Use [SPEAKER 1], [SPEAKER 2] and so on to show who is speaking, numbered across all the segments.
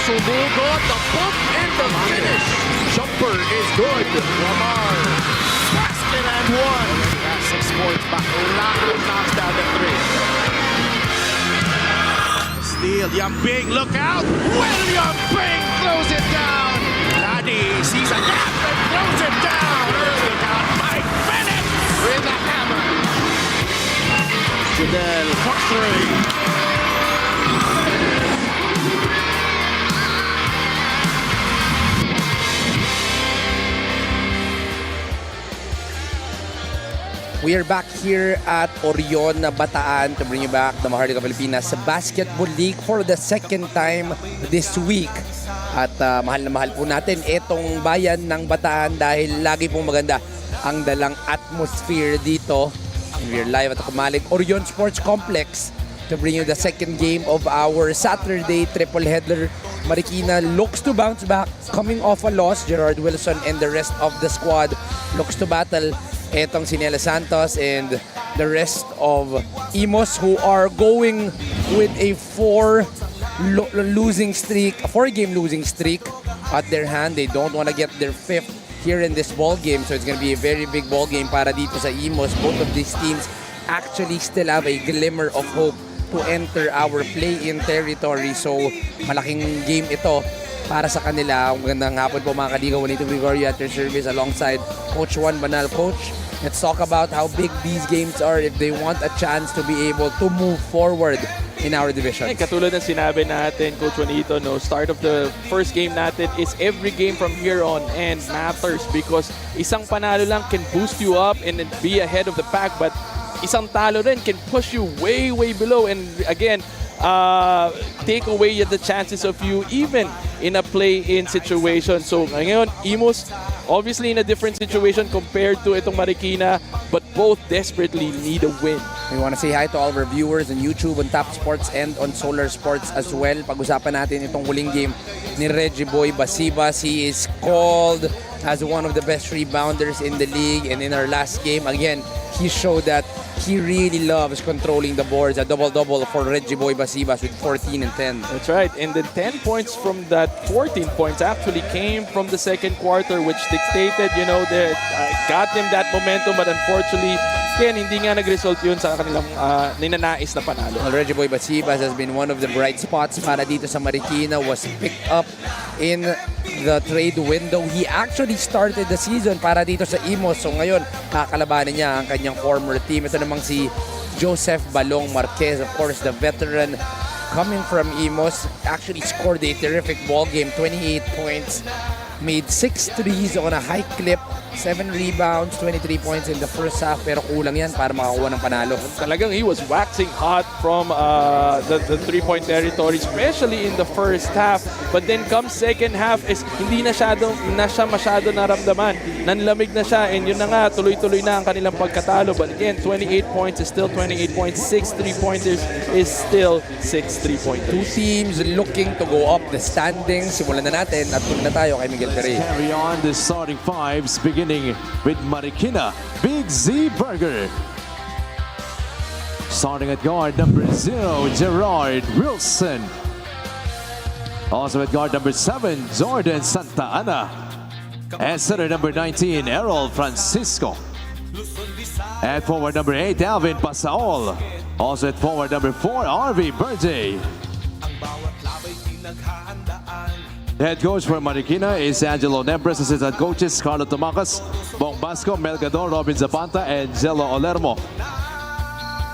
[SPEAKER 1] sumugot, the bump and the finish. Jumper is good. Lamar, basket and one. That's 6 points back. Lahat knocks down the 3. Steal, Yambing, look out. William Bing throws it down. Laddie sees a gap and throws it down. Early down. Mike Bennett with a hammer. Fidel for 3.
[SPEAKER 2] We are back here at Orion, Bataan to bring you back the Maharlika Pilipinas Basketball League for the second time this week. At mahal na mahal po natin itong bayan ng Bataan dahil lagi pong maganda ang dalang atmosphere dito. And we're live at Kumalig Orion Sports Complex to bring you the second game of our Saturday triple header. Marikina looks to bounce back, coming off a loss. Gerard Wilson and the rest of the squad looks to battle etong si Nela Santos and the rest of Imus, who are going with a 4-game losing streak at their hand. They don't want to get their 5th here in this ball game, so it's going to be a very big ball game para dito sa Imus. Both of these teams actually still have a glimmer of hope to enter our play-in territory, so malaking game ito para sa kanila. Magandang hapon po mga kaligaw. Juanito Gregorio at your service alongside Coach Juan Banal. Coach, let's talk about how big these games are if they want a chance to be able to move forward in our division.
[SPEAKER 3] Katulad ng sinabi natin, Coach Juanito, no, start of the first game natin is every game from here on and matters because isang panalo lang can boost you up and be ahead of the pack, but isang talo rin can push you way, way below. And again, take away the chances of you even in a play-in situation. So ngayon, Imus, obviously in a different situation compared to itong Marikina, but both desperately need a win.
[SPEAKER 2] We want to say hi to all of our viewers on YouTube, on Top Sports, and on Solar Sports as well. Pag-usapan natin itong huling game ni Reggie Boy Basibas. He is called as one of the best rebounders in the league. And in our last game, again, he showed that he really loves controlling the boards. A double-double for Reggie Boy Basibas with 14 and 10.
[SPEAKER 3] That's right. And the 10 points from that 14 points actually came from the second quarter, which dictated, you know, that got them that momentum. But unfortunately, again, hindi nga nag-result yun sa kanilang ninanais na panalo.
[SPEAKER 2] Well, Reggie Boy Basibas has been one of the bright spots para dito sa Marikina. Was picked up in the trade window. He actually started the season para dito sa Imus. So ngayon, kakalabanin niya ang kanyang former team. Ito namang si Joseph Balong Marquez, of course, the veteran coming from Imus. Actually scored a terrific ball game, 28 points. Made 6 threes on a high clip, 7 rebounds, 23 points in the first half, pero kulang yan para makakuha ng panalo.
[SPEAKER 3] Talagang he was waxing hot from the three-point territory, especially in the first half. But then come second half, is hindi na siya masyado naramdaman. Nanlamig na siya, and yun na nga, tuloy-tuloy na ang kanilang pagkatalo. But again, 28 points is still 28 points. 6 3-pointers is still 6 3-pointers.
[SPEAKER 2] Two teams looking to go up the standings. Simulan na natin at tuloy na tayo kay Miguel.
[SPEAKER 4] Carry on the starting fives, beginning with Marikina, Big Z Burger. Starting at guard number 0, Gerard Wilson. Also at guard number 7, Jordan Santa Ana. And center number 19, Errol Francisco. At forward number 8, Alvin Pasaol. Also at forward number 4, RV Berge. The head coach for Marikina is Angelo Nembres. Assistant coaches Carlo Tomacas, Bong Basco, Melgador, Robin Zapanta, and Jello Olermo.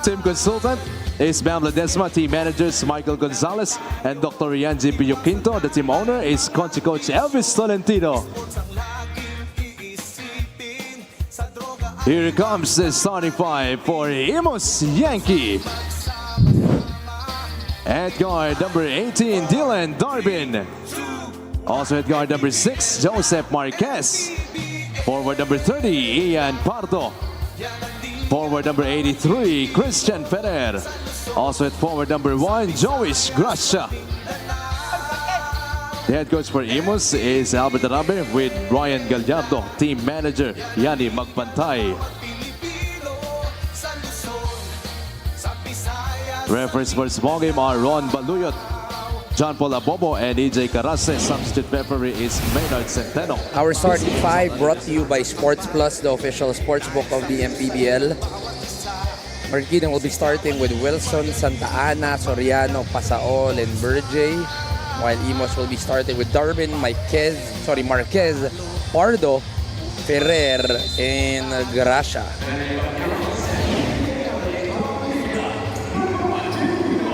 [SPEAKER 4] Team consultant is Bam Ledesma. Team managers Michael Gonzalez and Dr. Yanji Piyoquinto. The team owner is Conchi Coach Elvis Tolentino. Here comes the starting five for Imus Yankee. At guard number 18, Dylan Darbin. Also at guard number 6, Joseph Marquez. Forward number 30, Ian Pardo. Forward number 83, Christian Ferrer. Also at forward number 1, Joish Gracia. The head coach for Imus is Albert Arabe with Brian Gallardo. Team manager, Yani Magpantay. Referees for this ballgame are Ron Baluyot, John Paul Abobo and EJ Carase. Substitute referee is Maynard Centeno.
[SPEAKER 2] Our starting five brought to you by Sports Plus, the official sports book of the MPBL. Marikina will be starting with Wilson, Santa Ana, Soriano, Pasaol, and Berjay. While Imus will be starting with Darwin, Marquez, Pardo, Ferrer, and Gracia.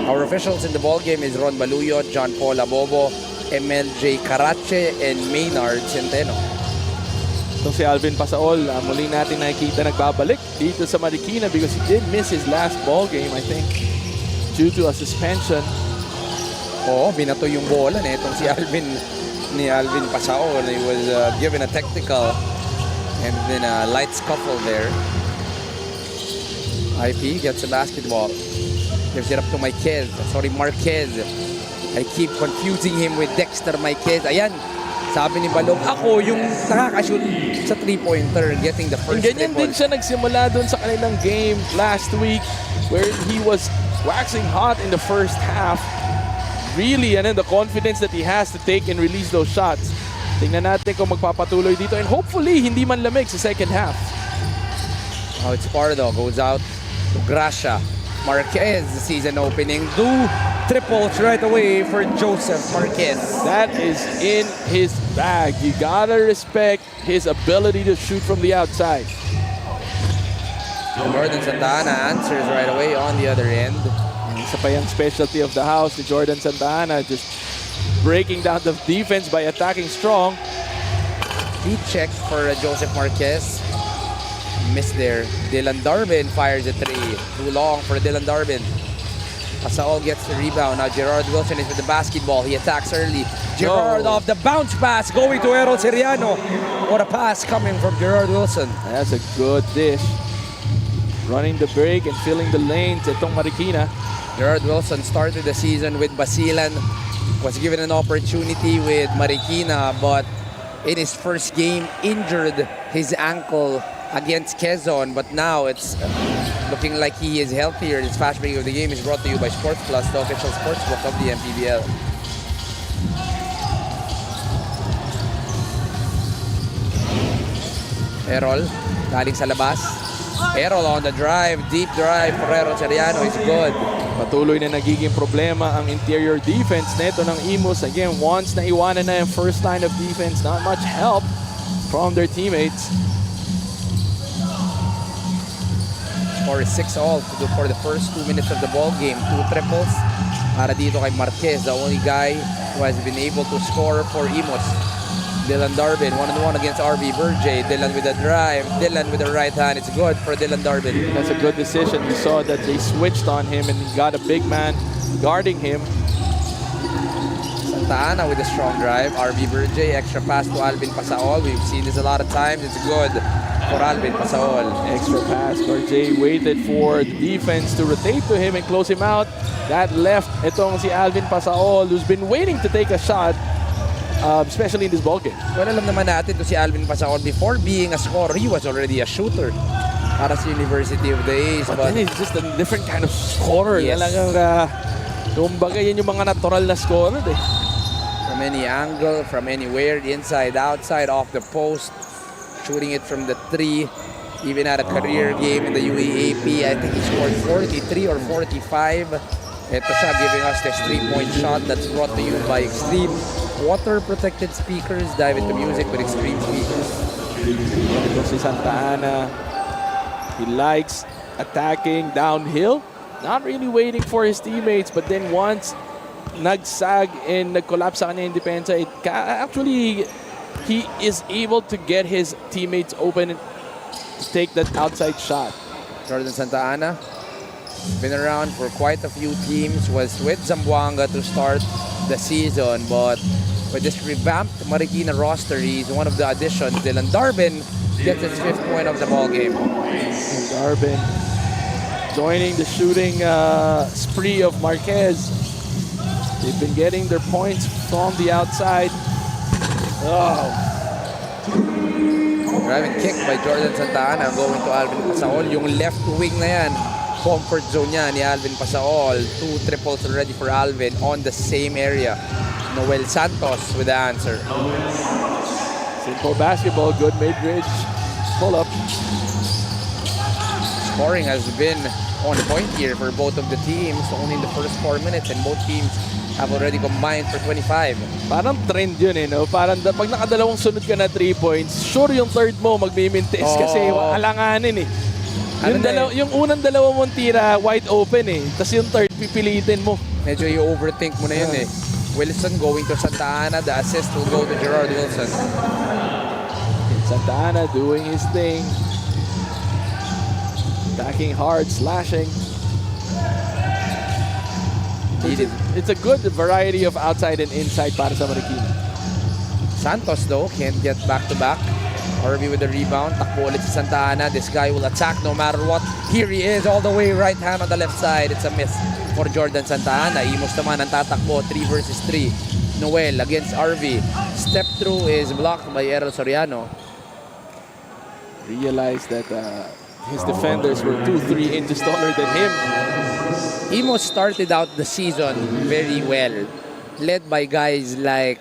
[SPEAKER 2] Our officials in the ball game is Ron Baluyo, John Paul Abobo, MLJ Carache, and Maynard Centeno.
[SPEAKER 3] Itong si Alvin Pasaol, muli natin nakikita nagbabalik dito sa Marikina because he did miss his last ball game, I think, due to a suspension.
[SPEAKER 2] Oo, binato yung bola na itong si Alvin Pasaol. He was given a technical and then a light scuffle there. IP gets the basketball. Gives it up to Marquez. I keep confusing him with Dexter Marquez. Ayan, sabi ni Balong, ako yung nakakashoot sa three-pointer, getting the first
[SPEAKER 3] Ganyan
[SPEAKER 2] triple.
[SPEAKER 3] din siya nagsimula doon sa kanilang game last week where he was waxing hot in the first half. Really, and then the confidence that he has to take and release those shots. Tingnan natin kung magpapatuloy dito and hopefully hindi man lamig sa second half.
[SPEAKER 2] Oh, it's Pardo. Goes out to Gracia. Marquez, season opening. 2 triples right away for Joseph Marquez.
[SPEAKER 3] That is in his bag. You gotta respect his ability to shoot from the outside.
[SPEAKER 2] Jordan Santa Ana answers right away on the other end.
[SPEAKER 3] Isa pa yung specialty of the house ni Jordan Santa Ana, just breaking down the defense by attacking strong.
[SPEAKER 2] He checked for Joseph Marquez. Missed there. Dylan Darwin fires a three. Too long for Dylan Darwin. Pasaol gets the rebound. Now Gerard Wilson is with the basketball. He attacks early. Gerard off the bounce pass going to Errol Siriano. What a pass coming from Gerard Wilson.
[SPEAKER 3] That's a good dish. Running the break and filling the lanes itong Marikina.
[SPEAKER 2] Gerard Wilson started the season with Basilan. Was given an opportunity with Marikina, but in his first game injured his ankle against Quezon, but now it's looking like he is healthier. This fast break of the game is brought to you by Sports Plus, the official sports book of the MPBL. Errol, galing sa labas. Errol on the drive, deep drive. Ferrero Seriano is good.
[SPEAKER 3] Patuloy na nagiging problema ang interior defense neto ng Imus. Again, once na iwanan na yung first line of defense, not much help from their teammates.
[SPEAKER 2] Score is 6-all for the first 2 minutes of the ball game. 2 triples para dito kay Marquez, the only guy who has been able to score for Imus. Dylan Darwin, 1-on-1 against RB Berjay. Dylan with a drive. Dylan with the right hand. It's good for Dylan Darwin.
[SPEAKER 3] That's a good decision. We saw that they switched on him and he got a big man guarding him.
[SPEAKER 2] Santa Ana with a strong drive. RB Berjay, extra pass to Alvin Pasaol. We've seen this a lot of times. It's good for Alvin Pasaol.
[SPEAKER 3] Extra pass. Berjay waited for the defense to rotate to him and close him out. That left itong si Alvin Pasaol, who's been waiting to take a shot, especially in this ballgame.
[SPEAKER 2] Well, alam naman natin to si Alvin Pasaol, before being a scorer, he was already a shooter para sa University of the East.
[SPEAKER 3] But then he's just a different kind of scorer.
[SPEAKER 2] Yes.
[SPEAKER 3] Kumbaga, yan yung mga natural na scorer.
[SPEAKER 2] From any angle, from anywhere, inside, outside, off the post, shooting it from the 3. Even at a career game in the UAAP, I think he scored 43 or 45. Ito siya giving us this 3-point shot that's brought to you by Extreme water-protected speakers. Dive into music with Extreme speakers.
[SPEAKER 3] Ito si Santa Ana. He likes attacking downhill. Not really waiting for his teammates, but then once nagsag and nag-collapse sa kanya yung depensa, actually, he is able to get his teammates open to take that outside shot.
[SPEAKER 2] Jordan Santa Ana, been around for quite a few teams, was with Zamboanga to start the season, but with this revamped Marikina roster, he's one of the additions. Dylan Darwin gets his 5th point of the ball game.
[SPEAKER 3] Darwin joining the shooting spree of Marquez. They've been getting their points from the outside. Oh.
[SPEAKER 2] Driving kick by Jordan Santa Ana going to Alvin Pasaol. Yung left wing na yan comfort zone niya ni Alvin Pasaol. 2 triples already for Alvin on the same area. Noel Santos with the answer.
[SPEAKER 3] Simple basketball, good mid-range pull up.
[SPEAKER 2] Scoring has been on point here for both of the teams. Only in the first 4 minutes, and both teams have already combined for 25.
[SPEAKER 3] Parang trend yun eh, no? Parang pag nakadalawang sunod ka na 3 points, sure yung third mo magmimintis kasi alanganin eh. Yung unang dalawa mong tira, wide open eh. Tapos yung third, pipilitin mo.
[SPEAKER 2] Medyo i-overthink mo na yun eh. Wilson going to Santa Ana. The assist will go to Gerard Wilson.
[SPEAKER 3] Santa Ana doing his thing. Attacking hard, slashing. It's a good variety of outside and inside para sa Marikina.
[SPEAKER 2] Santos though can't get back-to-back. Harvey with the rebound. Takbo ulit si Santa Ana. This guy will attack no matter what. Here he is all the way right hand on the left side. It's a miss for Jordan Santa Ana. Imus naman ang tatakbo. 3 versus 3. Noel against Harvey. Step through is blocked by Errol Soriano.
[SPEAKER 3] Realized that his defenders were 2-3 inches taller than him.
[SPEAKER 2] Imus started out the season very well. Led by guys like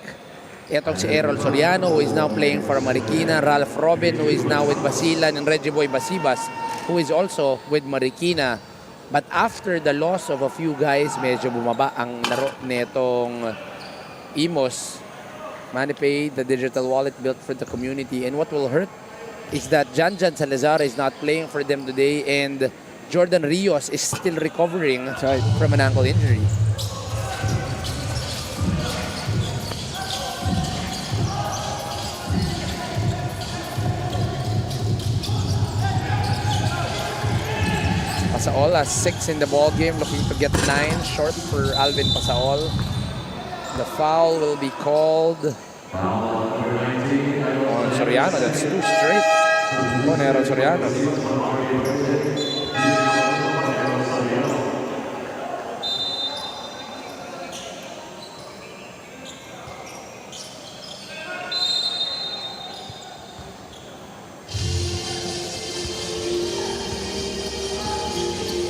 [SPEAKER 2] etong si Errol Soriano, who is now playing for Marikina, Ralph Robin, who is now with Basilan, and Reggie Boy Basibas, who is also with Marikina. But after the loss of a few guys, medyo bumaba ang laro netong Imus. Manny paid the digital wallet built for the community. And what will hurt is that Jan Salazar is not playing for them today, and Jordan Rios is still recovering from an ankle injury. Pasaol has 6 in the ball game, looking to get 9, short for Alvin Pasaol. The foul will be called on Soriano. That's 2 straight on Errol Soriano.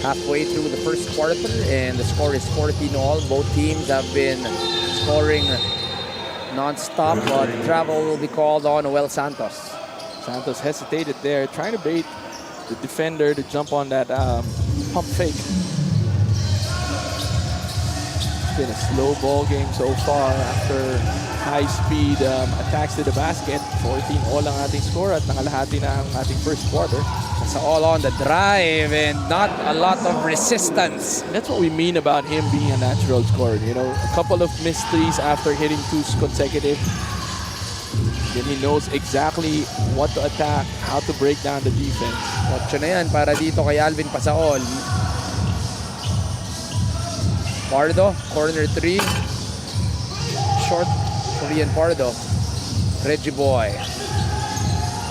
[SPEAKER 2] Halfway through the first quarter, and the score is 14-all. Both teams have been scoring non-stop, but travel will be called on Noel Santos.
[SPEAKER 3] Santos hesitated there, trying to bait the defender to jump on that pump fake. It's been a slow ball game so far after high-speed attacks to the basket. 14-all ang ating score at nakalahati na ang ating first quarter.
[SPEAKER 2] It's all on the drive and not a lot of resistance.
[SPEAKER 3] That's what we mean about him being a natural scorer. You know, a couple of missed threes after hitting 2 consecutive. Then he knows exactly what to attack, how to break down the defense.
[SPEAKER 2] 8 na yan para dito kay Alvin Pasaol. Pardo, corner 3. Short, Korean Pardo. Reggie Boy.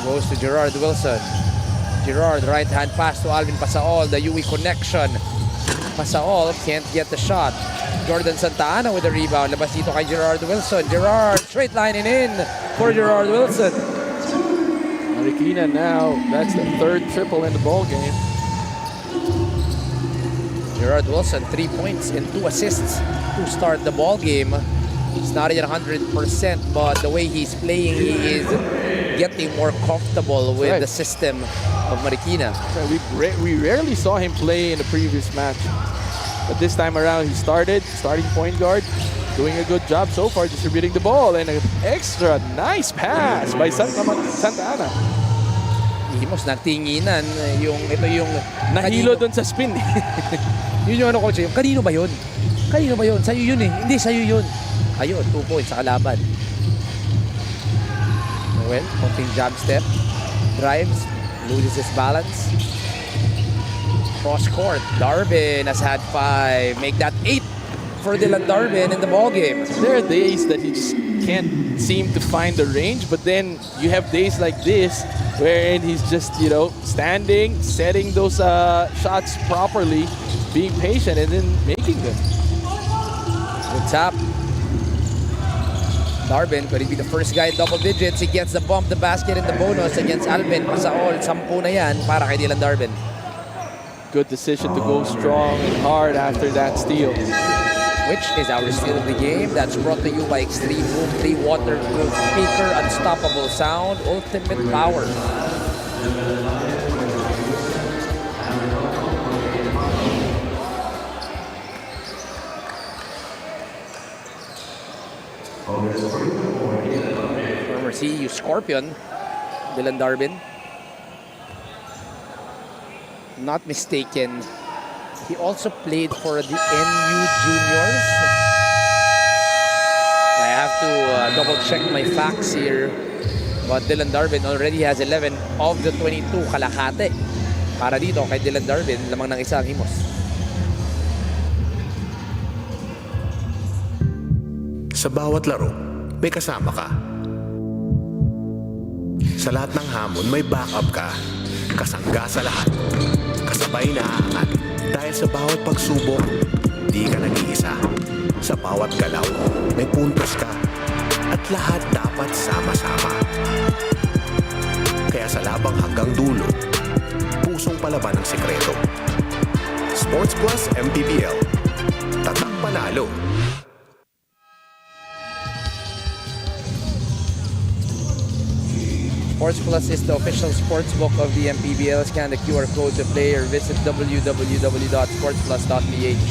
[SPEAKER 2] Goes to Gerard Wilson. Gerard, right-hand pass to Alvin Pasaol. The UE connection. Pasaol can't get the shot. Jordan Santa Ana with the rebound. Labas dito kay Gerard Wilson. Gerard, straight lining in for Gerard Wilson.
[SPEAKER 3] Marikina now, that's the 3rd triple in the ball game.
[SPEAKER 2] Gerard Wilson, 3 points and 2 assists to start the ball game. He's not at 100%, but the way he's playing, he is getting more comfortable with the system of Marikina.
[SPEAKER 3] We rarely saw him play in the previous match, but this time around he starting point guard, doing a good job so far distributing the ball, and an extra nice pass by Santa Ana.
[SPEAKER 2] Imus nagtinginan, ito yung
[SPEAKER 3] nahilo doon sa spin.
[SPEAKER 2] Yun yung ano, coach, yung kanino ba yun? Kanino ba yun? Sa'yo yun eh. Hindi, sa'yo yun. Ayun, 2 points sa kalaban. Noel, konting jab step. Drives, loses his balance. Cross court, Darvin has had 5. Make that 8 for Dylan Darvin in the ball game.
[SPEAKER 3] There are days that he just can't seem to find the range, but then you have days like this wherein he's just, you know, standing, setting those shots properly, being patient, and then making them.
[SPEAKER 2] Good tap. Darvin could be the first guy in double digits. He gets the bump, the basket, and the bonus against Alvin Pasaol. 10 na yan para kay Dylan Darvin.
[SPEAKER 3] good decision to go strong and hard after that steal.
[SPEAKER 2] Which is our steal of the game. That's brought to you by Extreme Boom 3 Waterproof Speaker, Unstoppable Sound, Ultimate Power. Former CU Scorpion, Dylan Darvin. Not mistaken, he also played for the NU Juniors. I have to double check my facts here. But Dylan Darvin already has 11 of the 22 kalahati. Para dito kay Dylan Darvin, lamang ng isang Imus.
[SPEAKER 1] Sa bawat laro, may kasama ka. Sa lahat ng hamon, may backup ka. Kasangga sa lahat. Kasabay na aangat. Dahil sa bawat pagsubok, di ka nag-iisa. Sa bawat galaw, may puntos ka. At lahat dapat sama-sama. Kaya sa labang hanggang dulo, pusong palaban ang sikreto. Sports Plus MPBL. Tatak panalo.
[SPEAKER 2] Sports Plus is the official sportsbook of the MPBL. Scan the QR code to play or visit www.sportsplus.ph.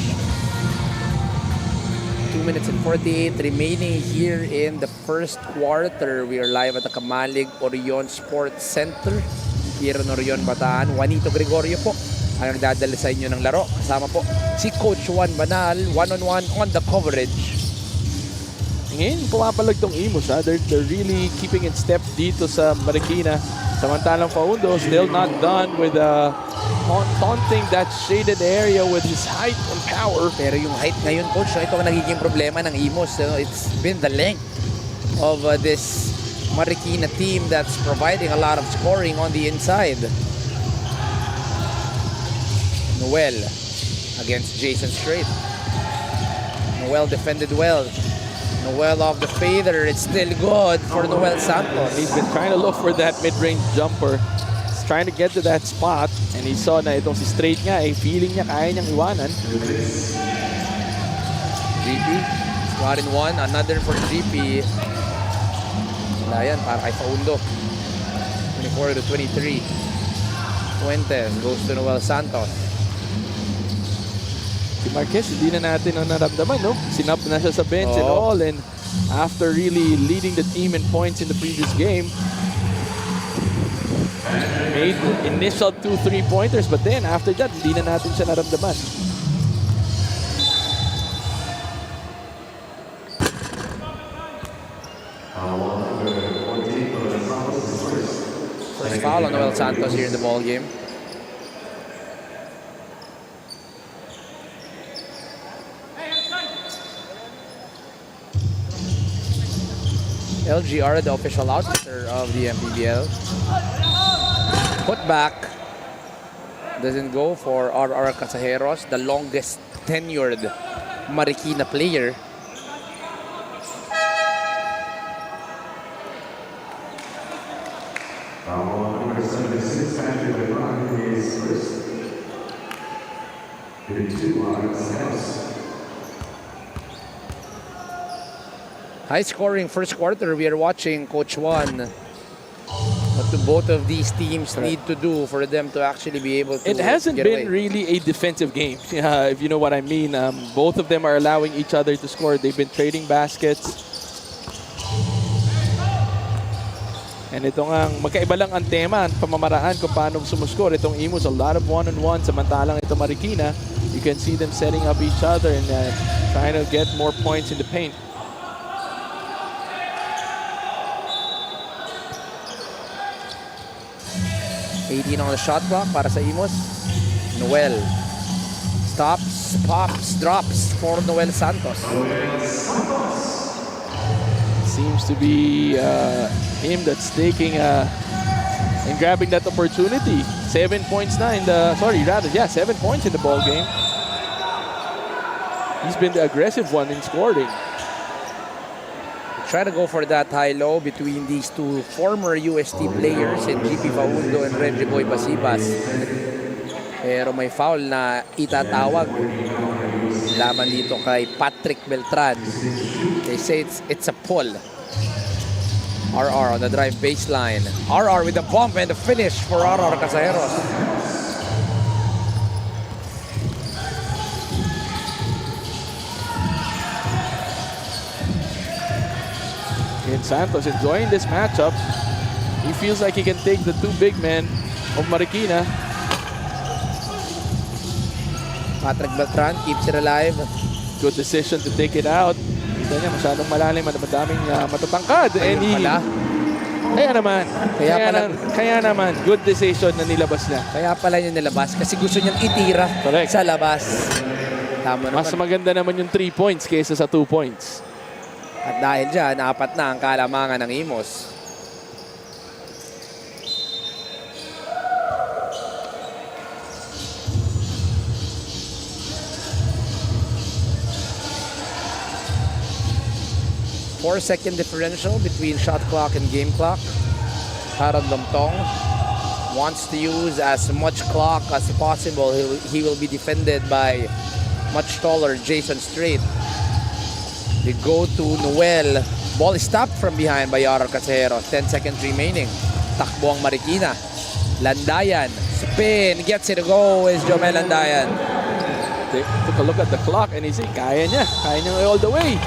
[SPEAKER 2] 2 minutes and 48 remaining here in the first quarter. We are live at the Kamalig Orion Sports Center here in Orion, Bataan. Juanito Gregorio po ang nagdadala sa inyo ng laro. Kasama po si Coach Juan Banal, one-on-one on the coverage.
[SPEAKER 3] Ngayon, pumapalag tong Imus. They're really keeping in step dito sa Marikina. Samantalang Faundo still not done with taunting that shaded area with his height and power.
[SPEAKER 2] Pero yung height ngayon, Coach, ito ang nagiging problema ng Imus. It's been the length of this Marikina team that's providing a lot of scoring on the inside. Noel against Jason Strait. Noel defended well. Noel off the fader. It's still good for Noel Santos.
[SPEAKER 3] He's been trying to look for that mid-range jumper. He's trying to get to that spot. And he saw na itong si Strait nga, feeling niya kaya niyang iwanan.
[SPEAKER 2] GP, squad in one. Another for GP. Wala yan, para kay Faundo. 24-23. Fuentes goes to Noel Santos.
[SPEAKER 3] Si Marquez, hindi na natin ang naramdaman, no? Sinap na siya sa bench and all. And after really leading the team in points in the previous game, made the initial 2 3-pointers. But then, after that, hindi na natin siya naramdaman.
[SPEAKER 2] First foul on Noel Santos here in the ball game. LGR, the official outfitter of the MPBL. Put back. Doesn't go for RR Casajeros, the longest tenured Marikina player.
[SPEAKER 5] Number 76, Patrick LeBron is first. 32 on House.
[SPEAKER 2] High scoring first quarter we are watching, Coach Juan. What do both of these teams need to do for them to actually be able to
[SPEAKER 3] It hasn't
[SPEAKER 2] get
[SPEAKER 3] been
[SPEAKER 2] away?
[SPEAKER 3] really a defensive game, if you know what I mean. Both of them are allowing each other to score. They've been trading baskets. And ito nga, magkaiba lang ang tema, ang pamamaraan kung paano sumuscore. Itong Imus, a lot of one-on-one. Samantalang ito Marikina, you can see them setting up each other and trying to get more points in the paint.
[SPEAKER 2] 18 on the shot clock para sa Imus. Noel. Stops, pops, drops for Noel Santos.
[SPEAKER 3] Seems to be him that's taking and grabbing that opportunity. 7 points na in the, 7 points in the ball game. He's been the aggressive one in scoring.
[SPEAKER 2] Try to go for that high-low between these two former UST players in GP Faundo and Reggie Boy Basibas. Pero may foul na itatawag laban dito kay Patrick Beltran. They say it's a pull. RR on the drive baseline. RR with the bump and the finish for RR Casajeros.
[SPEAKER 3] And Santos enjoying this matchup. He feels like he can take the two big men of Marikina.
[SPEAKER 2] Patrick Beltran keeps it alive.
[SPEAKER 3] Good decision to take it out. Kita niya, masyadong malalim, madaming matatangkad. And he, kaya naman, good decision na nilabas niya.
[SPEAKER 2] Kaya pala niya nilabas kasi gusto niyang itira
[SPEAKER 3] Correct.
[SPEAKER 2] sa labas. Tama naman.
[SPEAKER 3] Mas maganda naman yung 3 points kaysa sa 2 points.
[SPEAKER 2] At dahil dyan, 4 na ang kalamangan ng Imus. Four-second differential between shot clock and game clock. Harold Lomtong wants to use as much clock as possible. He will be defended by much taller Jason Strait. They go to Noel. Ball is stopped from behind by Yaro Casajeros. 10 seconds remaining. Takbo ang Marikina. Landayan. Spin. Gets it to go is Jomel Landayan.
[SPEAKER 3] They took a look at the clock and he said, kaya niya all the way.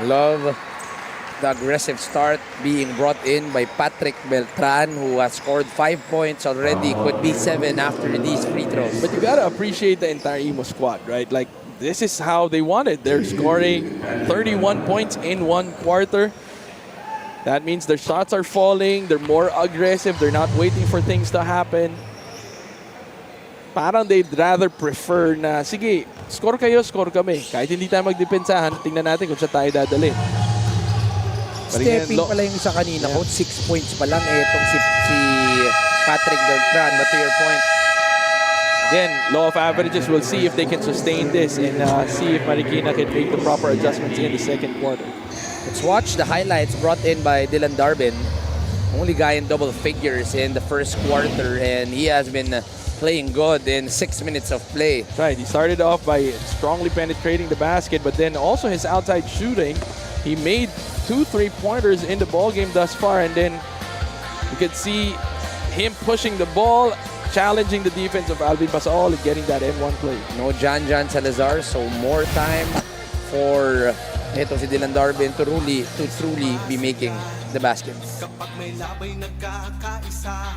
[SPEAKER 2] Love the aggressive start being brought in by Patrick Beltran, who has scored 5 points already. Could be 7 after these free throws.
[SPEAKER 3] But you gotta appreciate the entire Imus squad, right? Like, this is how they want it. They're scoring 31 points in 1 quarter. That means their shots are falling. They're more aggressive. They're not waiting for things to happen. Parang they'd rather prefer na, sige, score kayo, score kami. Kahit hindi tayo magdepensahan, tingnan natin kung saan tayo dadalhin.
[SPEAKER 2] Stepping pala yung isa kanina,
[SPEAKER 3] Yeah.
[SPEAKER 2] Coach, 6 points pa lang itong si Patrick Beltran. But to your point,
[SPEAKER 3] Again, law of averages, we'll see if they can sustain this and see if Marikina can make the proper adjustments in the second quarter.
[SPEAKER 2] let's watch the highlights brought in by Dylan Darbin. Only guy in double figures in the first quarter, and he has been playing good in 6 minutes of play.
[SPEAKER 3] Right, he started off by strongly penetrating the basket, but then also his outside shooting. He made 2 3-pointers in the ball game thus far, and then you could see him pushing the ball, challenging the defense of Alvin Basaol and getting that M1 play.
[SPEAKER 2] No Jan Salazar, so more time for ito si Dylan Darbin to truly be making the baskets.
[SPEAKER 6] Kapag may labay nagkakaisa.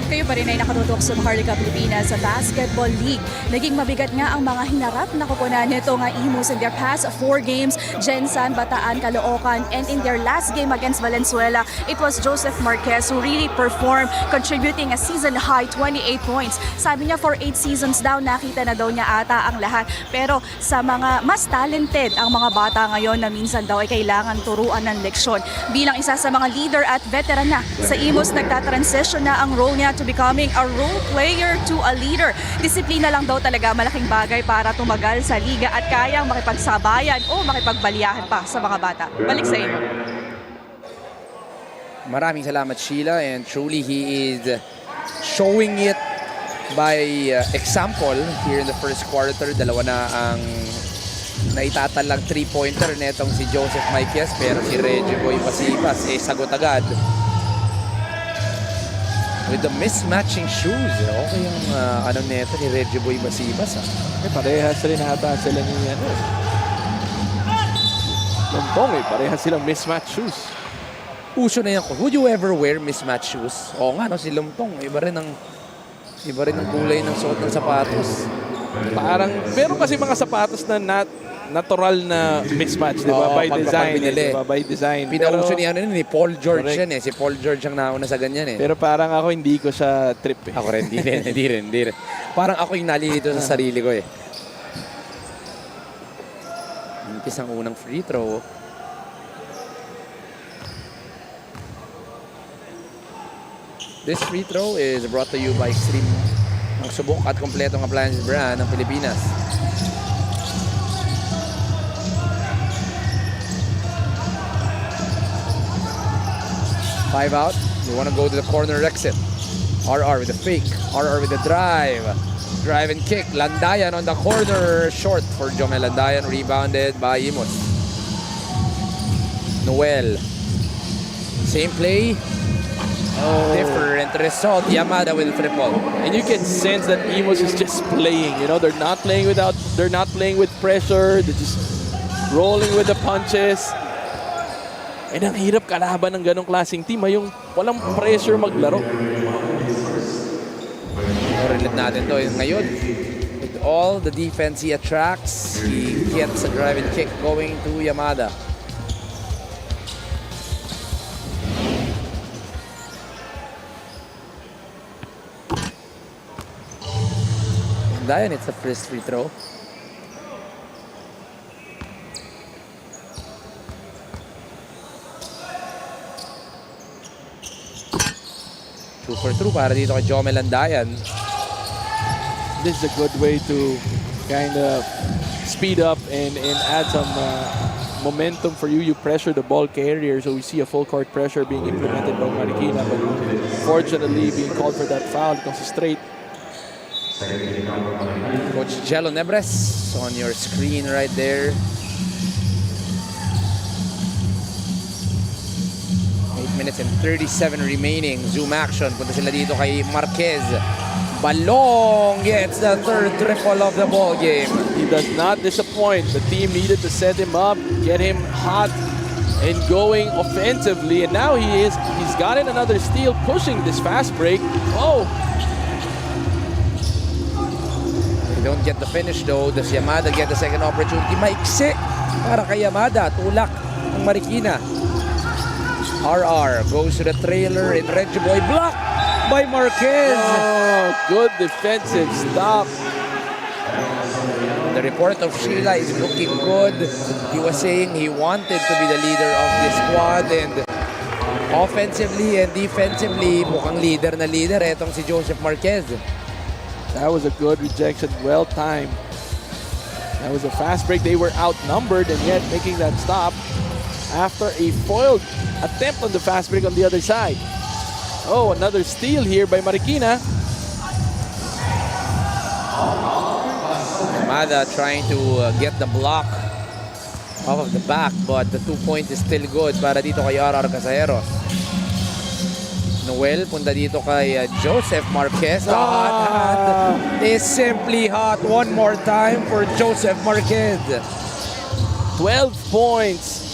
[SPEAKER 7] Kayo pa rin ay nakatutok sa Maharlika Pilipinas sa Basketball League. Naging mabigat nga ang mga hinarap na kukunan nito nga Imus in their past 4 games, Gensan, Bataan, Caloocan, and in their last game against Valenzuela, it was Joseph Marquez who really performed, contributing a season-high 28 points. Sabi niya for 8 seasons daw, nakita na daw niya ata ang lahat. Pero sa mga mas talented ang mga bata ngayon na minsan daw ay kailangan turuan ng leksyon. Bilang isa sa mga leader at veteran na sa Imus, nagtatransition na ang role niya to becoming a role player to a leader. Disiplina lang daw talaga malaking bagay para tumagal sa liga at kayang makipagsabayan o makipagbaliyahan pa sa mga bata. Balik sa inyo.
[SPEAKER 2] Maraming salamat, Sheila, and truly he is showing it by example here in the first quarter. Dalawa na ang naitatalang 3-pointer netong si Joseph Marquez, pero si Reggie Boy Pasipas sagot agad. With the mismatching shoes. Okay yung ano neto ni Reggie Boy Basibas.
[SPEAKER 3] Parehas rin ata sila ni Lontong parehas silang mismatch shoes.
[SPEAKER 2] Uso na yan ko. Would you ever wear mismatch shoes? Oo nga, no, si Lumtong. Iba rin ang kulay ng suot ng sapatos.
[SPEAKER 3] Parang, meron kasi mga sapatos na natural na mismatch, di ba?
[SPEAKER 2] Oo,
[SPEAKER 3] By design.
[SPEAKER 2] pinili.
[SPEAKER 3] Di ba? By design.
[SPEAKER 2] Pinauso ni ni Paul George
[SPEAKER 3] Correct.
[SPEAKER 2] yan eh. Si Paul George ang nauna sa ganyan eh.
[SPEAKER 3] Pero parang ako hindi ko siya trip eh.
[SPEAKER 2] Ako rin, hindi rin. Parang ako yung nalilito sa sarili ko eh. Mintis ang unang free throw. This free throw is brought to you by Extreme. Ang subok at kompletong appliances brand ng Pilipinas. Five out. We want to go to the corner exit. RR with the fake. RR with the drive. Drive and kick. Landayan on the corner. Short for Jomel Landayan. Rebounded by Imus. Noel. Same play. Different result. Yamada with the triple.
[SPEAKER 3] And you can sense that Imus is just playing. You know, they're not playing with pressure. They're just rolling with the punches. And ang hirap kalaban ng ganong klaseng team, yung walang pressure maglaro.
[SPEAKER 2] Relate natin to ngayon. With all the defense he attracts, he gets a drive and kick going to Yamada. Dayan, it's a first free throw. Two for two para dito kay Jomel Landayan.
[SPEAKER 3] This is a good way to kind of speed up and add some momentum for you. You pressure the ball carrier, so we see a full court pressure being implemented by Marikina, but fortunately being called for that foul. It comes straight.
[SPEAKER 2] Coach Jello Nebres on your screen right there. 8 minutes and 37 remaining. Zoom action. Punta sila dito kay Marquez. Balong gets the third triple of the ball game.
[SPEAKER 3] He does not disappoint. The team needed to set him up, get him hot and going offensively, and now he's gotten another steal, pushing this fast break. Oh!
[SPEAKER 2] They don't get the finish though. Does Yamada get the second opportunity? Maiksi para kay Yamada. Tulak ng Marikina. RR goes to the trailer and Reggie Boy blocked by Marquez.
[SPEAKER 3] Oh, good defensive stop.
[SPEAKER 2] The report of Sheila is looking good. He was saying he wanted to be the leader of this squad, and offensively and defensively, mukhang leader na leader etong si Joseph Marquez.
[SPEAKER 3] That was a good rejection, well timed. That was a fast break. They were outnumbered and yet making that stop after a foiled attempt on the fast break on the other side. Oh, another steal here by Marikina.
[SPEAKER 2] Yamada trying to get the block off of the back, but the 2 point is still good para dito kay RR Casajeros. Noel punta dito kay Joseph Marquez. The hot hand is simply hot. One more time for Joseph Marquez.
[SPEAKER 3] 12 points.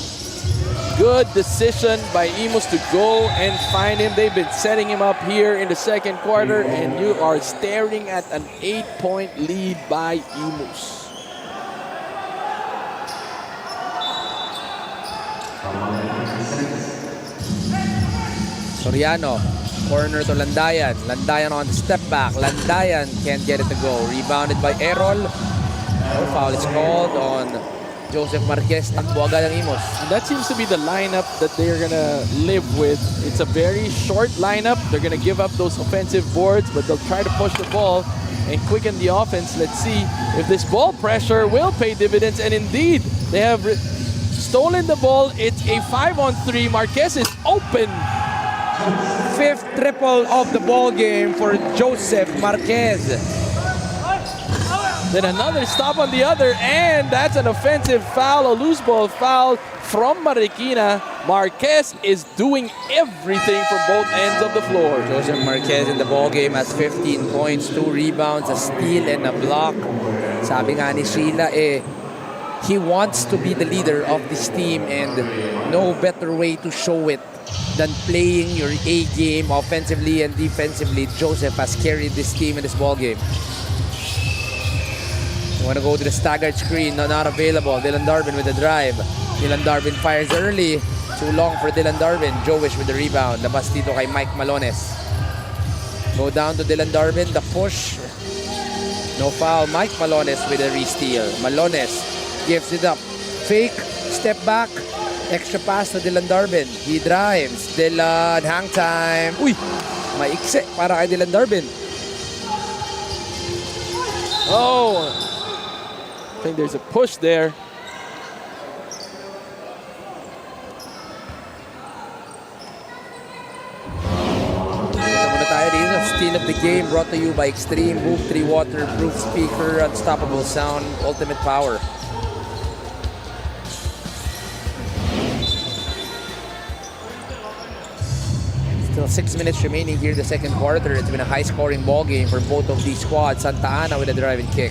[SPEAKER 3] Good decision by Imus to go and find him. They've been setting him up here in the second quarter, and you are staring at an 8-point lead by Imus.
[SPEAKER 2] Soriano, corner to Landayan. Landayan on the step back. Landayan can't get it to go. Rebounded by Errol. No foul is called on Joseph Marquez. Takbo agad ang Imus.
[SPEAKER 3] And that seems to be the lineup that they're gonna live with. It's a very short lineup. They're gonna give up those offensive boards, but they'll try to push the ball and quicken the offense. Let's see if this ball pressure will pay dividends. And indeed, they have stolen the ball. It's a 5-on-3. Marquez is open.
[SPEAKER 2] Fifth triple of the ball game for Joseph Marquez.
[SPEAKER 3] Then another stop on the other, and that's an offensive foul, a loose ball foul from Marikina. Marquez is doing everything from both ends of the floor.
[SPEAKER 2] Joseph Marquez in the ball game has 15 points, 2 rebounds, a steal, and a block. Sabi nga ni Sheila, he wants to be the leader of this team, and no better way to show it than playing your A game offensively and defensively. Joseph has carried this team in this ball game. Want to go to the staggered screen, no, not available. Dylan Darvin with the drive. Dylan Darvin fires early. Too long for Dylan Darvin. Jowish with the rebound. Labas dito kay Mike Malones. Go down to Dylan Darvin. The push. No foul. Mike Malones with a re-steal. Malones gives it up. Fake. Step back. Extra pass to Dylan Darvin. He drives. Dylan. Hang time. Uy! Maikse para kay Dylan Darvin.
[SPEAKER 3] Oh! I think there's a push there.
[SPEAKER 2] Muna tayo dito. Steal of the game brought to you by Extreme Hoop 3 Waterproof Speaker, Unstoppable Sound, Ultimate Power. Still 6 minutes remaining here in the second quarter. It's been a high-scoring ball game for both of these squads. Santa Ana with a driving kick.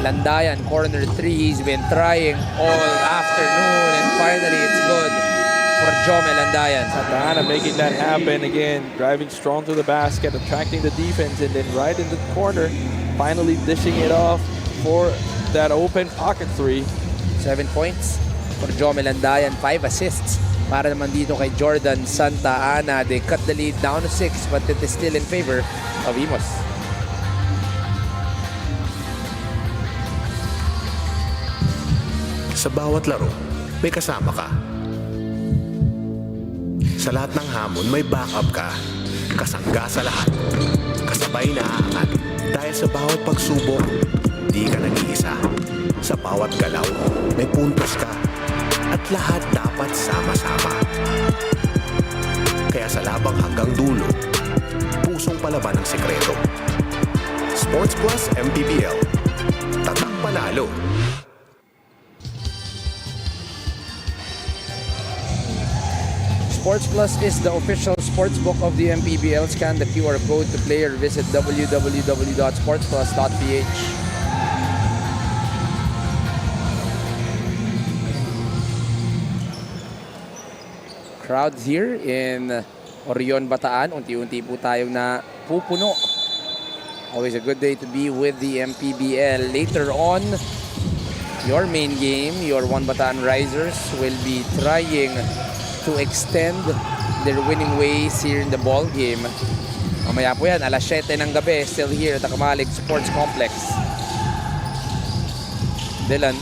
[SPEAKER 2] Landayan, corner 3. He's been trying all afternoon, and finally it's good for Jome Landayan.
[SPEAKER 3] Santa Ana making that happen again, driving strong to the basket, attracting the defense, and then right in the corner, finally dishing it off for that open pocket 3.
[SPEAKER 2] 7 points for Jome Landayan, 5 assists. Para naman dito kay Jordan Santa Ana. They cut the lead down to 6, but it is still in favor of Imus.
[SPEAKER 8] Sa bawat laro, may kasama ka. Sa lahat ng hamon, may backup ka. Kasangga sa lahat. Kasabay na aangat. Dahil sa bawat pagsubok, di ka nag-iisa. Sa bawat galaw, may puntos ka. At lahat dapat sama-sama. Kaya sa labang hanggang dulo, pusong palaban ang sekreto. Sports Plus MPBL. Tatak panalo.
[SPEAKER 2] Sports Plus is the official sportsbook of the MPBL. Scan the QR code to play or visit www.sportsplus.ph. Crowds here in Orion, Bataan. Unti-unti po tayong napupuno. Always a good day to be with the MPBL. Later on, your main game, your One Bataan Risers will be trying to extend their winning ways here in the ball game. Mamaya po yan, alas 7 ng gabi, still here at the Kamalig Sports Complex. Dylan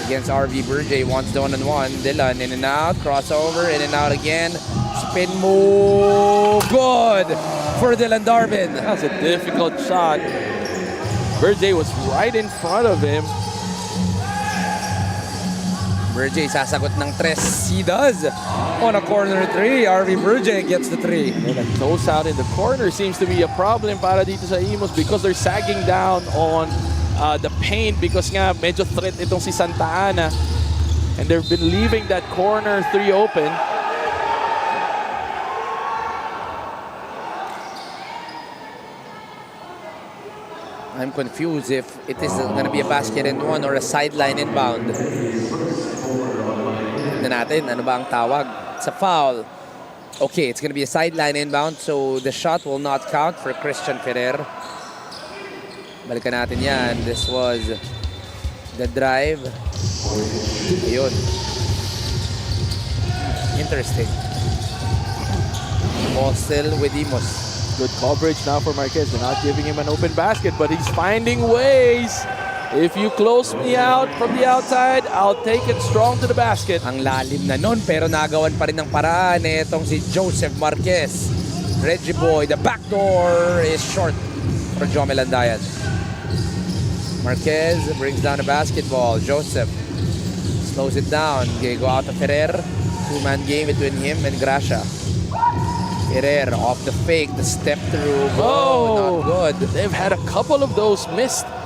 [SPEAKER 2] against RV Burjay, wants the one-on-one. Dylan in and out, crossover, in and out again. Spin move, good for Dylan Darvin.
[SPEAKER 3] That's a difficult shot. Burjay was right in front of him.
[SPEAKER 2] Burjay sasagot ng tres. He does. On a corner 3, RV Burjay gets the 3.
[SPEAKER 3] And a close out in the corner seems to be a problem para dito sa Imus because they're sagging down on the paint because nga medyo threat itong si Santa Ana. And they've been leaving that corner 3 open.
[SPEAKER 2] I'm confused if it is going to be a basket and one or a sideline inbound. Tignan natin, ano ba ang tawag? It's a foul. Okay, it's going to be a sideline inbound, so the shot will not count for Christian Ferrer. Balikan natin yan. This was the drive. Ayun. Interesting. Ball still with Imus.
[SPEAKER 3] Good coverage now for Marquez. They're not giving him an open basket, but he's finding ways. If you close me out from the outside, I'll take it strong to the basket.
[SPEAKER 2] Ang lalim na nun, pero nagawan pa rin ng paraan itong si Joseph Marquez. Reggie Boy, the backdoor is short for Jome Landayan. Marquez brings down the basketball. Joseph slows it down. Okay, go out to Ferrer. Two-man game between him and Gracia. Ferrer off the fake, the step through. Oh, not good.
[SPEAKER 3] They've had a couple of those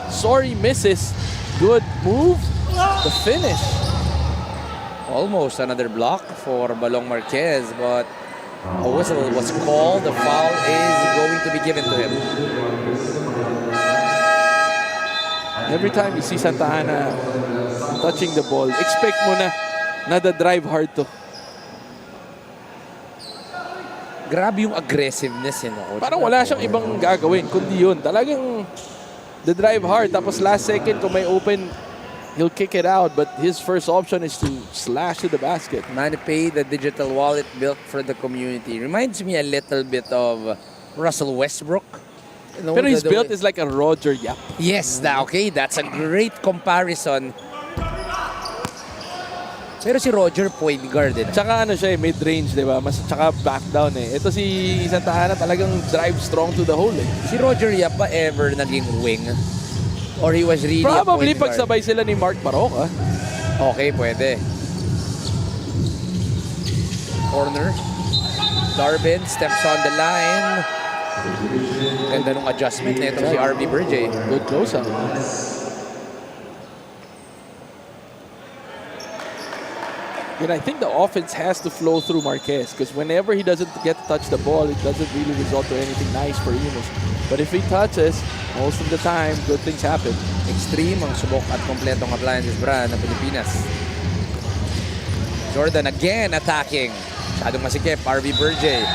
[SPEAKER 3] sorry misses. Good move. The finish.
[SPEAKER 2] Almost another block for Balong Marquez, but a whistle was called. The foul is going to be given to him.
[SPEAKER 3] Every time you see Santa Ana touching the ball, expect mo na drive hard to.
[SPEAKER 2] Grabe yung aggressiveness, Coach.
[SPEAKER 3] Parang wala siyang ibang gagawin, kundi yun. Talagang the drive hard. Tapos last second, kung may open, he'll kick it out. But his first option is to slash to the basket.
[SPEAKER 2] MANNY Pay, the digital wallet built for the community. Reminds me a little bit of Russell Westbrook. You know,
[SPEAKER 3] Pero his
[SPEAKER 2] the
[SPEAKER 3] build
[SPEAKER 2] way-
[SPEAKER 3] is like a Roger Yap.
[SPEAKER 2] Yes, okay, that's a great comparison. Pero si Roger, point guard din.
[SPEAKER 3] Tsaka ano siya mid-range, di ba? Tsaka back down Ito si Santa Ana talagang drive strong to the hole
[SPEAKER 2] Si Roger Yap ba ever naging wing? Or he was really
[SPEAKER 3] Probably
[SPEAKER 2] a point guard?
[SPEAKER 3] pagsabay sila ni Mark Paroca.
[SPEAKER 2] Okay, pwede. Corner. Darvin steps on the line. Ganda nung adjustment nito si RB Burjay.
[SPEAKER 3] Good close-up. And I think the offense has to flow through Marquez because whenever he doesn't get to touch the ball, it doesn't really result to anything nice for Imus. But if he touches, most of the time, good things happen.
[SPEAKER 2] Extreme ang subok at kompletong appliances brand ng Pilipinas. Jordan again attacking. Masyadong masikip, RB Burjay.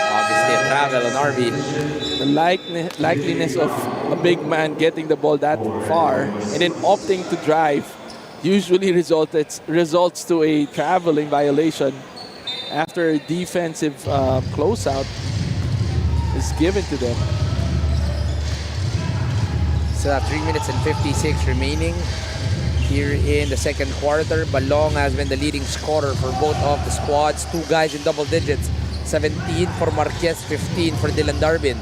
[SPEAKER 2] Obviously a travel on RB.
[SPEAKER 3] The likeliness of a big man getting the ball that far and then opting to drive usually results to a traveling violation after a defensive closeout is given to them.
[SPEAKER 2] So 3 minutes and 56 remaining here in the second quarter. Balong has been the leading scorer for both of the squads. Two guys in double digits. 17 for Marquez, 15 for Dylan Darvin.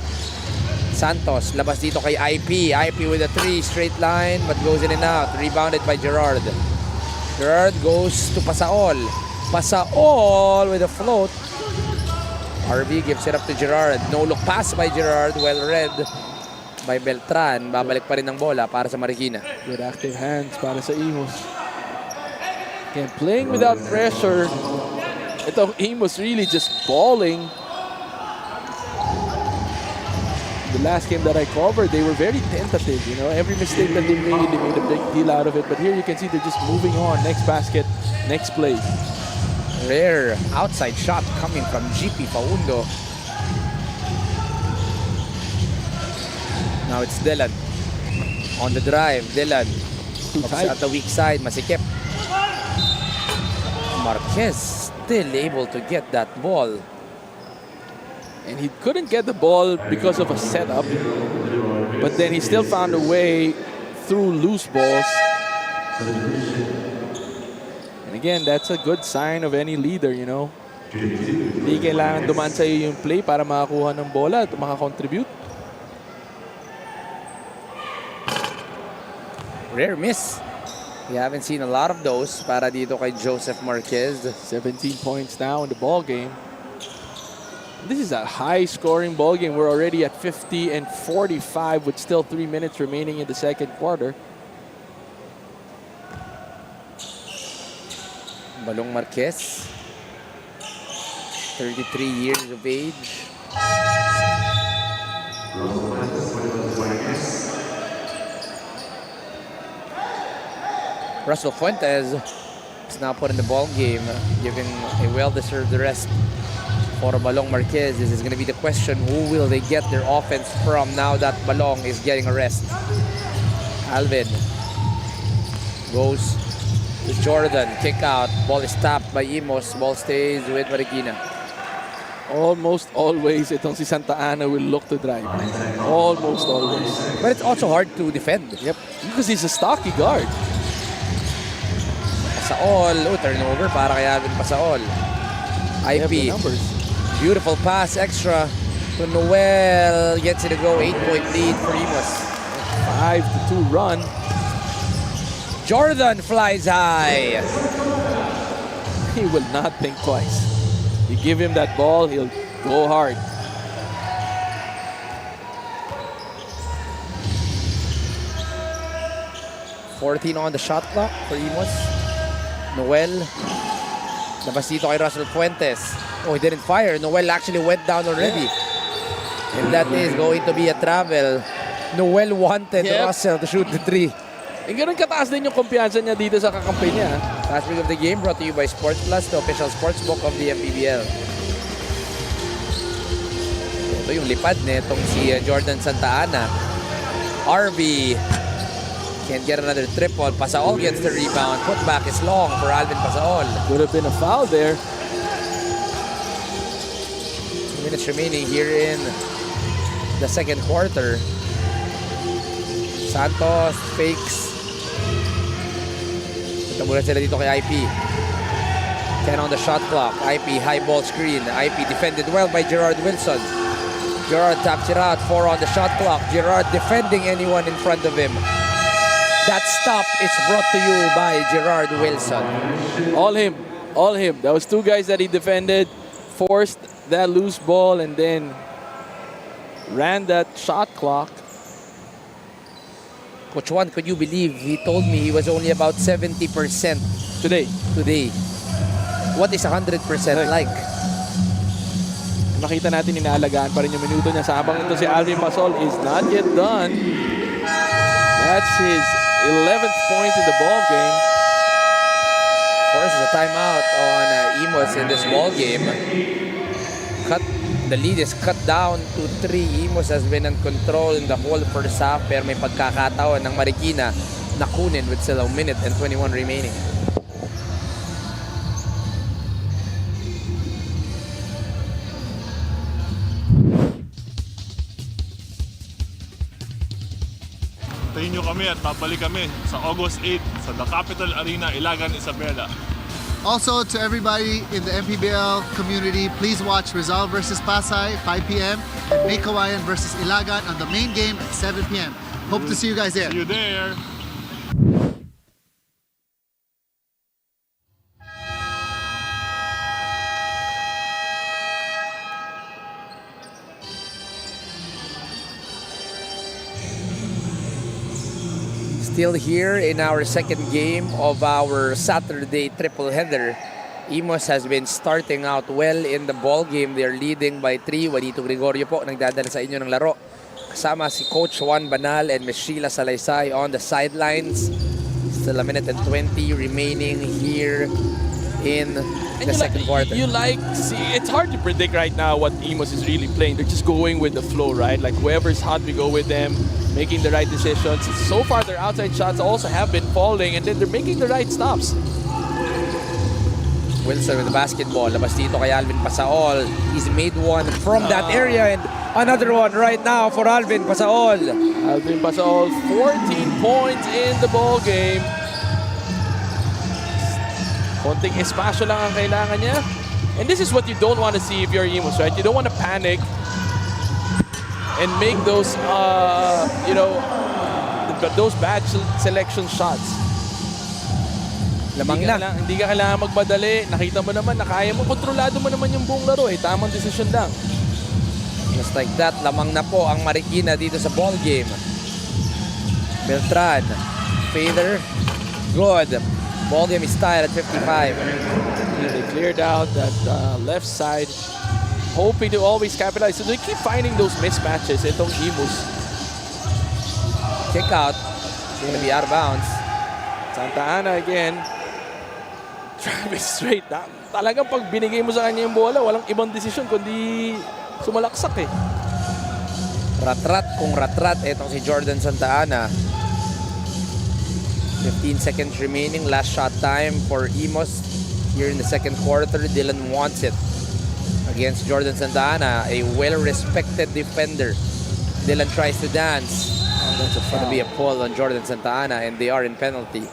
[SPEAKER 2] Santos, labas dito kay IP. IP with a 3, straight line, but goes in and out. Rebounded by Gerard. Gerard goes to Pasaol. Pasaol with a float. RB gives it up to Gerard. No look pass by Gerard, well read by Beltran. Babalik pa rin ng bola para sa Marikina.
[SPEAKER 3] Good active hands para sa Imus. Again, playing without pressure. Ito, Imus really just balling. The last game that I covered, they were very tentative, you know. Every mistake that they made a big deal out of it. But here you can see they're just moving on. Next basket, next play.
[SPEAKER 2] Rare outside shot coming from GP Paundo. Now it's Dylan. On the drive, Dylan.
[SPEAKER 3] tight.
[SPEAKER 2] At the weak side, masikip. Marquez still able to get that ball.
[SPEAKER 3] And he couldn't get the ball because of a setup. But then he still found a way through loose balls. And again, that's a good sign of any leader, you know. Hindi kailangan dumaan sa'yo yung play para makakuha ng bola at makakontribute.
[SPEAKER 2] Rare miss. We haven't seen a lot of those para dito kay Joseph Marquez.
[SPEAKER 3] 17 points now in the ball game. This is a high-scoring ball game. We're already at 50 and 45 with still 3 minutes remaining in the second quarter.
[SPEAKER 2] Balong Marquez, 33 years of age. Russell Fuentes is now put in the ball game, giving a well-deserved rest for Balong Marquez. This is going to be the question, who will they get their offense from now that Balong is getting a rest? Alvin goes to Jordan, kick out, ball is tapped by Imus, ball stays with Marikina.
[SPEAKER 3] Almost always, itong si Santa Ana will look to drive. Almost always.
[SPEAKER 2] But it's also hard to defend.
[SPEAKER 3] Yep, because he's a stocky guard.
[SPEAKER 2] Pasaol, turnover para kay Alvin Pasaol.
[SPEAKER 3] They have the
[SPEAKER 2] IP,
[SPEAKER 3] numbers.
[SPEAKER 2] beautiful pass, extra to Noel, gets it to go, 8-point lead for Imus.
[SPEAKER 3] 5-2 run.
[SPEAKER 2] Jordan flies high.
[SPEAKER 3] He will not think twice. You give him that ball, he'll go hard.
[SPEAKER 2] $14 on the shot clock for Imus. Noel. Labas dito kay Russell Fuentes. Oh, he didn't fire. Noel actually went down already. And that is going to be a travel. Noel wanted Russell to shoot the 3.
[SPEAKER 3] Eh, ganun kataas din yung kumpiyansa niya dito sa kakampi niya.
[SPEAKER 2] Last week of the game brought to you by Sports Plus, the official sports book of the MPBL. Ito yung lipad nitong si Jordan Santa Ana. Arby can't get another triple. Pasaol gets the rebound. Putback is long for Alvin Pasaol.
[SPEAKER 3] Would have been a foul there.
[SPEAKER 2] 2 minutes remaining here in the second quarter. Santos fakes. Punta muna sila dito kay IP. 10 on the shot clock. IP high ball screen. IP defended well by Gerard Wilson. Gerard taps it out. 4 on the shot clock. Gerard defending anyone in front of him. That stop is brought to you by Gerard Wilson.
[SPEAKER 3] All him. All him. That was two guys that he defended, forced that loose ball, and then ran that shot clock.
[SPEAKER 2] Coach Juan, could you believe he told me he was only about 70%
[SPEAKER 3] Today.
[SPEAKER 2] What is 100% like?
[SPEAKER 3] Makita natin inaalagaan pa rin yung minuto niya. Sa habang ito si Alvin Pasaol is not yet done. That's his 11th point in the ball game.
[SPEAKER 2] Forces a timeout on Imus in this ball game. The lead is cut down to 3. Imus has been in control in the whole first half, pero may pagkakataon ng Marikina na kunin with still 1 minute and 21 remaining.
[SPEAKER 9] Tayin nyo kami at babalik kami sa August 8 sa The Capital Arena, Ilagan, Isabela.
[SPEAKER 10] Also, to everybody in the MPBL community, please watch Rizal versus Pasay, 5 p.m. and May Kawayan versus Ilagan on the main game at 7 p.m. Hope to see you guys there.
[SPEAKER 9] See you there.
[SPEAKER 2] Still here in our second game of our Saturday triple header. Imus has been starting out well in the ball game. They're leading by 3. Juanito Gregorio po nagdadala sa inyo ng laro. Kasama si Coach Juan Banal and Ms. Sheila Salaysay on the sidelines. Still 1 minute and 20 remaining here in the second quarter.
[SPEAKER 3] It's hard to predict right now what Imus is really playing. They're just going with the flow, right? Like whoever's hot, we go with them, making the right decisions. So far, their outside shots also have been falling, and then they're making the right stops.
[SPEAKER 2] Wilson with the basketball. Labas dito kay Alvin Pasaol. He's made one from that area, and another one right now for Alvin Pasaol.
[SPEAKER 3] Alvin Pasaol, 14 points in the ball game. Konting espasyo lang ang kailangan niya. And this is what you don't want to see if you're Imus, right? You don't want to panic and make those, those bad selection shots.
[SPEAKER 2] Lamang na.
[SPEAKER 3] Hindi ka kailangan magmadali. Nakita mo naman na kaya mo, kontrolado mo naman yung buong laro. Tamang decision lang.
[SPEAKER 2] Just like that, lamang na po ang Marikina dito sa ball game. Beltran, Fader, good. Ball game is tied at 55.
[SPEAKER 3] They cleared out that left side, hoping to always capitalize. So they keep finding those mismatches. Itong Imus.
[SPEAKER 2] Kick out. It's going to be out of bounds.
[SPEAKER 3] Santa Ana again. Driving straight. Talagang pag binigay mo sa kanya yung bola, walang ibang desisyon kundi sumalaksak eh.
[SPEAKER 2] Ratrat kung ratrat. Itong si Jordan Santa Ana. 15 seconds remaining. Last shot time for Imus here in the second quarter. Dylan wants it against Jordan Santa Ana, a well-respected defender. Dylan tries to dance. That's going to be a pull on Jordan Santa Ana, and they are in penalty.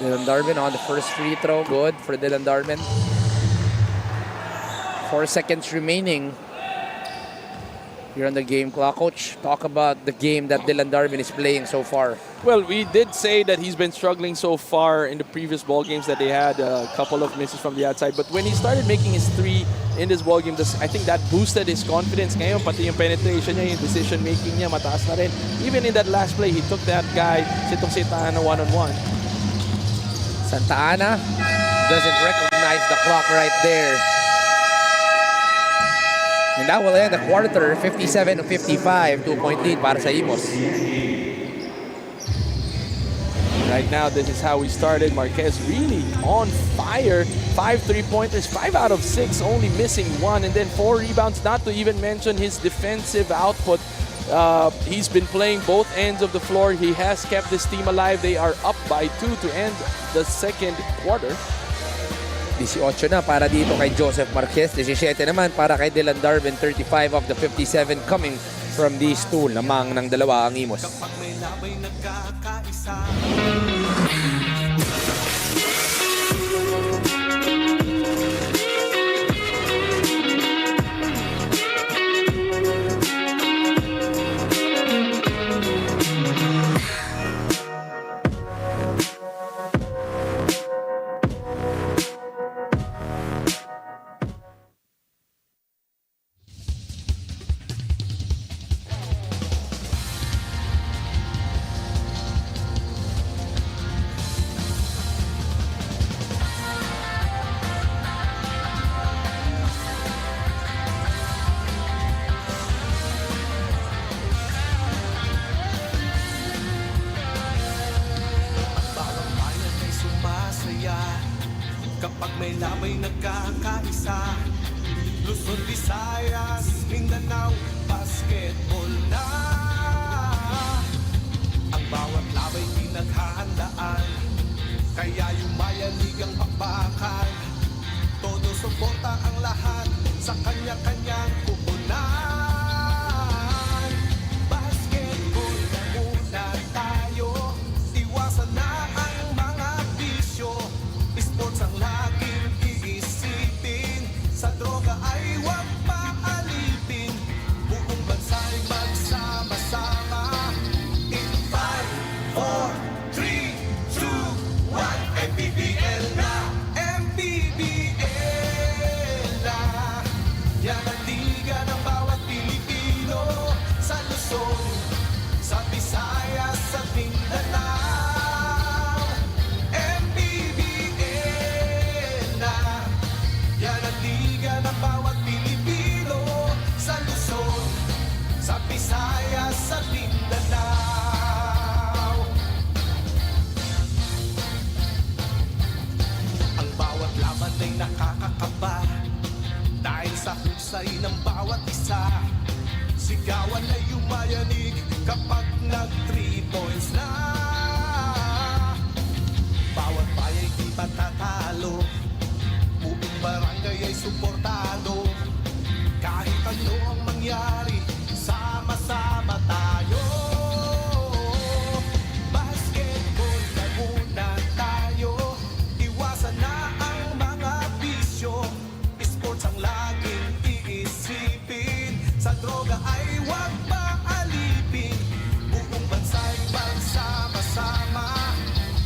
[SPEAKER 2] Dylan Darvin on the first free throw. Good for Dylan Darvin. 4 seconds remaining here on the game clock. Coach, talk about the game that Dylan Darvin is playing so far.
[SPEAKER 3] Well, we did say that he's been struggling so far in the previous ball games that they had a couple of misses from the outside. But when he started making his 3 in this ball game, I think that boosted his confidence. Ngayon, pati yung penetration niya, yung decision making niya, mataas na rin. Even in that last play, he took that guy, Sitong-Sita na one-on-one.
[SPEAKER 2] Santa Ana doesn't recognize the clock right there. And that will end the quarter, 57-55, 2-point lead para sa Imus.
[SPEAKER 3] Right now, this is how we started. Marquez really on fire. 5 3-pointers, 5 out of 6, only missing 1. And then 4 rebounds, not to even mention his defensive output. He's been playing both ends of the floor. He has kept this team alive. They are up by 2 to end the second quarter.
[SPEAKER 2] 18 na para dito kay Joseph Marquez. 17 naman para kay Dylan Darvin. 35 of the 57 coming from these two. Lamang ng dalawa ang Imus.
[SPEAKER 6] Kapag may labay nagkakaisa. Kapag may labay nagkakaisa, Luzon, Visayas, Mindanao, basketball na. Ang bawat labay pinaghahandaan, kaya yumayanig ang pakbakan. Todo suporta ang lahat sa kanya-kanyang kupunan. Basketball na muna tayo, iwasan na ang mga bisyo. Sports ang laging iisipin, sa droga ay huwag paalipin. Buong bansa'y magsama-sama. In 5, 4, 3, 2, 1, MPBL na! MPBL na! Yan ang liga ng bawat Pilipino, sa Luzon, sa Visayas, sa Mindanao. Bawat Pilipino sa Luzon, sa Visayas, sa Mindanao. Ang bawat laban ay nakakakaba dahil sa husay ng bawat isa. Sigawan ay yumayanig kapag nag-3 points na. Bawat bayay di patatalo, buong barangay ay suportado. Kahit ano ang mangyari, sama-sama tayo. Basketball na muna tayo, iwasan na ang mga bisyo. Sports ang laging iisipin, sa droga ay huwag paalipin. Buong bansa'y magsama-sama.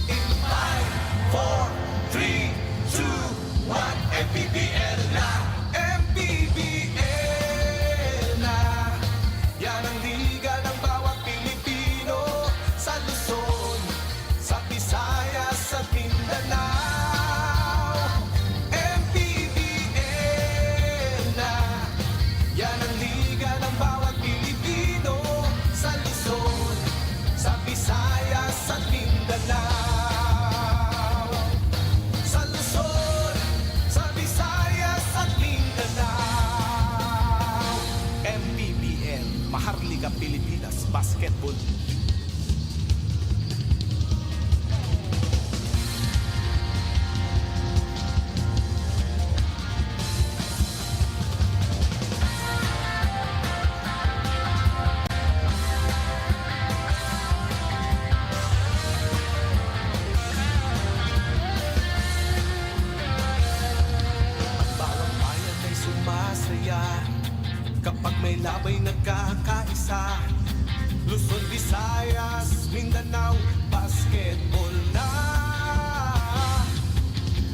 [SPEAKER 6] In 5, 4, 3, 2, 1, MPBL na! MPBL na! Yan ang liga ng bawat Pilipino, sa Luzon, sa Visayas, sa Mindanao. MPBL na! Yan ang liga ng bawat Pilipino, sa Luzon, sa Visayas, sa Mindanao. Sa Luzon, sa Visayas at Mindanao. MPBL, Maharlika Pilipinas Basketball. Kapag may labay nagkakaisa, Luzon, Visayas, Mindanao, basketball na.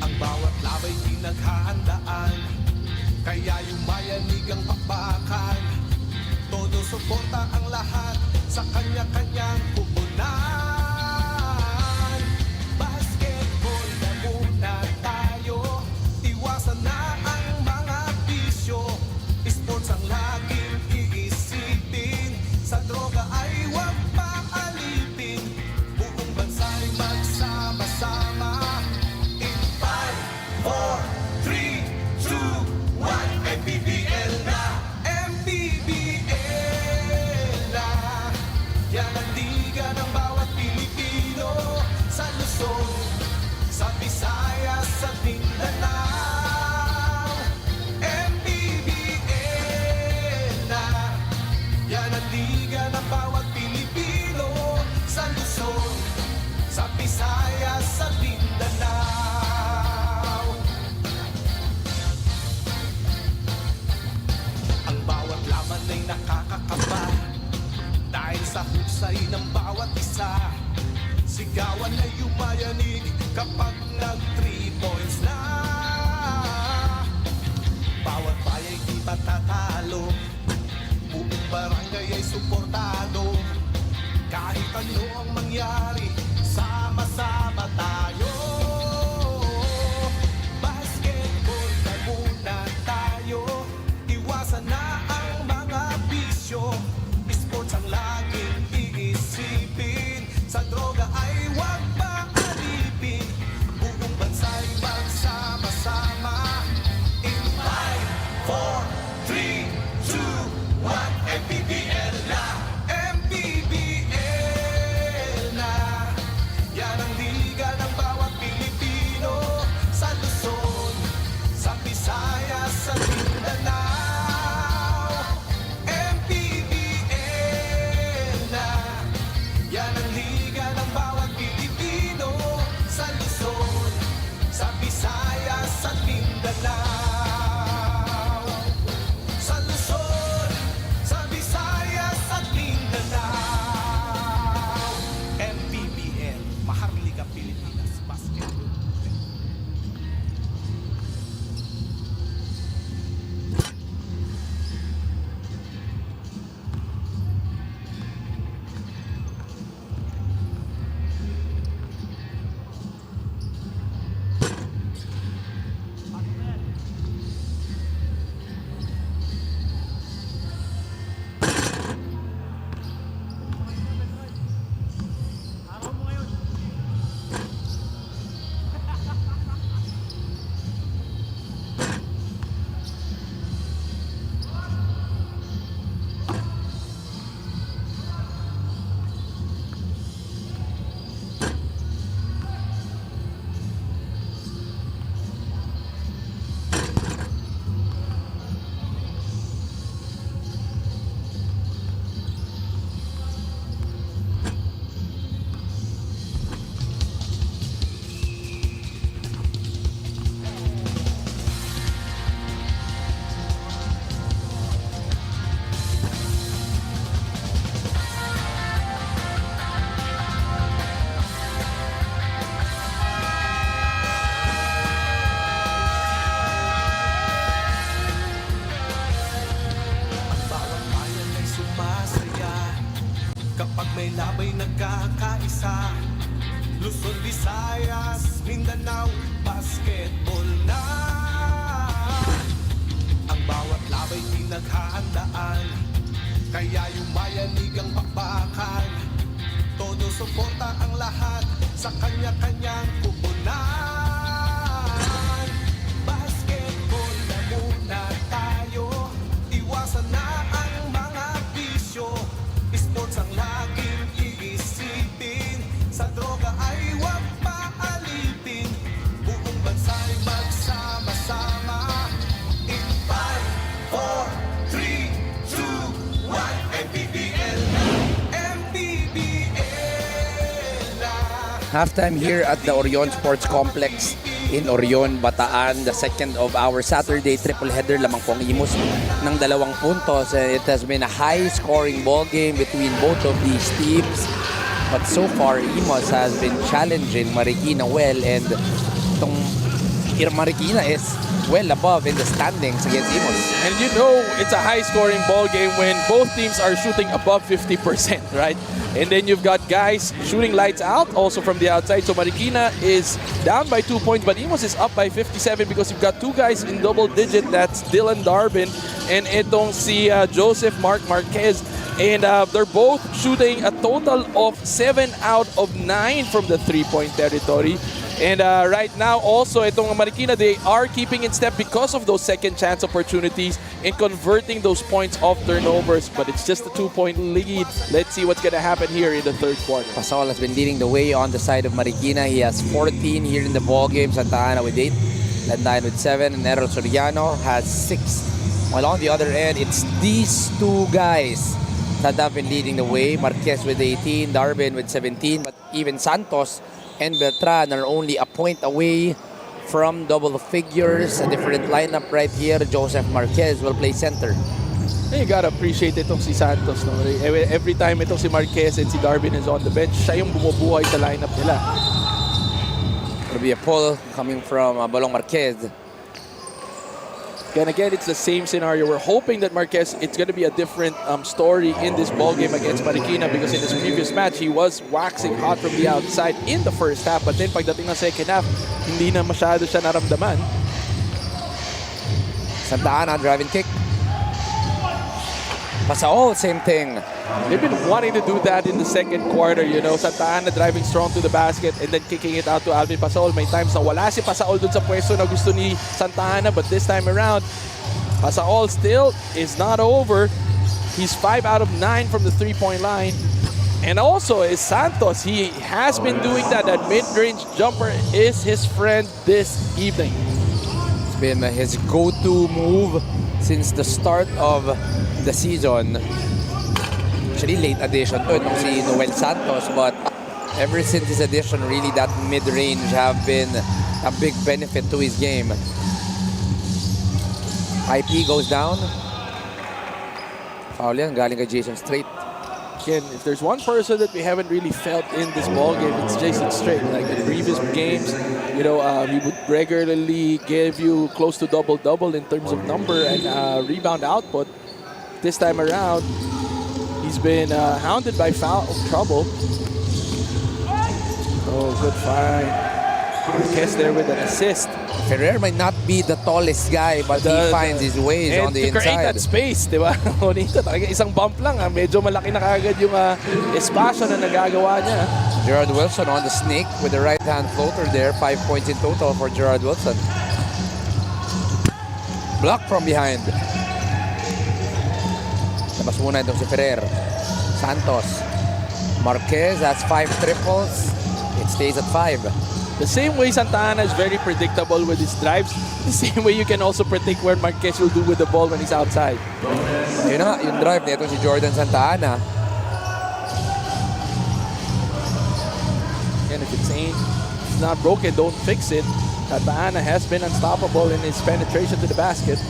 [SPEAKER 6] Ang bawat labay pinaghahandaan, kaya yumayanig ang pakbakan. Todo suporta ang lahat sa kanya-kanyang kupunan. Basketball na muna tayo, iwasan na ang mga bisyo. Sports ang ano ang mangyari, sama-sama tayo. Basketball na muna tayo, iwasan na ang mga bisyo. Sports ang laging iisipin, sa droga ay huwag maalipin. Buong bansa'y magsama-sama. In 5, 4, 3, 2, 1, MPBL na! MPBL na! Yan ang liga ng bawat Pilipino, sa Luzon, sa Visayas, sa Mindanao. MPBL na! Yan ang liga ng bawat Pilipino, sa Luzon, sa Visayas, sa Mindanao. Sa Luzon, sa Visayas, at Mindanao. MPBL, Maharlika Pilipinas Basketball. Bawat bayan ay sumasaya kapag may labay nagkakaisa. Luzon, Visayas, Mindanao, basketball na. Ang bawat labay pinaghahandaan, kaya yumayanig ang bakbakan. Todo suporta ang lahat sa kanya-kanyang kupunan. Basketball na muna tayo, iwasan na ang mga bisyo. Sports ang laging iisipin, sa droga ay huwag maalipin. Buong bansa'y magsama-sama. In 5, 4, 3, 2, 1, MPBL na! MPBL na!
[SPEAKER 2] Halftime here at the Orion Sports Complex in Orion, Bataan. The second of our Saturday triple header. Lamang po ang Imus ng 2 puntos. And it has been a high-scoring ball game between both of these teams. But so far, Imus has been challenging Marikina well. And itong Marikina is well above in the standings against Imus.
[SPEAKER 3] And you know, it's a high-scoring ball game when both teams are shooting above 50%, right? And then you've got guys shooting lights out also from the outside. So Marikina is down by 2 points, but Imus is up by 57 because you've got two guys in double digit. That's Dylan Darbin and itong si Joseph Marquez. And they're both shooting a total of 7 out of 9 from the three-point territory. And right now also, itong Marikina, they are keeping in step because of those second chance opportunities in converting those points off turnovers. But it's just a 2-point lead. Let's see what's going to happen here in the third quarter.
[SPEAKER 2] Pasol has been leading the way on the side of Marikina. He has 14 here in the ball game. Santa Ana with 8, Landayan with 7, and Errol Soriano has 6. While on the other end, it's these two guys that have been leading the way. Marquez with 18, Darbin with 17, but even Santos and Beltran are only a point away from double figures. A different lineup right here. Joseph Marquez will play center.
[SPEAKER 3] You gotta appreciate itong si Santos. No? Every time itong si Marquez and si Darbin is on the bench, siya yung bumubuhay sa lineup nila.
[SPEAKER 2] It'll be a pull coming from Balong Marquez.
[SPEAKER 3] And again, it's the same scenario. We're hoping that Marquez, it's going to be a different story in this ball game against Marikina because in his previous match, he was waxing hot from the outside in the first half. But then pagdating ng second half, hindi na masyado siya naramdaman.
[SPEAKER 2] Santa Ana, driving kick. Pasaol, same thing.
[SPEAKER 3] They've been wanting to do that in the second quarter, you know. Santa Ana driving strong to the basket and then kicking it out to Alvin Pasaol. May times na wala si Pasaol dun sa pwesto na gusto ni Santa Ana, but this time around, Pasaol still is not over. He's 5 out of 9 from the three-point line. And also is Santos. He has been doing that. That mid-range jumper is his friend this evening.
[SPEAKER 2] It's been his go-to move since the start of the season. Actually, late addition to itong si Noel Santos, but ever since his addition, really that mid-range have been a big benefit to his game. IP goes down. Foul yan, galing kay Jason Strait.
[SPEAKER 3] Again, if there's one person that we haven't really felt in this ball game, it's Jason Strait. Like in previous games, you know, he would regularly give you close to double-double in terms of number and rebound output. This time around, he's been hounded by foul trouble. Oh, good find. Marquez there with an assist.
[SPEAKER 2] Ferrer might not be the tallest guy, but he finds his ways on the
[SPEAKER 3] to create
[SPEAKER 2] inside.
[SPEAKER 3] that space, di ba? Dito, talaga isang bump lang. Medyo malaki na kagad yung espasyo na nagagawa niya.
[SPEAKER 2] Gerard Wilson on the sneak with the right-hand floater there. 5 points in total for Gerard Wilson. Block from behind. Labas muna itong si Ferrer. Santos. Marquez has 5 triples. It stays at 5.
[SPEAKER 3] The same way Santa Ana is very predictable with his drives, the same way you can also predict where Marquez will do with the ball when he's outside.
[SPEAKER 2] Yun na nga, yung drive nito si Jordan Santa Ana.
[SPEAKER 3] And if it's not broken, don't fix it. Santa Ana has been unstoppable in his penetration to the basket.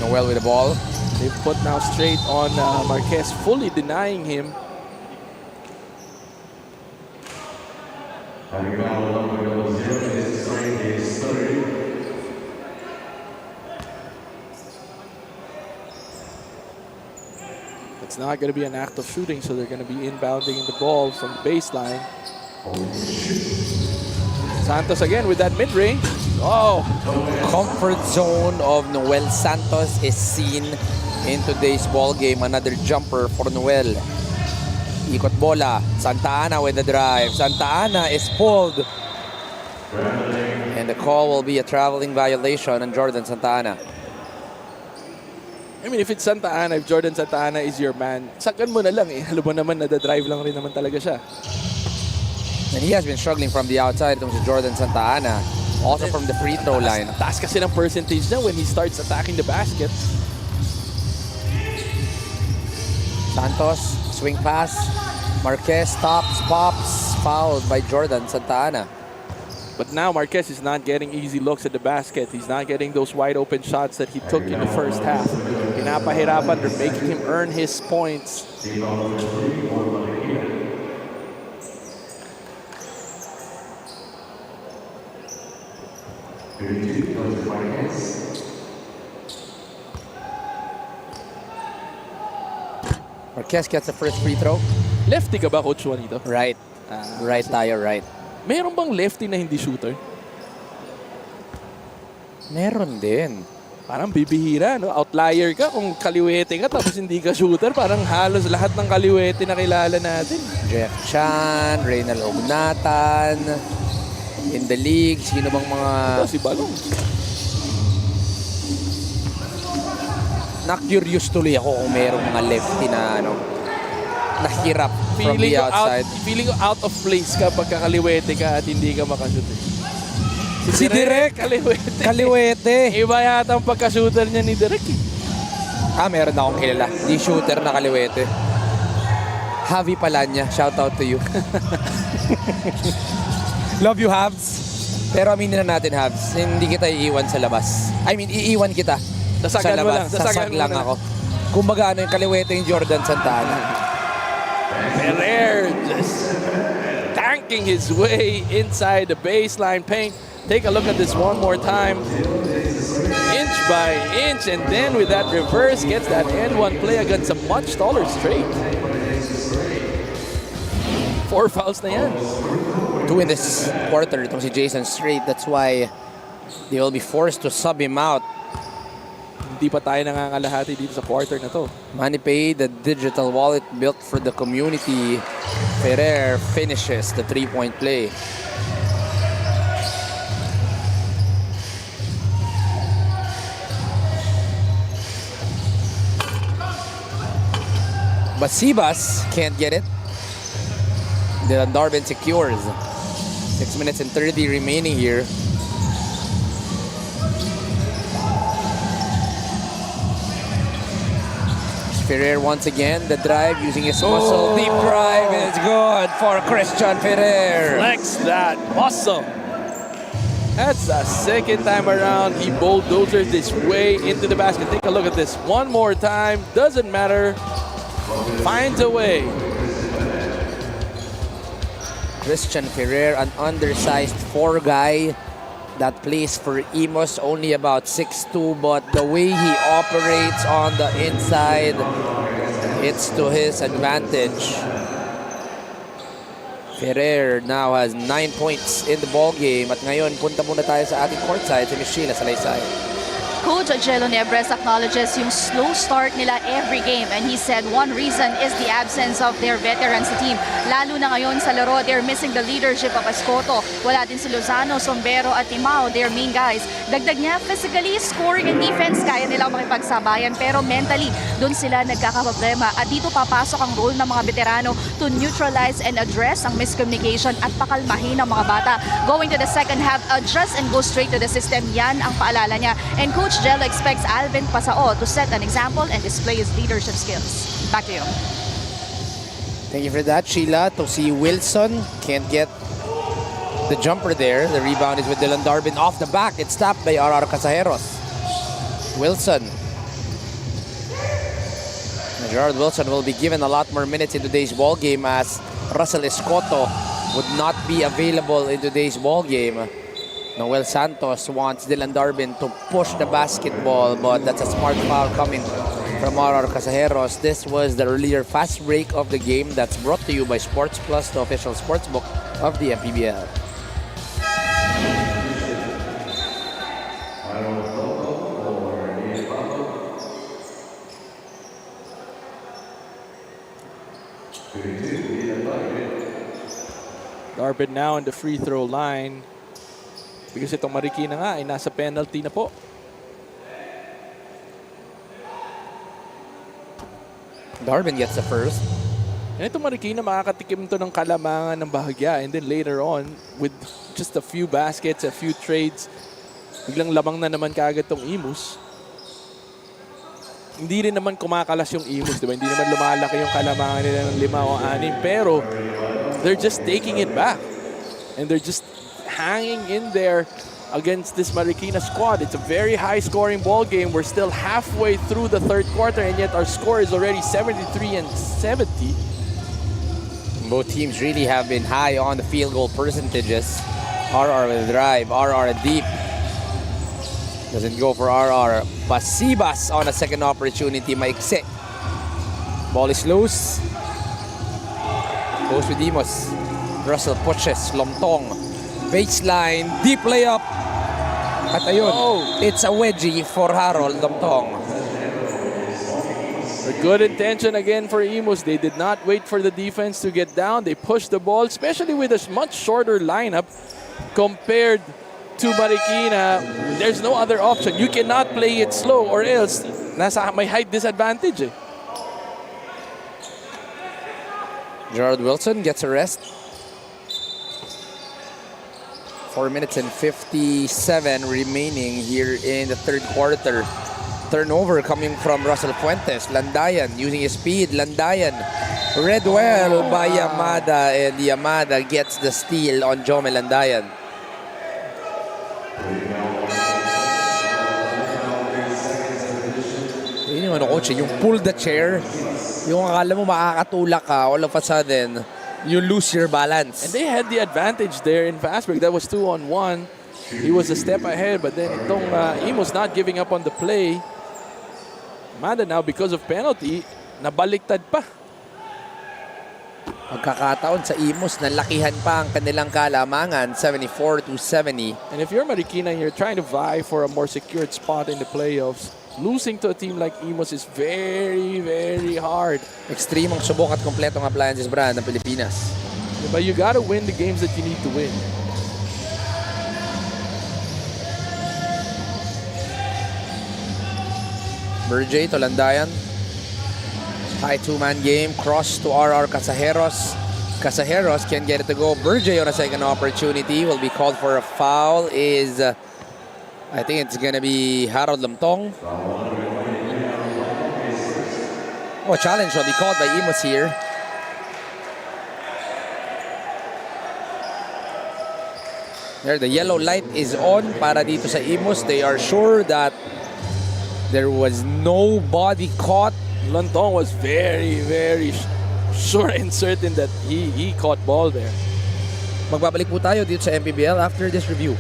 [SPEAKER 2] Noel with the ball.
[SPEAKER 3] They've put now straight on Marquez, fully denying him. It's not going to be an act of shooting, so they're going to be inbounding the ball from the baseline. Santos again with that mid-range. Oh!
[SPEAKER 2] Comfort zone of Noel Santos is seen in today's ball game. Another jumper for Noel. Ikot bola. Santa Ana with the drive. Santa Ana is pulled. And the call will be a traveling violation on Jordan Santa Ana.
[SPEAKER 3] I mean, if it's Santa Ana, if Jordan Santa Ana is your man, sakan mo na lang eh. Alam mo naman na drive lang rin naman talaga siya.
[SPEAKER 2] And he has been struggling from the outside itong si Jordan Santa Ana. Also from the free throw line.
[SPEAKER 3] Taas kasi ng percentage niya when he starts attacking the basket.
[SPEAKER 2] Santos, swing pass. Marquez stops, pops, fouled by Jordan Santa Ana.
[SPEAKER 3] But now Marquez is not getting easy looks at the basket. He's not getting those wide open shots that he took in the first half. Pinapahirapan, they're making him earn his points.
[SPEAKER 2] Marquez gets the first free throw.
[SPEAKER 3] Lefty ka ba, Coach Juanito?
[SPEAKER 2] Right. Right tayo, right.
[SPEAKER 3] Meron bang lefty na hindi shooter?
[SPEAKER 2] Meron din.
[SPEAKER 3] Parang bibihira, no? Outlier ka kung kaliwete ka tapos hindi ka shooter. Parang halos lahat ng kaliwete na kilala natin.
[SPEAKER 2] Jeff Chan, Reynald Ognatan. In the league, sino bang mga...
[SPEAKER 3] Ito, si Balong.
[SPEAKER 2] Na-curious tuloy ako kung merong mga lefty na ano, nahirap from the outside.
[SPEAKER 3] Feeling ko out of place ka pagka kaliwete ka at hindi ka makashoot.
[SPEAKER 2] Si Direk,
[SPEAKER 3] kaliwete.
[SPEAKER 2] Kaliwete.
[SPEAKER 3] Iba yata ang pagka-shooter niya ni Direk.
[SPEAKER 2] Meron akong kilala. Di shooter na kaliwete. Javi Palanya, shout out to you. Love you, Habs. Pero aminin na natin, Habs, hindi kita iiwan sa labas. I mean, iiwan kita
[SPEAKER 3] Dasagan
[SPEAKER 2] sa
[SPEAKER 3] mo
[SPEAKER 2] labas.
[SPEAKER 3] lang. Dasagan
[SPEAKER 2] Sasag lang ako. Kumbaga, ano yung kaliwete yung Jordan Santa Ana.
[SPEAKER 3] Ferrer just tank working his way inside the baseline paint. Take a look at this one more time. Inch by inch, and then with that reverse, gets that N1 play against a much taller straight. 4 fouls na yan.
[SPEAKER 2] 2 in this quarter itong si Jason Straight. That's why they will be forced to sub him out.
[SPEAKER 3] Hindi pa tayo nangangalahati dito sa quarter na to.
[SPEAKER 2] MANNY Pay, the digital wallet built for the community. Ferrer finishes the 3-point play. But Sibas can't get it. Dylan Darbin secures. 6 minutes and 30 remaining here. Ferrer once again, the drive using his muscle. Deep drive is good for Christian Ferrer.
[SPEAKER 3] Flex that muscle. That's the second time around he bulldozers this way into the basket. Take a look at this one more time. Doesn't matter. Finds a way.
[SPEAKER 2] Christian Ferrer, an undersized 4 guy that plays for Imus, only about 6'2", but the way he operates on the inside, it's to his advantage. Ferrer now has 9 points in the ball game. At ngayon, punta muna tayo sa ating courtside sa Miss Sheila Salaysay.
[SPEAKER 7] Coach Jello Nebres acknowledges yung slow start nila every game, and he said one reason is the absence of their veterans sa team. Lalo na ngayon sa laro, they're missing the leadership of Escoto. Wala din si Lozano, Sombero at Timao, their main guys. Dagdag niya, physically, scoring and defense, kaya nilang makipagsabayan, pero mentally, doon sila nagkakaproblema. At dito papasok ang role ng mga veterano to neutralize and address ang miscommunication at pakalmahin ng mga bata. Going to the second half, adjust and go straight to the system. Yan ang paalala niya. And Coach Jello expects Alvin Pasao to set an example and display his leadership skills. Back to you.
[SPEAKER 2] Thank you for that, Sheila. To see Wilson can't get the jumper there. The rebound is with Dylan Darbin off the back. It's stopped by RR Casajeros. Wilson. Gerard Wilson will be given a lot more minutes in today's ball game as Russell Escoto would not be available in today's ball game. Noel Santos wants Dylan Darbin to push the basketball, but that's a smart foul coming from RR Casajeros. This was the earlier fast break of the game that's brought to you by Sports Plus, the official sportsbook of the MPBL.
[SPEAKER 3] Darbin now on the free throw line. Because itong Marikina nga ay nasa penalty na po.
[SPEAKER 2] Darbin gets the first.
[SPEAKER 3] And itong Marikina, makakatikim to ng kalamangan ng bahagya. And then later on, with just a few baskets, a few trades, biglang lamang na naman kaagad tong Imus. Hindi rin naman kumakalas yung Imus, diba? Hindi naman lumalaki yung kalamangan nila ng 5 o 6. Pero they're just taking it back. And they're just hanging in there against this Marikina squad. It's a very high-scoring ball game. We're still halfway through the third quarter, and yet our score is already 73-70.
[SPEAKER 2] Both teams really have been high on the field goal percentages. RR with the drive, RR deep. Doesn't go for RR. Pasibas on a second opportunity. Maiksi. Ball is loose. Goes with Imus. Russell pushes. Lomtong. Baseline. Deep layup. At ayun, it's a wedgie for Harold Lomtong.
[SPEAKER 3] A good intention again for Imus. They did not wait for the defense to get down. They pushed the ball, especially with a much shorter lineup compared to Marikina. There's no other option. You cannot play it slow or else nasa may height disadvantage.
[SPEAKER 2] Gerard Wilson gets a rest. 4 minutes and 57 remaining here in the third quarter. Turnover coming from Russell Fuentes. Landayan using his speed. Landayan read well by Yamada, and Yamada gets the steal on Jome Landayan. Yun yung ano, coach, yung pull the chair. Yung akala mo makakatulak ka, all of a sudden, You lose your balance.
[SPEAKER 3] And they had the advantage there in fast break. That was 2-on-1. He was a step ahead, but then itong Imus not giving up on the play. Amanda now, because of penalty, nabaliktad pa.
[SPEAKER 2] Pagkakataon sa Imus, nalakihan pa ang kanilang kalamangan, 74-70.
[SPEAKER 3] And if you're Marikina and you're trying to vie for a more secured spot in the playoffs, losing to a team like Imus is very, very hard.
[SPEAKER 2] Ekstremong subok at kompletong appliances brand ng Pilipinas.
[SPEAKER 3] But you gotta win the games that you need to win.
[SPEAKER 2] Berjay, Tolandayan. High two-man game. Cross to RR Casajeros. Casajeros can get it to go. Berjay on a second opportunity. Will be called for a foul. I think it's gonna be Harold Lamtong. Oh, challenge will be called by Imus here. There, the yellow light is on para dito sa Imus. They are sure that there was nobody caught.
[SPEAKER 3] Lantong was very, very sure and certain that he caught ball there.
[SPEAKER 2] Magbabalik po tayo dito sa MPBL after this review.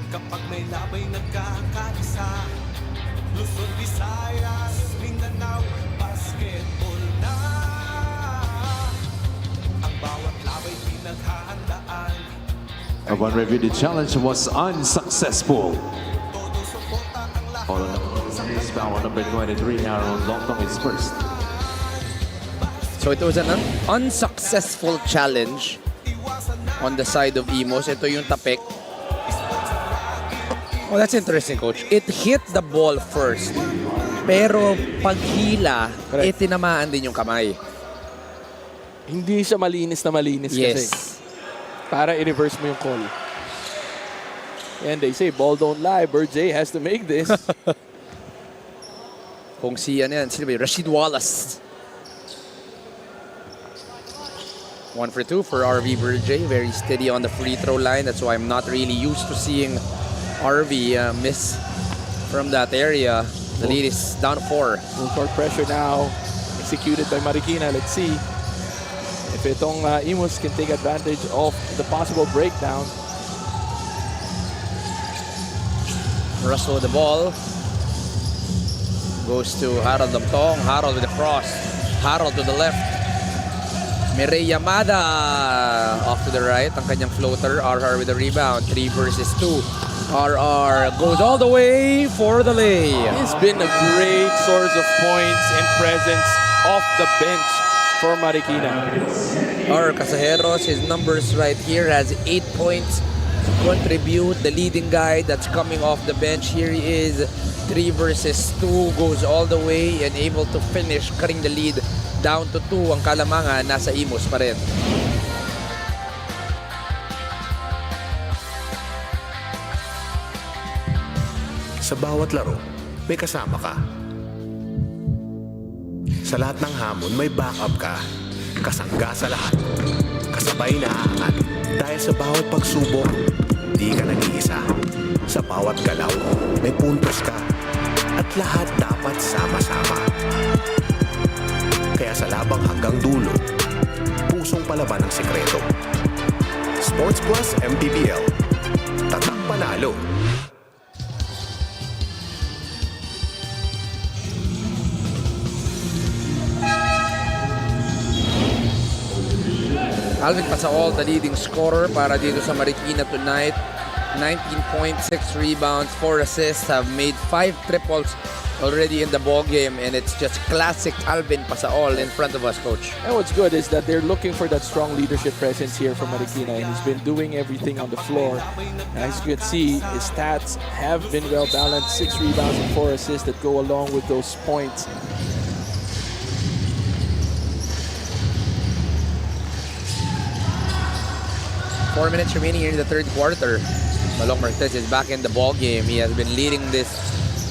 [SPEAKER 6] Kapag may labay nagkakaisa, Luzon, Visayas, Mindanao, basketball na. Ang bawat labay pinaghahandaan.
[SPEAKER 4] Upon review, the challenge was unsuccessful.
[SPEAKER 6] Todo suporta ang lahat.
[SPEAKER 4] This foul on number 23, Harold Lamtong is first.
[SPEAKER 2] So it was an unsuccessful challenge on the side of Imus. Ito yung tapik. Oh, that's interesting, Coach. It hit the ball first. Pero paghila, tinamaan din yung kamay.
[SPEAKER 3] Hindi siya malinis na malinis kasi. Para i-reverse mo yung call. And they say, ball don't lie. Berjay has to make this.
[SPEAKER 2] Kung si ano yan, sino ba yun? Rashid Wallace. 1 for 2 for RV Berjay. Very steady on the free throw line. That's why I'm not really used to seeing RV miss from that area. The lead is down to 4.
[SPEAKER 3] Full court pressure now executed by Marikina. Let's see if itong Imus can take advantage of the possible breakdown.
[SPEAKER 2] Russell with the ball. Goes to Harold Lamtong. Harold with the cross. Harold to the left. Mirey Yamada off to the right. Ang kanyang floater. RR with the rebound. 3 versus 2. RR goes all the way for the lay.
[SPEAKER 3] He's been a great source of points and presence off the bench for Marikina.
[SPEAKER 2] RR Casajeros, his numbers right here, has 8 points to contribute. The leading guy that's coming off the bench here is 3 versus 2. Goes all the way and able to finish, cutting the lead down to 2. Ang kalamangan nasa Imus pa rin.
[SPEAKER 8] Sa bawat laro, may kasama ka. Sa lahat ng hamon, may backup ka. Kasangga sa lahat. Kasabay na aangat. Dahil sa bawat pagsubok, di ka nag-iisa. Sa bawat galaw, may puntos ka. At lahat dapat sama-sama. Kaya sa labang hanggang dulo, pusong palaban ang sikreto. Sports Plus MPBL. Tatak panalo.
[SPEAKER 2] Alvin Pasaol, the leading scorer para dito sa Marikina tonight. 19.6 rebounds, 4 assists, have made 5 triples already in the ball game, and it's just classic Alvin Pasaol in front of us, Coach.
[SPEAKER 3] And what's good is that they're looking for that strong leadership presence here from Marikina, and he's been doing everything on the floor. As you can see, his stats have been well balanced. 6 rebounds and 4 assists that go along with those points.
[SPEAKER 2] 4 minutes remaining here in the third quarter. Balong Marquez is back in the ball game. He has been leading this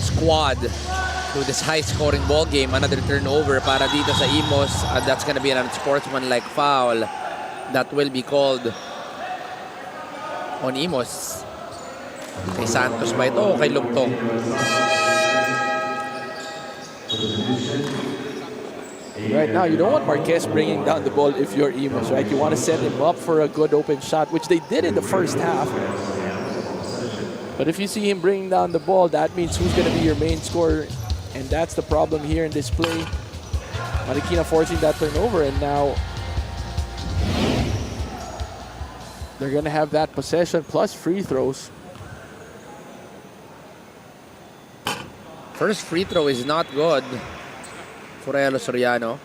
[SPEAKER 2] squad to this high-scoring ball game. Another turnover para dito sa Imus. That's gonna be an unsportsmanlike foul that will be called on Imus. Kay Santos ba ito o kay Lugtong?
[SPEAKER 3] Right now, you don't want Marquez bringing down the ball if you're Imus, right? You want to set him up for a good open shot, which they did in the first half. But if you see him bringing down the ball, that means who's going to be your main scorer. And that's the problem here in this play. Marikina forcing that turnover, and now they're going to have that possession plus free throws.
[SPEAKER 2] First free throw is not good for Elo Soriano.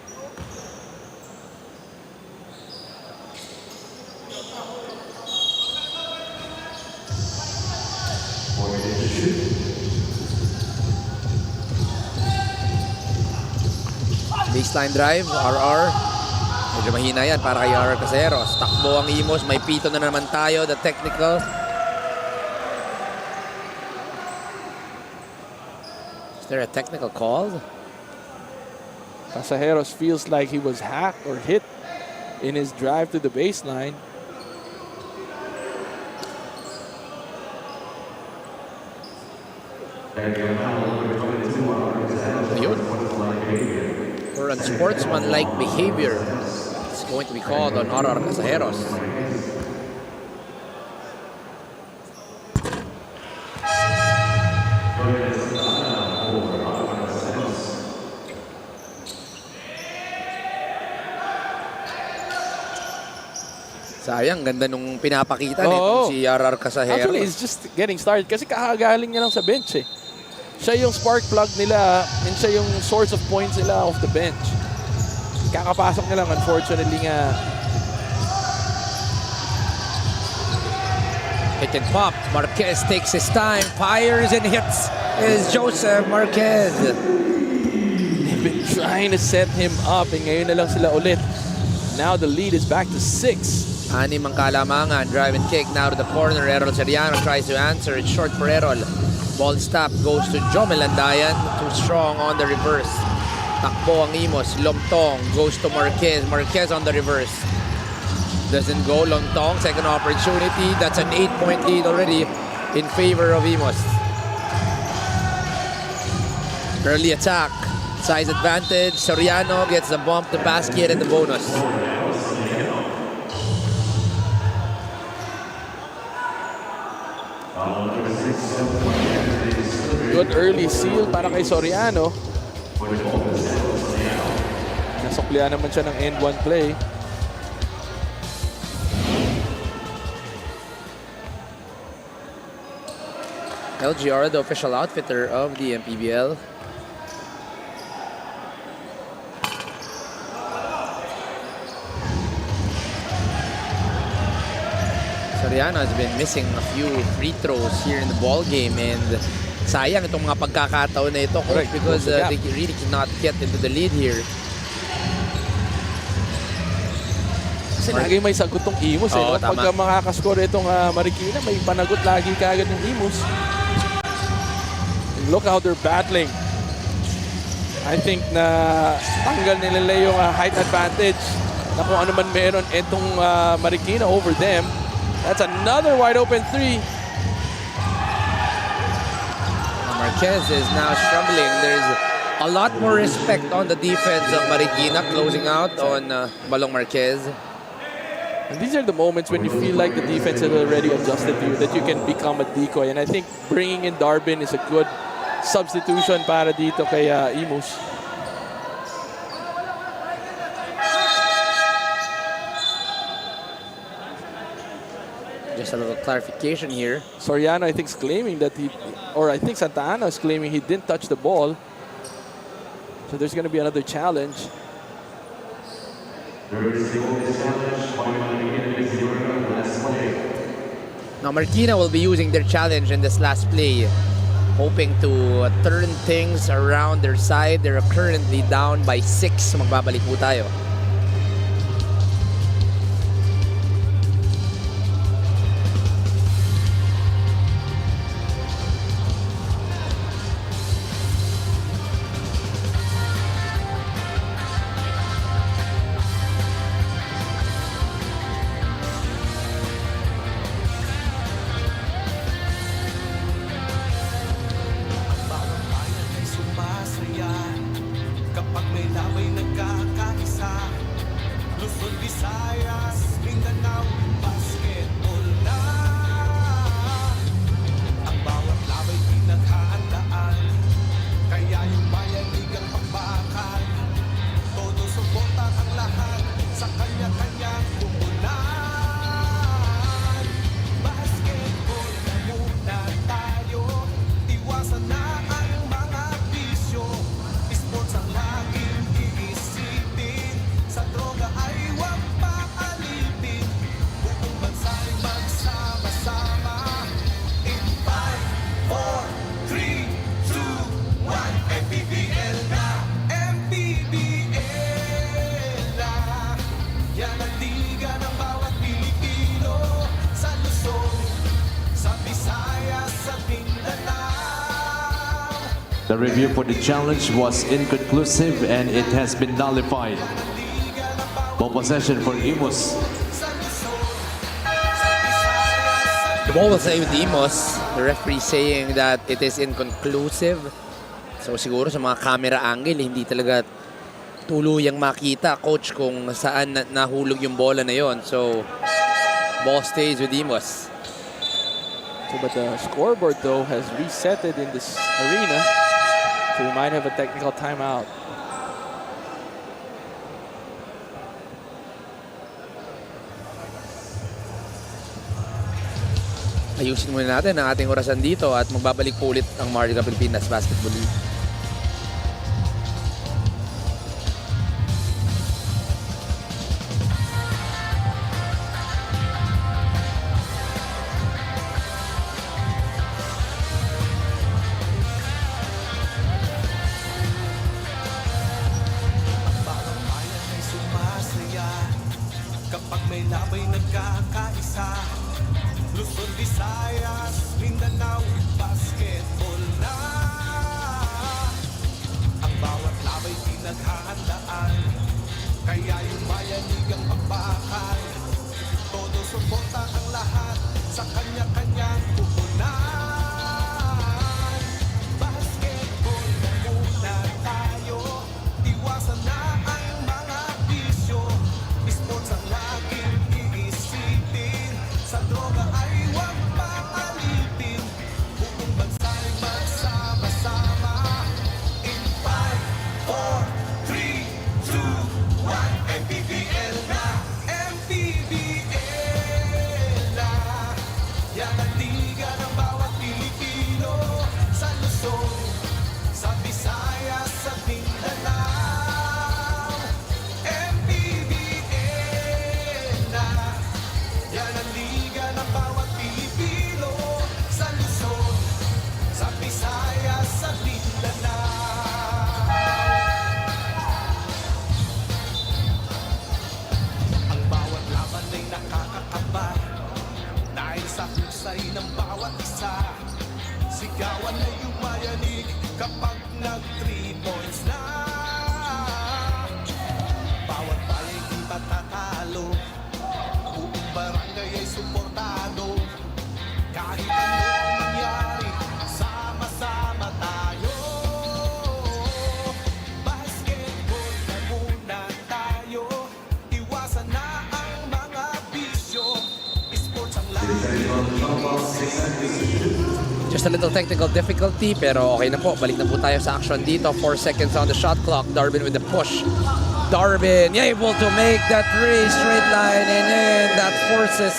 [SPEAKER 2] Baseline drive, RR. Medyo mahina yan para kay RR Caseros. Takbo ang Imus, may pito na naman tayo, the technical. Is there a technical call?
[SPEAKER 3] Caseros feels like he was hacked or hit in his drive to the baseline.
[SPEAKER 2] Yun. For unsportsmanlike behavior, it's going to be called on RR Caseros. Sayang, ganda nung pinapakita nito si RR Caseros.
[SPEAKER 3] Actually, he's just getting started kasi kakagaling niya lang sa bench eh. Siya yung spark plug nila and siya yung source of points nila off the bench. Kakapasok niya lang, unfortunately nga.
[SPEAKER 2] It can pop. Marquez takes his time, fires and hits. Is Joseph Marquez.
[SPEAKER 3] They've been trying to set him up and ngayon na lang sila ulit. Now the lead is back to 6.
[SPEAKER 2] Anim ang kalamangan. Drive and kick now to the corner. Errol Seriano tries to answer. It's short for Errol. Ball stop goes to Jomel Andayan. Too strong on the reverse. Takbo ang Imus. Lomtong goes to Marquez. Marquez on the reverse. Doesn't go. Lomtong. Second opportunity. That's an 8-point lead already in favor of Imus. Early attack. Size advantage. Soriano gets the bump, the basket, and the bonus.
[SPEAKER 3] Good early seal para kay Soriano. Nasuklian naman siya ng end one play.
[SPEAKER 2] LGR, the official outfitter of the MPBL. Soriano has been missing a few free throws here in the ball game, and sayang itong mga pagkakataon na ito, coach, because they really cannot get into the lead here.
[SPEAKER 3] Kasi lagi may sagot tong Imus. No? Pagka makakascore itong Marikina, may panagot lagi kaagad ng Imus. And look how they're battling. I think na tanggal nila yung height advantage na kung ano man meron itong Marikina over them. That's another wide open three.
[SPEAKER 2] Marquez is now struggling. There's a lot more respect on the defense of Marikina, closing out on Balong Marquez.
[SPEAKER 3] And these are the moments when you feel like the defense has already adjusted to you, that you can become a decoy. And I think bringing in Darbin is a good substitution para dito kay Imus.
[SPEAKER 2] Just a little clarification here.
[SPEAKER 3] Soriano, I think, is claiming that I think Santa Ana is claiming he didn't touch the ball. So there's going to be another challenge.
[SPEAKER 2] Now Marikina will be using their challenge in this last play, hoping to turn things around their side. They're currently down by 6. Magbabalik po tayo.
[SPEAKER 4] The review for the challenge was inconclusive and it has been nullified. Ball possession for Imus.
[SPEAKER 2] The ball was with Imus. The referee saying that it is inconclusive. So siguro sa mga camera angle, hindi talaga tuluyang makita, coach, kung saan nahulog yung bola na yon. So, ball stays with Imus.
[SPEAKER 3] So, but the scoreboard, though, has resetted in this arena. So, we might have a technical timeout.
[SPEAKER 2] Ayusin muna natin ang ating orasan dito at magbabalik po ulit ang Marikina Pilipinas Basketball League.
[SPEAKER 6] Bawat bayan ay sumasaya kapag may labay nagkakaisa. Luzon, Visayas, Mindanao, basketball na. Ang bawat labay pinaghahandaan, kaya yung bayanigang pagbakan. Todo suporta ang lahat sa kanya-kanyang pupunan. Basketball muna tayo, iwasan na ang mga bisyo. Sports ang laging iisipin, sa droga ay huwag papalitin. Buong bansa'y magsama-sama. In 5, 4, 3, 2, 1, MPBL na, MPBL na. Yan ang liga ng bawat Pilipino, sa Luzon, sa Visayas, sa Mindanao. MPBL na. Yan ang liga ng bawat Pilipino, sa Luzon, sa Visayas, sa Mindanao. Ang bawat laban ay nakakakaba, dahil sa husay ng bawat isa. Sigawan ay umayanig kapag nag-3 points na. Bawat bayan di matatalo, buong barangay ay suportado. Kahit ano ang mangyari, sama-sama tayo. Basketball na muna tayo, iwasan na ang mga bisyo. Sports ang laging
[SPEAKER 2] Just a little technical difficulty, pero okay na po. Balik na po tayo sa action dito. 4 seconds on the shot clock. Darvin with the push. Darvin able to make that 3 straight line and in. That forces...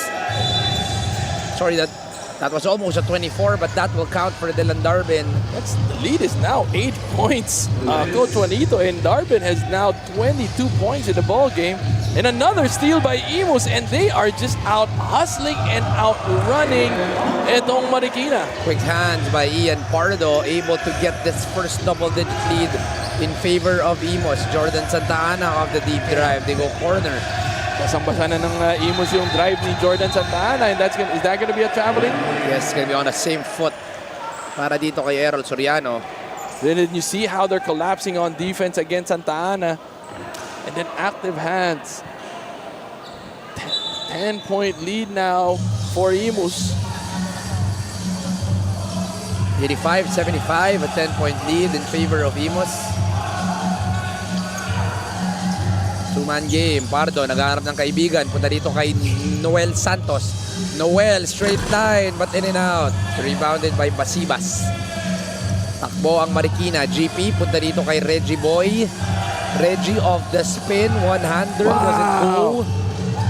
[SPEAKER 2] Sorry, that was almost a 24, but that will count for Dylan Darvin.
[SPEAKER 3] The lead is now 8 points. Coach Juanito, and Darvin has now 22 points in the ball game. And another steal by Imus, and they are just out hustling and outrunning itong Marikina.
[SPEAKER 2] Quick hands by Ian Pardo, able to get this first double-digit lead in favor of Imus. Jordan Santa Ana of the deep drive. They go corner.
[SPEAKER 3] Basang-basa na ng Imus yung drive ni Jordan Santa Ana, and is that going to be a traveling?
[SPEAKER 2] Yes, it's going to be on the same foot para dito kay Errol Soriano.
[SPEAKER 3] Then you see how they're collapsing on defense against Santa Ana. And then active hands. 10-point lead now for Imus.
[SPEAKER 2] 85-75, a 10-point lead in favor of Imus. Two-man game. Pardo, naghahanap ng kaibigan. Punta dito kay Noel Santos. Noel, straight line, but in and out. Rebounded by Basibas. Takbo ang Marikina. GP, punta dito kay Reggie Boy. Reggie of the spin, one-hander.
[SPEAKER 3] Wow.
[SPEAKER 2] Was it go?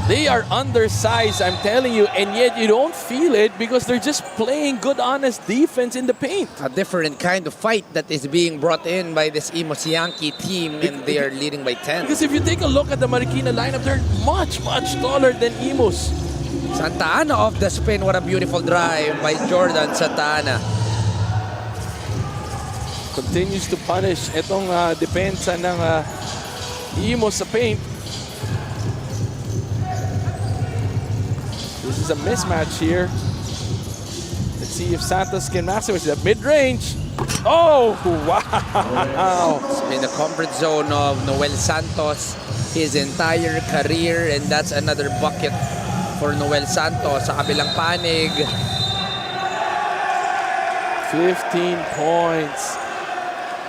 [SPEAKER 3] They are undersized, I'm telling you, and yet you don't feel it because they're just playing good, honest defense in the paint.
[SPEAKER 2] A different kind of fight that is being brought in by this Imus Yankee team, and they are leading by 10.
[SPEAKER 3] Because if you take a look at the Marikina lineup, they're much, much taller than Imus.
[SPEAKER 2] Santa Ana off the spin. What a beautiful drive by Jordan Santa Ana.
[SPEAKER 3] Continues to punish itong depensa ng Imus sa paint. This is a mismatch here. Let's see if Santos can maximize that mid-range. Oh, wow.
[SPEAKER 2] In the comfort zone of Noel Santos his entire career, and that's another bucket for Noel Santos sa kabilang panig.
[SPEAKER 3] 15 points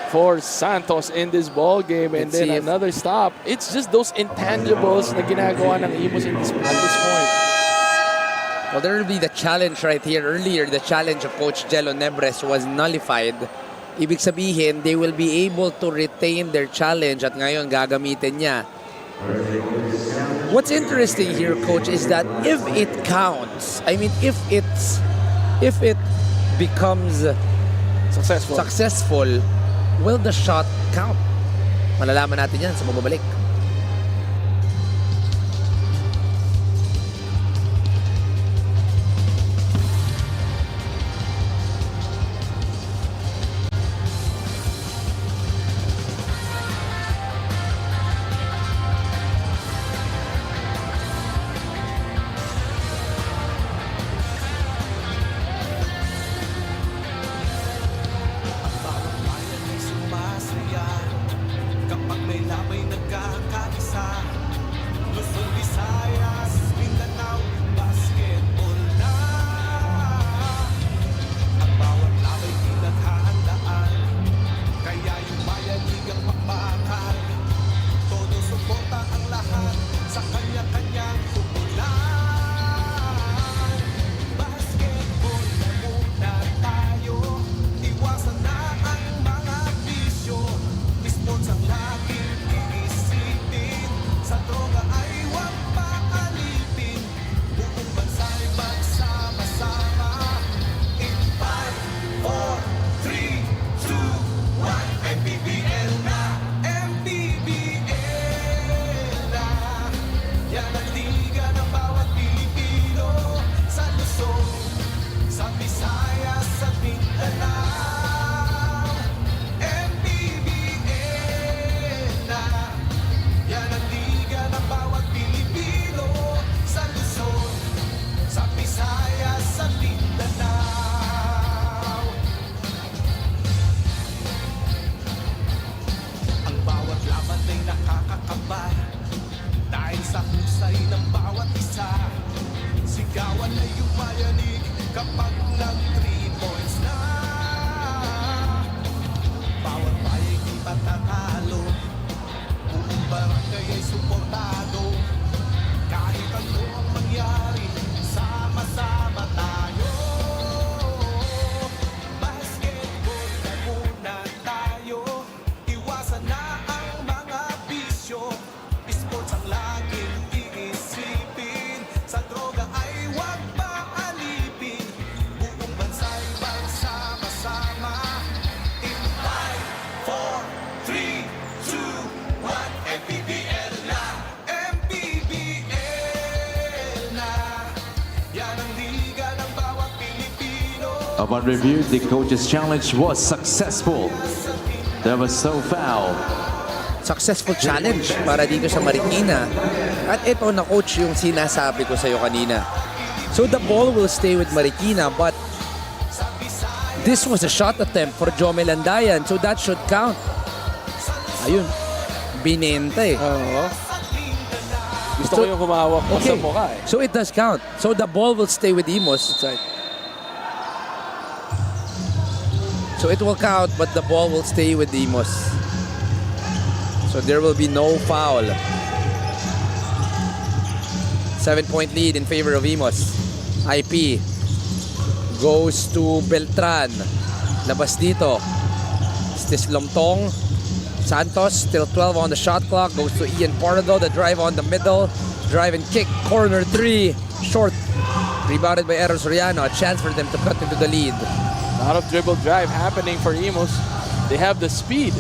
[SPEAKER 3] for Santos in this ball game, and
[SPEAKER 2] Let's
[SPEAKER 3] then
[SPEAKER 2] see if-
[SPEAKER 3] another stop. It's just those intangibles na ginagawa ng Imus at this point.
[SPEAKER 2] Well, there will be the challenge right here. Earlier, the challenge of Coach Jello Nebres was nullified. Ibig sabihin, they will be able to retain their challenge at ngayon gagamitin niya. What's interesting here, Coach, is that if it counts, I mean, if it becomes successful, will the shot count? Malalaman natin yan sa mababalik.
[SPEAKER 6] Sumasaya kapag may labay nagkakaisa. Luzon, Visayas, Mindanao, basketball na. Ang bawat labay pinaghahandaan, kaya yung mayanig ang pagmahal. Todo suporta ang lahat sa kanya-kanyang pupulan. Basketball na muna tayo, iwasan na ang mga bisyo. Sports ang laging iisipin, sa droga ay huwag paalipin. Buong bansa'y magsama-sama. In 5, 4, 3, 2, 1, MPBL na, MPBL na. Yan ang liga ng bawat Pilipino, sa Luzon, sa Visayas, sa Mindanao. MPBL na, yan ang liga ng bawat Pilipino, sa Luzon, sa Visayas, sa Mindanao. Ang bawat laban ay nakakakaba, dahil sa husay ng bawat isa. Sigawan ay umayanig kapag nag 3 points na. Bawat bayay di matatalo, buong barangay ay suportado. Kahit ano ang mangyari, sama-sama tayo. Basketball na muna tayo, iwasan na ang mga bisyo. Sports ang laging iisipin, sa droga ay huwag paalipin. Buong bansa'y magsama-sama. In 5, 4, 3, 2, 1, MPBL na, MPBL na. Yan ang liga ng bawat Pilipino.
[SPEAKER 4] Upon review, the coach's challenge was successful. There was no foul.
[SPEAKER 2] Successful challenge para dito sa Marikina. At ito na, Coach, yung sinasabi ko sa'yo kanina. So the ball will stay with Marikina, but this was a shot attempt for Jomel Landayan, so that should count. Ayun, binenta eh.
[SPEAKER 3] Gusto ko yung humawak mo sa
[SPEAKER 2] Okay,
[SPEAKER 3] mukha eh.
[SPEAKER 2] so it does count. So the ball will stay with Imus. So it will count, but the ball will stay with Imus. So there will be no foul. 7-point lead in favor of Imus. IP goes to Beltran. Labas dito. This Lomtong. Santos, still 12 on the shot clock. Goes to Ian Pardo. The drive on the middle. Drive and kick. Corner 3. Short. Rebounded by Eros Soriano. A chance for them to cut into the lead.
[SPEAKER 3] A lot of dribble drive happening for Imus. They have the speed.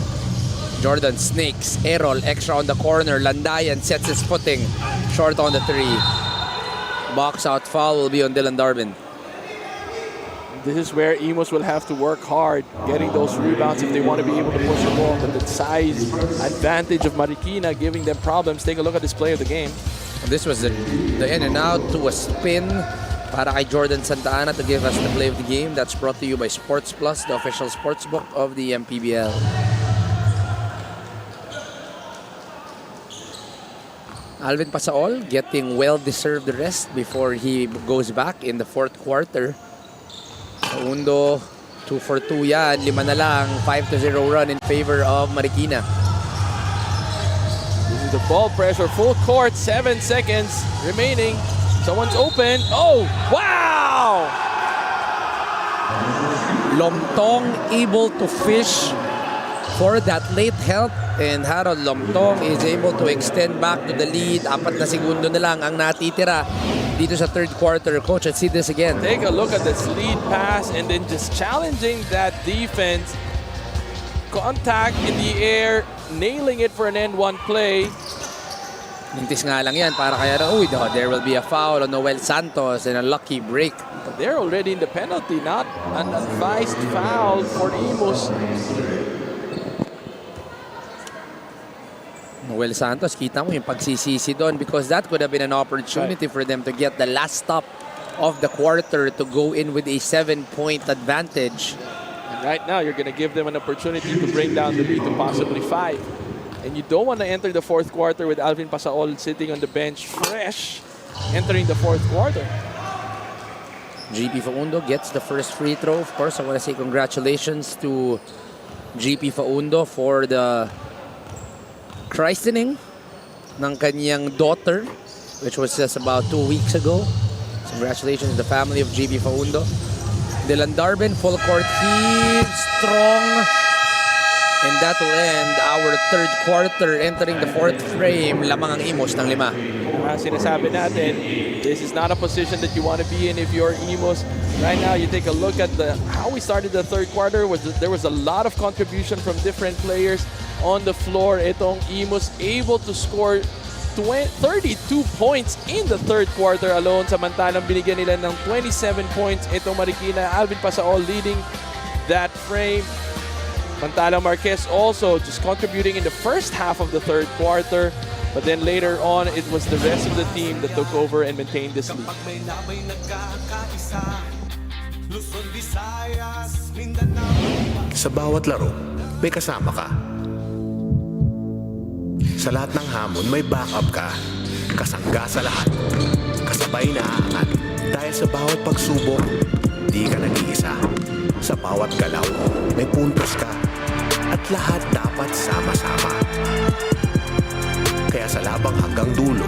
[SPEAKER 2] Jordan snakes. Errol extra on the corner. Landayan sets his footing. Short on the 3. Box out foul will be on Dylan Darvin.
[SPEAKER 3] This is where Imus will have to work hard getting those rebounds if they want to be able to push the ball. But the size advantage of Marikina giving them problems. Take a look at this play of the game.
[SPEAKER 2] This was the in and out to a spin. para kay Jordan Santa Ana to give us the play of the game. That's brought to you by Sports Plus, the official sports book of the MPBL. Alvin Pasaol getting well-deserved rest before he goes back in the fourth quarter. Paundo, 2 for 2 yan. 5 na lang. 5-0 run in favor of Marikina.
[SPEAKER 3] This is the ball pressure, full court, 7 seconds remaining. Someone's open. Oh, wow!
[SPEAKER 2] Lomtong able to fish for that late help, and Harold Lomtong is able to extend back to the lead. 4 na segundo na lang ang natitira dito sa third quarter. Coach, let's see this again.
[SPEAKER 3] Take a look at this lead pass and then just challenging that defense. Contact in the air, nailing it for an N1 play.
[SPEAKER 2] Nintis nga lang yan para kaya there will be a foul on Noel Santos and a lucky break.
[SPEAKER 3] But they're already in the penalty, not an advised foul for Imus.
[SPEAKER 2] Noel Santos, kita mo yung pagsisisi doon because that could have been an opportunity for them to get the last stop of the quarter to go in with a 7-point advantage.
[SPEAKER 3] And right now, you're going to give them an opportunity to bring down the lead to possibly 5. And you don't want to enter the fourth quarter with Alvin Pasaol sitting on the bench fresh, entering the fourth quarter.
[SPEAKER 2] GP Faundo gets the first free throw. Of course, I want to say congratulations to GP Faundo for the christening ng kanyang daughter, which was just about 2 weeks ago. Congratulations to the family of GP Faundo. Dylan Darben, full court heave, strong. And that will end our third quarter. Entering the fourth frame, lamang ang Imus ng 5.
[SPEAKER 3] Sinasabi natin, this is not a position that you want to be in if you're Imus. Right now, you take a look at how we started the third quarter. There was a lot of contribution from different players on the floor. Itong Imus able to score 32 points in the third quarter alone. Samantalang binigyan nila ng 27 points itong Marikina. Alvin Pasaol leading that frame. Samantalang Marquez also just contributing in the first half of the third quarter. But then later on, it was the rest of the team that took over and maintained this lead.
[SPEAKER 8] Sa bawat laro, may kasama ka. Sa lahat ng hamon, may backup ka. Kasangga sa lahat. Kasabay na aangat. Dahil sa bawat pagsubok, di ka nag-iisa. Sa bawat galaw, may puntos ka. At lahat dapat sama-sama. Kaya sa labang hanggang dulo,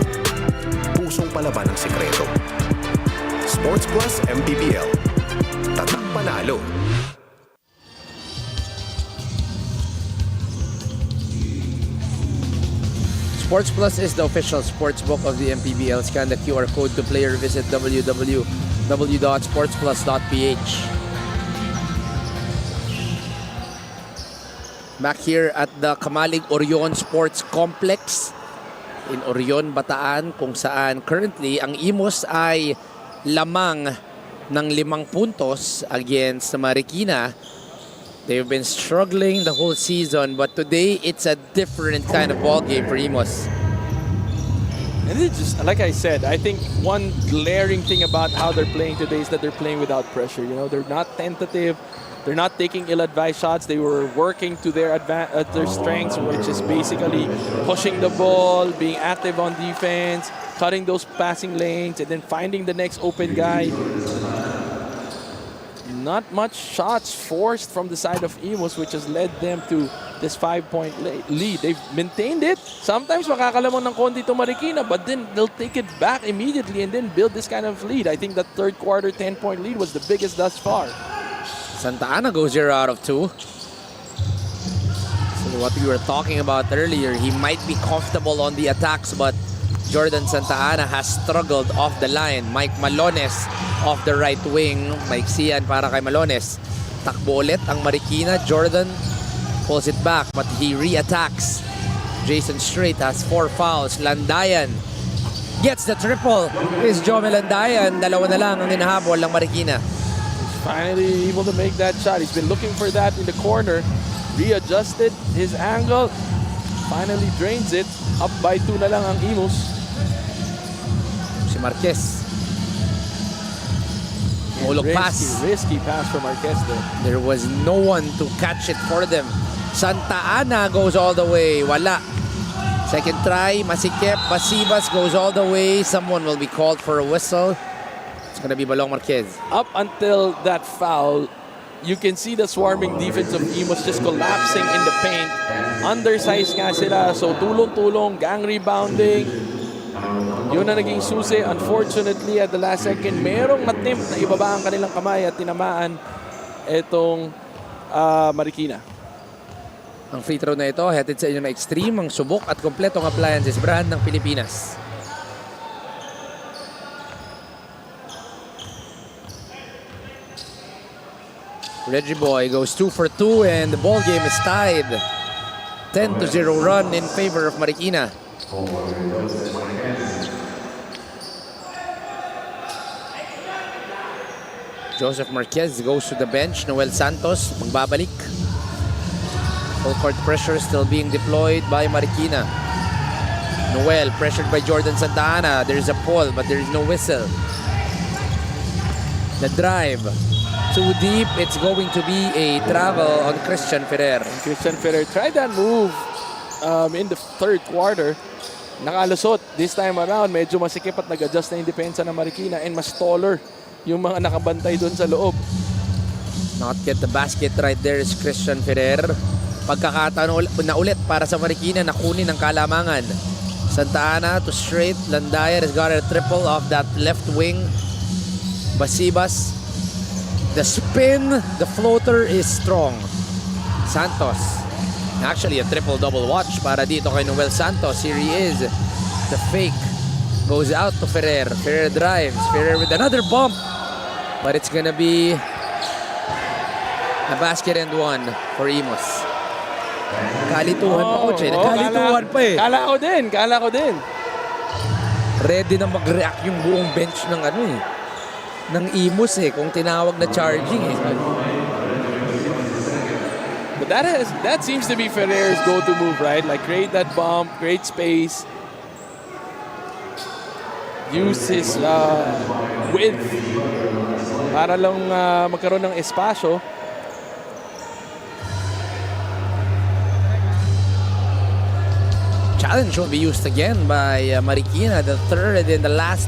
[SPEAKER 8] pusong palaban ang sikreto. Sports Plus MPBL. Tatak panalo.
[SPEAKER 2] Sports Plus is the official sports book of the MPBL. Scan the QR code to play or visit www.sportsplus.ph. Back here at the Kamalig Orion Sports Complex in Orion, Bataan, kung saan currently ang Imus ay lamang ng 5 puntos against Marikina. They've been struggling the whole season, but today it's a different kind of ball game for Imus.
[SPEAKER 3] And it's just, like I said, I think one glaring thing about how they're playing today is that they're playing without pressure. You know, they're not tentative. They're not taking ill-advised shots. They were working to their strengths, which is basically pushing the ball, being active on defense, cutting those passing lanes, and then finding the next open guy. Not much shots forced from the side of Imus, which has led them to this 5-point lead. They've maintained it. Sometimes makakalamon ng konti to Marikina, but then they'll take it back immediately and then build this kind of lead. I think that third quarter 10-point lead was the biggest thus far.
[SPEAKER 2] Santa Ana goes 0 out of 2. So what we were talking about earlier, he might be comfortable on the attacks, but Jordan Santa Ana has struggled off the line. Mike Malones off the right wing. Mike Sian para kay Malones. Takbo ulit ang Marikina. Jordan pulls it back, but he re-attacks. Jason Strait has 4 fouls. Landayan gets the triple. Is Jome Landayan. 2 na lang ang hinahabol ng Marikina.
[SPEAKER 3] Finally able to make that shot. He's been looking for that in the corner. Readjusted his angle. Finally drains it. Up by 2 na lang ang Imus.
[SPEAKER 2] Si Marquez. Ulog pass.
[SPEAKER 3] Risky pass from Marquez there.
[SPEAKER 2] There was no one to catch it for them. Santa Ana goes all the way. Wala. Second try, masikip. Basibas goes all the way. Someone will be called for a whistle. It's gonna be Balong Marquez.
[SPEAKER 3] Up until that foul, you can see the swarming defense of Imus just collapsing in the paint. Undersized nga sila, so tulong-tulong, gang rebounding. Yun na naging susi. Unfortunately, at the last second, merong attempt na ibaba ang kanilang kamay at tinamaan itong Marikina.
[SPEAKER 2] Ang free throw na ito, headed sa inyo na Extreme, ang subok at kompletong appliances brand ng Pilipinas. Reggie Boy goes 2 for 2 and the ball game is tied. 10-0 run in favor of Marikina. Joseph Marquez goes to the bench. Noel Santos magbabalik. Full court pressure still being deployed by Marikina. Noel pressured by Jordan Santa Ana. There's a pull but there is no whistle. The drive. Too deep. It's going to be a travel on Christian Ferrer.
[SPEAKER 3] Christian Ferrer tried that move in the third quarter. Nakalusot. This time around, medyo masikip at nag-adjust na yung depensa ng Marikina and mas taller yung mga nakabantay doon sa loob.
[SPEAKER 2] Not get the basket right there is Christian Ferrer. Pagkakataon na ulit para sa Marikina na kunin ang kalamangan. Santa Ana to straight. Landayan has got a triple off that left wing. Basibas. The spin, the floater is strong. Santos. Actually, a triple-double watch para dito kay Noel Santos. Here he is. The fake goes out to Ferrer. Ferrer drives. Ferrer with another bump. But it's gonna be a basket and one for Imus. Kalituhan pa, coach. Kalituhan pa eh.
[SPEAKER 3] Kala ko din.
[SPEAKER 2] Ready na mag-react yung buong bench ng ng Imus kung tinawag na charging
[SPEAKER 3] But that seems to be Ferrer's go-to move, right? Like create that bump, create space, use his width para lang magkaroon ng espasyo.
[SPEAKER 2] Challenge will be used again by Marikina, the third in the last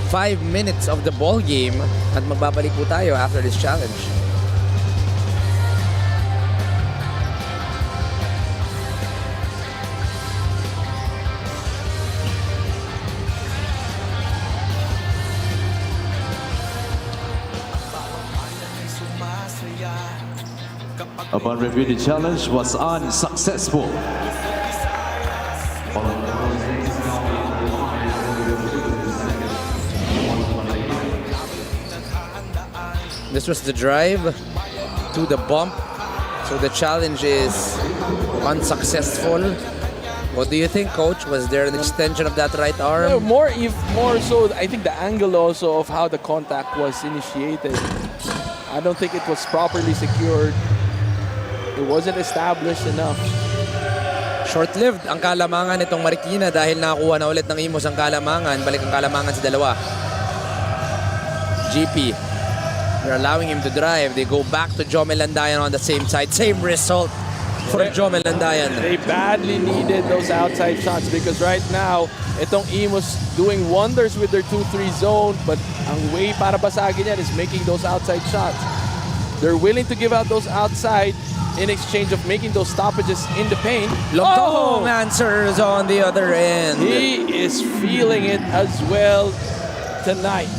[SPEAKER 2] 5 minutes of the ball game. At magbabalik po tayo after this challenge.
[SPEAKER 4] Upon review, the challenge was unsuccessful.
[SPEAKER 2] This was the drive to the bump. So the challenge is unsuccessful. What do you think, coach? Was there an extension of that right arm?
[SPEAKER 3] Yeah, more so, I think the angle also of how the contact was initiated. I don't think it was properly secured. It wasn't established enough.
[SPEAKER 2] Short-lived ang kalamangan nitong Marikina dahil nakakuha na ulit ng Imus ang kalamangan. Balik ang kalamangan sa dalawa. GP. They're allowing him to drive. They go back to Jomel Landayan on the same side. Same result for Jomel Landayan.
[SPEAKER 3] They badly needed those outside shots because right now, itong Imus doing wonders with their 2-3 zone, but ang way para basagin yan is making those outside shots. They're willing to give out those outside in exchange of making those stoppages in the paint.
[SPEAKER 2] Lobtong answers on the other end.
[SPEAKER 3] He is feeling it as well tonight.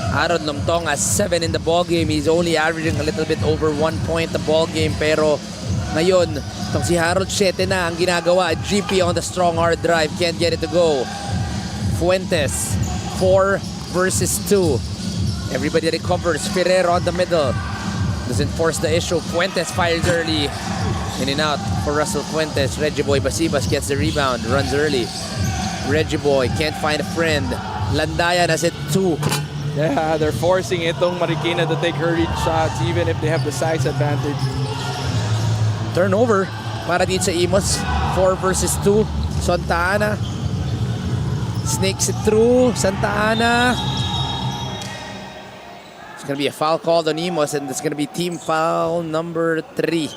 [SPEAKER 2] Aaron Lomtong has 7 in the ball game. He's only averaging a little bit over 1 point the ball game. Pero ngayon, itong si Harold 7 na ang ginagawa. GP on the strong hard drive. Can't get it to go. Fuentes, 4 versus 2. Everybody recovers. Ferrer on the middle. Doesn't force the issue. Fuentes fires early. In and out for Russell Fuentes. Reggie Boy Basibas gets the rebound. Runs early. Reggie Boy can't find a friend. Landayan has it 2.
[SPEAKER 3] Yeah, they're forcing itong Marikina to take hurried shots even if they have the size advantage.
[SPEAKER 2] Turnover para dito sa Imus. 4 versus 2. Santa Ana snakes it through. Santa Ana gonna be a foul called on Imus, and it's gonna be team foul number 3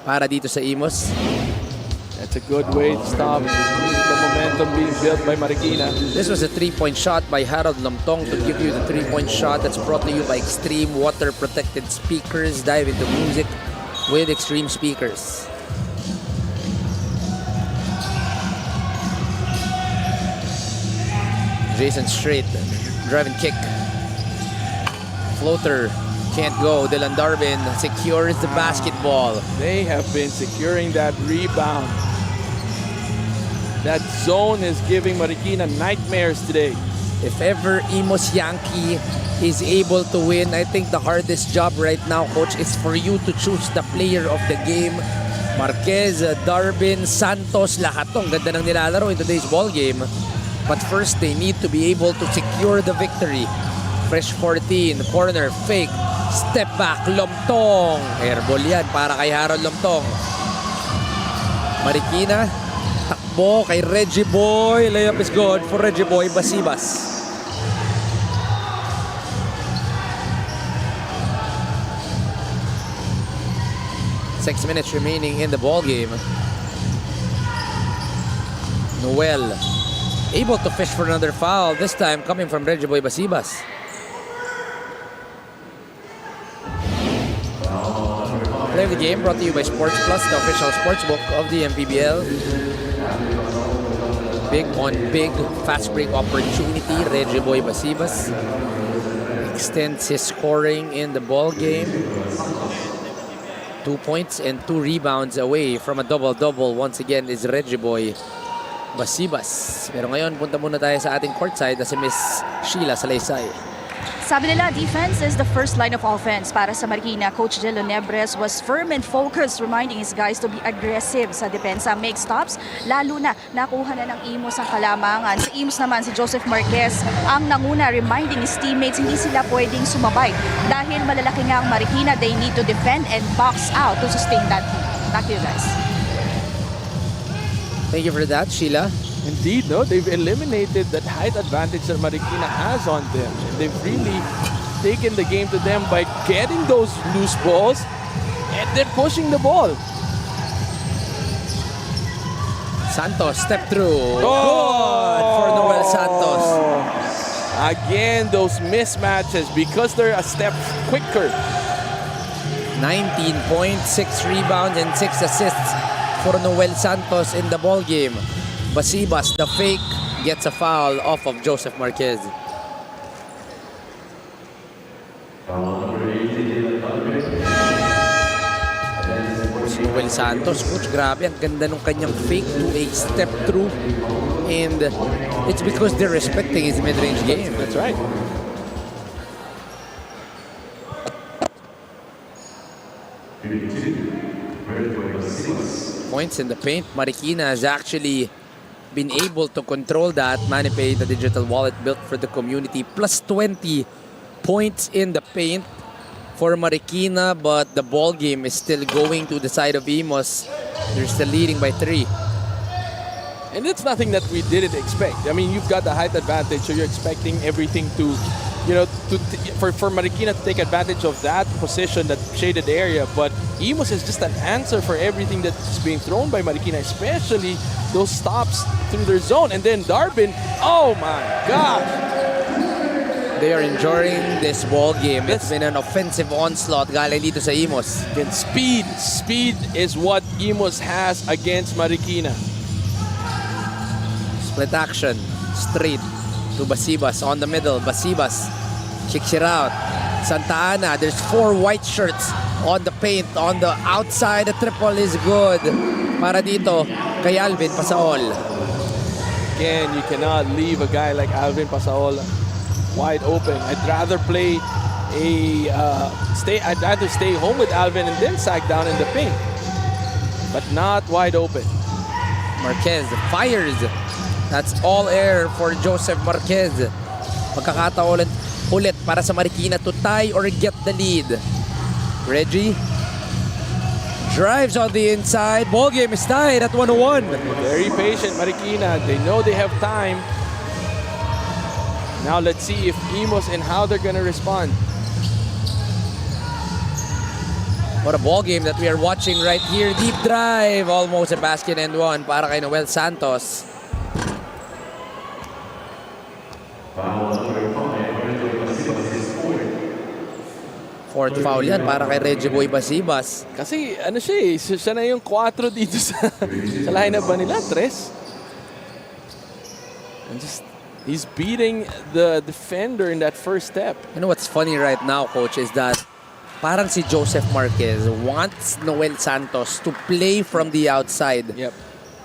[SPEAKER 2] para dito sa Imus.
[SPEAKER 3] That's a good way to stop the momentum being built by Marikina.
[SPEAKER 2] This was a 3-point shot by Harold Lomtong to give you the 3-point shot that's brought to you by Extreme Water Protected Speakers. Dive into music with Extreme Speakers. Jason Strait, driving kick. Floater, can't go. Dylan Darvin secures the basketball.
[SPEAKER 3] They have been securing that rebound. That zone is giving Marikina nightmares today.
[SPEAKER 2] If ever Imus Yankee is able to win, I think the hardest job right now, Coach, is for you to choose the player of the game. Marquez, Darvin, Santos, lahat tong ganda ng nilalaro in today's ball game. But first, they need to be able to secure the victory. Fresh 14, corner, fake, step back, Lomtong. Airball yan para kay Harold Lomtong. Marikina, takbo kay Reggie Boy. Layup is good for Reggie Boy Basibas. Six minutes remaining in the ball game. Noel able to fish for another foul, this time coming from Reggie Boy Basibas. Play of the game brought to you by Sports Plus, the official sportsbook of the MPBL. Big on big, fast break opportunity. Reggie Boy Basibas extends his scoring in the ball game. 2 points and 2 rebounds away from a double-double. Once again is Reggie Boy Basibas. Pero ngayon, punta muna tayo sa ating courtside na si Miss Sheila Salaysay.
[SPEAKER 7] Sabi nila, defense is the first line of offense para sa Marikina. Coach Jello Nebres was firm and focused, reminding his guys to be aggressive sa depensa, make stops, lalo na nakuha na ng Imus ang kalamangan. Sa Imus naman, si Joseph Marquez ang nanguna, reminding his teammates hindi sila pwedeng sumabay. Dahil malalaki nga ang Marikina, they need to defend and box out to sustain that lead. Back to you guys.
[SPEAKER 2] Thank you for that, Sheila.
[SPEAKER 3] Indeed, no, they've eliminated that height advantage that Marikina has on them. And they've really taken the game to them by getting those loose balls and then pushing the ball.
[SPEAKER 2] Santos, step through. Good for Noel Santos.
[SPEAKER 3] Again, those mismatches because they're a step quicker.
[SPEAKER 2] 19 points, 6 rebounds, and 6 assists for Noel Santos in the ball game. Basibas, the fake, gets a foul off of Joseph Marquez. Noel Santos, coach, grabe, ang ganda nung kanyang fake to a step through. And it's because they're respecting his mid-range game.
[SPEAKER 3] That's right.
[SPEAKER 2] Points in the paint. Marikina has actually been able to control that. MANNY Pay, the digital wallet built for the community. Plus 20 points in the paint for Marikina, but the ball game is still going to the side of Imus. They're still leading by 3.
[SPEAKER 3] And it's nothing that we didn't expect. I mean, you've got the height advantage, so you're expecting everything to, you know, for Marikina to take advantage of that position, that shaded area. But Imus is just an answer for everything that's being thrown by Marikina, especially those stops through their zone. And then Darvin, oh my gosh!
[SPEAKER 2] They are enjoying this ball game. It's been an offensive onslaught galing dito sa Imus.
[SPEAKER 3] Then speed is what Imus has against Marikina.
[SPEAKER 2] Split action, straight to Basibas on the middle. Basibas kicks it out. Santa Ana, there's 4 white shirts on the paint. On the outside, the triple is good. Para dito, kay Alvin Pasaol.
[SPEAKER 3] Again, you cannot leave a guy like Alvin Pasaol wide open. I'd rather play I'd rather stay home with Alvin and then sack down in the paint. But not wide open.
[SPEAKER 2] Marquez fires. That's all air for Joseph Marquez. Magkakataon ulit para sa Marikina to tie or get the lead. Reggie drives on the inside. Ball game is tied at 101.
[SPEAKER 3] Very patient, Marikina. They know they have time. Now let's see if Imus and how they're going to respond.
[SPEAKER 2] What a ball game that we are watching right here. Deep drive, almost a basket and one para kay Noel Santos. Fourth foul yan para kay Reggie Boy Basibas.
[SPEAKER 3] Kasi ano siya eh, siya na yung 4 dito sa lineup ba nila? 3? And just, he's beating the defender in that first step.
[SPEAKER 2] You know what's funny right now, coach, is that parang si Joseph Marquez wants Noel Santos to play from the outside.
[SPEAKER 3] Yep.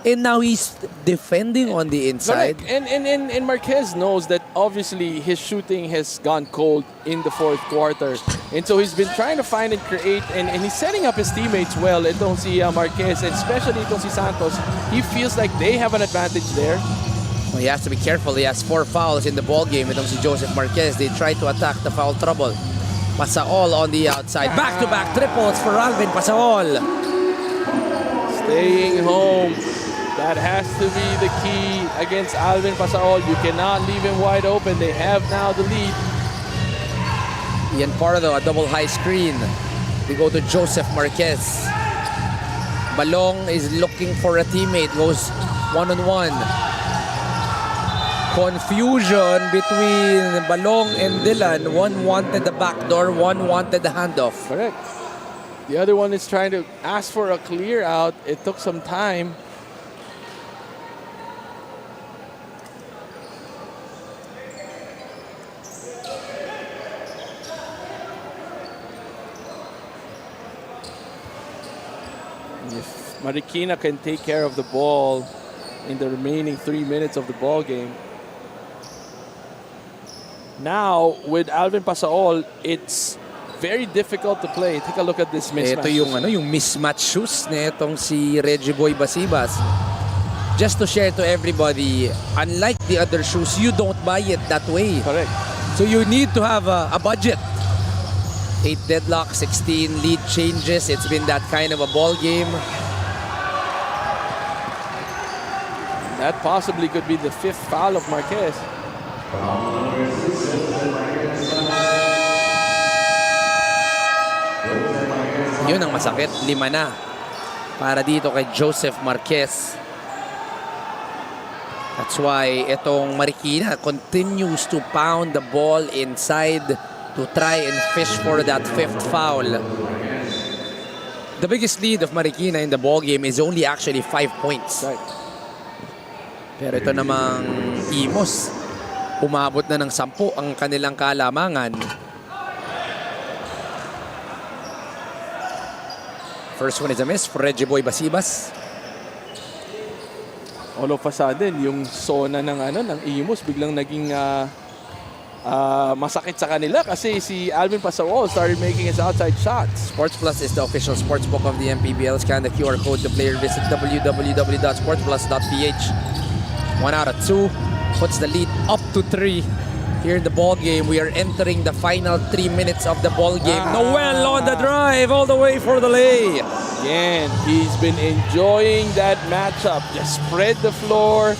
[SPEAKER 2] And now he's defending on the inside.
[SPEAKER 3] Correct. And Marquez knows that obviously his shooting has gone cold in the fourth quarter. And so he's been trying to find and create, and he's setting up his teammates well. Itong si Marquez, and especially itong si Santos, he feels like they have an advantage there.
[SPEAKER 2] Well, he has to be careful. He has 4 fouls in the ball game. Itong si Joseph Marquez, they try to attack the foul trouble. Pasaol on the outside. Back-to-back triples for Alvin Pasaol.
[SPEAKER 3] Staying home. That has to be the key against Alvin Pasaol. You cannot leave him wide open. They have now the lead.
[SPEAKER 2] Ian Pardo, a double high screen. They go to Joseph Marquez. Balong is looking for a teammate. Goes one-on-one. Confusion between Balong and Dylan. One wanted the backdoor, one wanted the handoff.
[SPEAKER 3] Correct. The other one is trying to ask for a clear out. It took some time. If Marikina can take care of the ball in the remaining 3 minutes of the ball game. Now, with Alvin Pasaol, it's very difficult to play. Take a look at this mismatch.
[SPEAKER 2] Ito yung mismatch shoes nitong si Reggie Boy Basibas. Just to share to everybody, unlike the other shoes, you don't buy it that way.
[SPEAKER 3] Correct.
[SPEAKER 2] So you need to have a budget. 8 deadlock, 16 lead changes. It's been that kind of a ball game.
[SPEAKER 3] That possibly could be the 5th foul of Marquez.
[SPEAKER 2] Yun ang masakit. 5 na para dito kay Joseph Marquez. That's why itong Marikina continues to pound the ball inside to try and fish for that 5th foul. The biggest lead of Marikina in the ball game is only actually 5 points.
[SPEAKER 3] Right.
[SPEAKER 2] Pero ito namang Imus, umabot na ng 10 ang kanilang kalamangan. First one is a miss for Reggie Boy Basibas.
[SPEAKER 3] All of a sudden, yung zona ng Imus biglang naging masakit sa kanila kasi si Alvin Pasaol started making his outside shots.
[SPEAKER 2] Sports Plus is the official sportsbook of the MPBL. Scan the QR code to player. Visit www.sportsplus.ph. 1 out of 2 puts the lead up to 3. Here in the ball game, we are entering the final 3 minutes of the ball game. Noel on the drive all the way for the lay.
[SPEAKER 3] Again, he's been enjoying that matchup. Just spread the floor.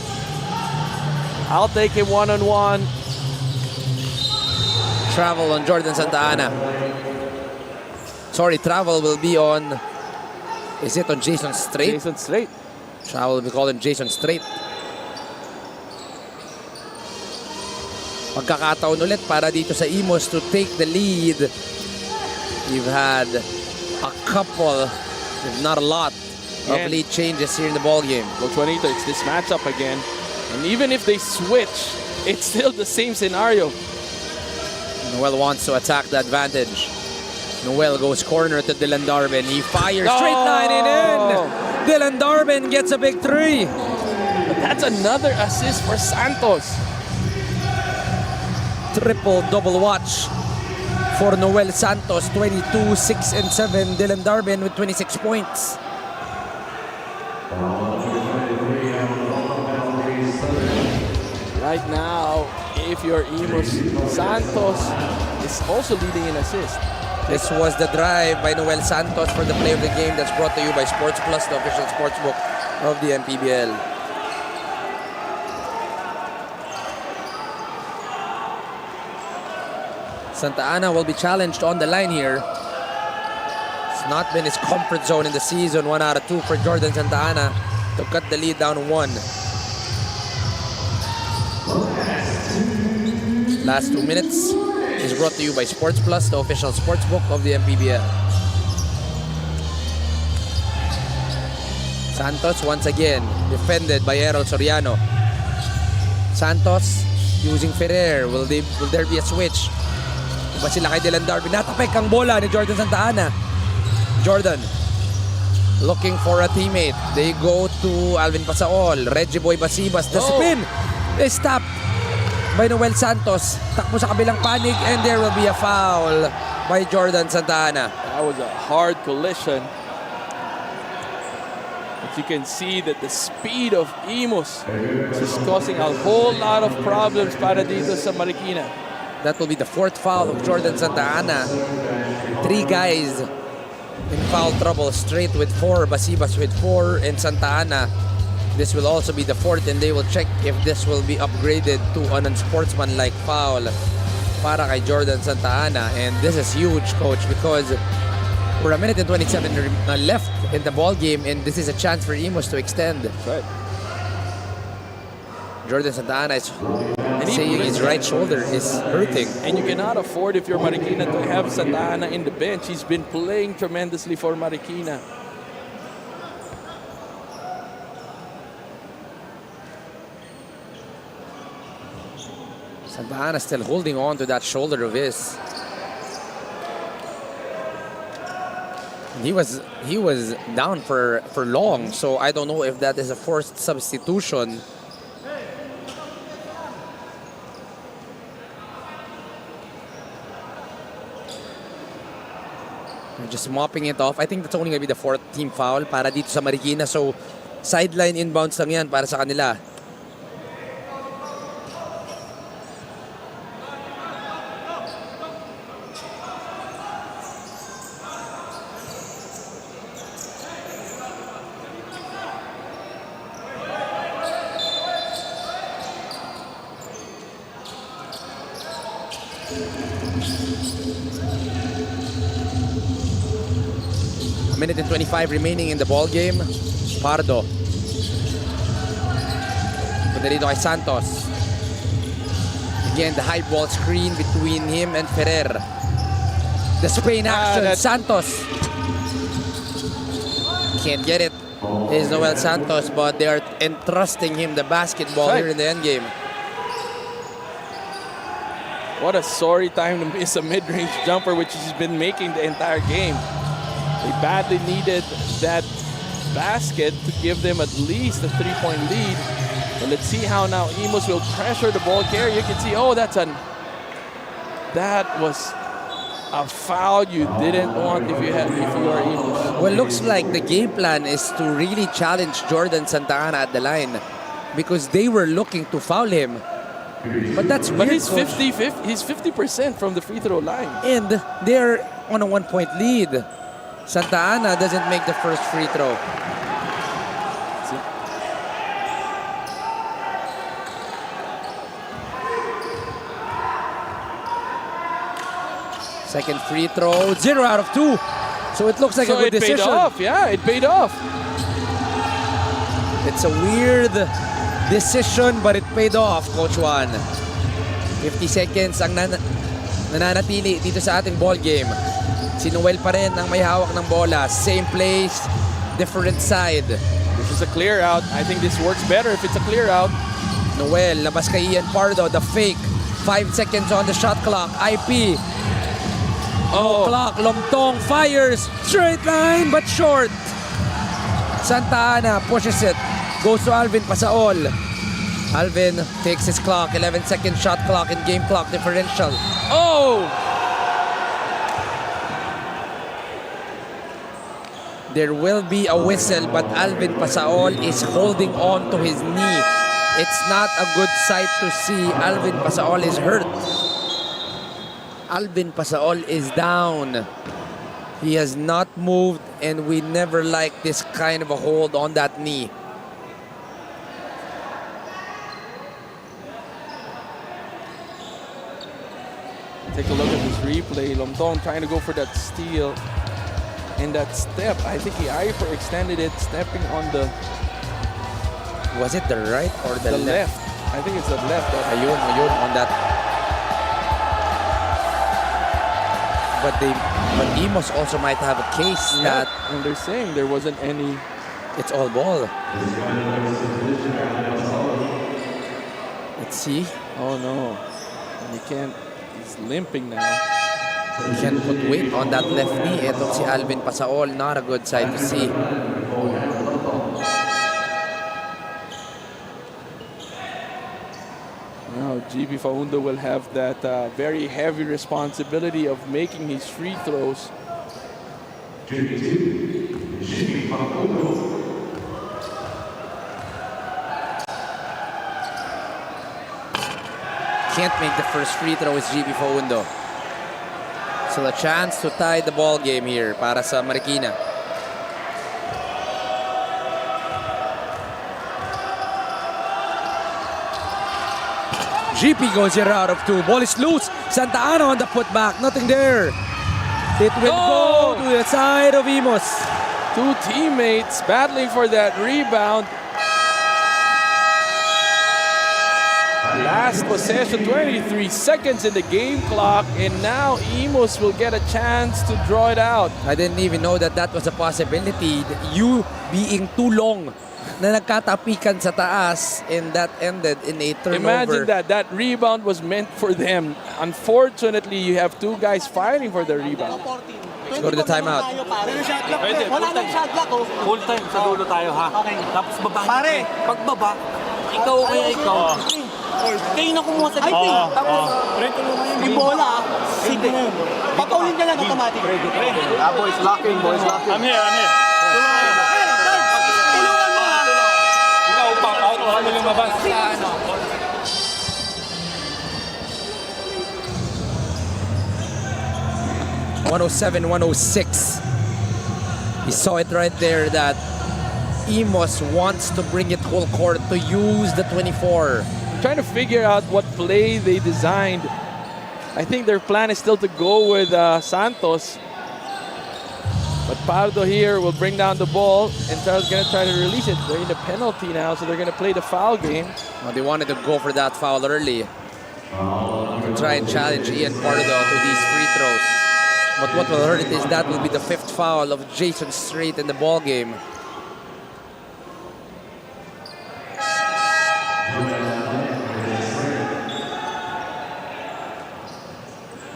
[SPEAKER 3] I'll take him one-on-one.
[SPEAKER 2] Travel on Jordan Santa Ana. Sorry, travel will be on... Is it on Jason Strait?
[SPEAKER 3] Jason Strait.
[SPEAKER 2] Travel will be called on Jason Strait. Pagkakataon ulit para dito sa Imus to take the lead. We've had a couple, if not a lot, of lead changes here in the ball game.
[SPEAKER 3] Coach Juanito, it's this matchup again. And even if they switch, it's still the same scenario.
[SPEAKER 2] Noel wants to attack the advantage. Noel goes corner to Dylan Darben. He fires straight line and in. Dylan Darben gets a big 3.
[SPEAKER 3] But that's another assist for Santos.
[SPEAKER 2] Triple double watch for Noel Santos. 22, 6, and 7. Dylan Darben with 26 points.
[SPEAKER 3] Right now, if you're Imus, Santos is also leading in assist.
[SPEAKER 2] This was the drive by Noel Santos for the play of the game that's brought to you by Sports Plus, the official sportsbook of the MPBL. Santa Ana will be challenged on the line here. It's not been his comfort zone in the season. 1 out of 2 for Jordan Santa Ana to cut the lead down to 1. Last 2 minutes is brought to you by Sports Plus, the official sportsbook of the MPBL. Santos once again defended by Errol Soriano. Santos using Ferrer. Will there be a switch? Iba sila kay Dylan Darby. Natapek ang bola ni Jordan Santa Ana. Jordan looking for a teammate. They go to Alvin Pasaol. Reggie Boy Basibas. The spin is stopped by Noel Santos. Takbo sa kabilang panig and there will be a foul by Jordan Santa Ana.
[SPEAKER 3] That was a hard collision. But you can see that the speed of Imus is causing a whole lot of problems para dito sa Marikina.
[SPEAKER 2] That will be the 4th foul of Jordan Santa Ana. 3 guys in foul trouble straight with 4. Basibas with 4 and Santa Ana. This will also be the 4th and they will check if this will be upgraded to an unsportsmanlike foul para kay Jordan Santa Ana. And this is huge, coach, because we're 1 minute and 27 left in the ball game and this is a chance for Imus to extend.
[SPEAKER 3] That's right.
[SPEAKER 2] Jordan Santa Ana is saying his right shoulder is hurting.
[SPEAKER 3] And you cannot afford, if you're Marikina, to have Santa Ana in the bench. He's been playing tremendously for Marikina.
[SPEAKER 2] Santa Ana still holding on to that shoulder of his. He was down for long, so I don't know if that is a forced substitution. They're just mopping it off. I think that's only gonna be the 4th team foul para dito sa Marikina. So sideline inbounds lang yan para sa kanila. Minute and 25 remaining in the ball game. Pardo. Punta dito kay Santos. Again, the high ball screen between him and Ferrer. The Spain action. Santos. Can't get it. Is Noel Santos, but they are entrusting him the basketball here in the end game.
[SPEAKER 3] What a sorry time to miss a mid-range jumper, which he's been making the entire game. They badly needed that basket to give them at least a 3-point lead. But let's see how now Imus will pressure the ball carrier. You can see, that was a foul you didn't want if you are Imus.
[SPEAKER 2] Well, looks like the game plan is to really challenge Jordan Santa Ana at the line because they were looking to foul him. But that's weird.
[SPEAKER 3] But he's 50% from the free throw line.
[SPEAKER 2] And they're on a 1-point lead. Santa Ana doesn't make the first free throw. Second free throw, 0 out of 2. So it looks like a good decision.
[SPEAKER 3] It paid off, yeah, it paid off.
[SPEAKER 2] It's a weird decision, but it paid off, Coach Juan. 50 seconds ang nananatili dito sa ating ball game. Si Noel pa rin ang may hawak ng bola. Same place, different side.
[SPEAKER 3] This is a clear out. I think this works better if it's a clear out.
[SPEAKER 2] Noel, labas kay Ian Pardo, the fake. 5 seconds on the shot clock. IP. Clock, Lomtong fires. Straight line, but short. Santa Ana pushes it. Goes to Alvin Pasaol. Alvin takes his clock. 11-second shot clock and game clock differential. There will be a whistle, but Alvin Pasaol is holding on to his knee. It's not a good sight to see. Alvin Pasaol is hurt. Alvin Pasaol is down. He has not moved, and we never like this kind of a hold on that knee.
[SPEAKER 3] Take a look at this replay. Lomtong trying to go for that steal. And that step, I think he hyperextended it, stepping on the
[SPEAKER 2] Was it the right or the left?
[SPEAKER 3] left. I think it's the left.
[SPEAKER 2] Ayun, on that. But Imus also might have a case that
[SPEAKER 3] And they're saying there wasn't any.
[SPEAKER 2] it's all ball. Let's see.
[SPEAKER 3] Oh no, you can't. He's limping now.
[SPEAKER 2] He can put weight on that left knee. Itong si Alvin Pasaol, not a good sight to see.
[SPEAKER 3] Now GB Faundo will have that very heavy responsibility of making his free throws.
[SPEAKER 2] Can't make the first free throw is GB Faundo. So a chance to tie the ball game here para sa Marikina. GP goes here out of two. Ball is loose. Santa Ana on the putback. Nothing there. It will go to the side of Imus.
[SPEAKER 3] Two teammates battling for that rebound. Last possession, 23 seconds in the game clock, and now Imus will get a chance to draw it out.
[SPEAKER 2] I didn't even know that that was a possibility. You being too long na nagkatapikan sa taas, and that ended in a turnover.
[SPEAKER 3] Imagine that rebound was meant for them. Unfortunately, you have two guys fighting for the rebound.
[SPEAKER 2] Let's go to the timeout.
[SPEAKER 11] Pwede, wala nang shot clock, oh. Full time sa dulo tayo, ha? Okay. Tapos baba. Pare! Pagbaba, ikaw kaya ikaw. Kayo na kumuha sa dito. Tapos, yung bola, sige na yun. Papaulin ka lang automatic.
[SPEAKER 6] Boys, lock in, boys, lock in.
[SPEAKER 11] I'm here. Tulungan mo, ha? Ikaw, out. Ano yung mabas?
[SPEAKER 2] 107-106. He saw it right there that Imus wants to bring it full court to use the 24.
[SPEAKER 3] Trying to figure out what play they designed. I think their plan is still to go with Santos. But Pardo here will bring down the ball and is going to try to release it. They're in a penalty now, so they're going to play the foul game.
[SPEAKER 2] Well, they wanted to go for that foul early to try and challenge Ian Pardo to these free throws. But what will hurt it is that will be the 5th foul of Jason Strait in the ball game.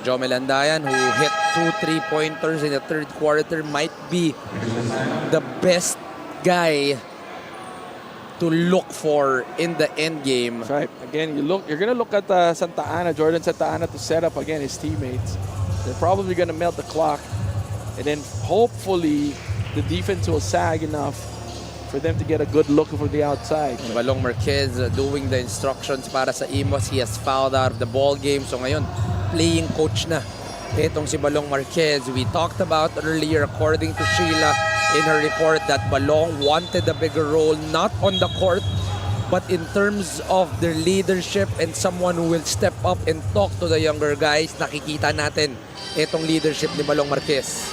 [SPEAKER 2] Joe Melandayan, who hit 2 3-pointers in the third quarter, might be the best guy to look for in the end game.
[SPEAKER 3] That's right. Again, you're going to look at Jordan Santa Ana to set up again his teammates. They're probably going to melt the clock, and then hopefully the defense will sag enough for them to get a good look from the outside.
[SPEAKER 2] Balong Marquez doing the instructions para sa Imus. He has fouled out of the ball game. So ngayon, playing coach na itong si Balong Marquez. We talked about earlier, according to Sheila in her report, that Balong wanted a bigger role, not on the court, but in terms of their leadership and someone who will step up and talk to the younger guys. Nakikita natin itong leadership ni Balong Marquez.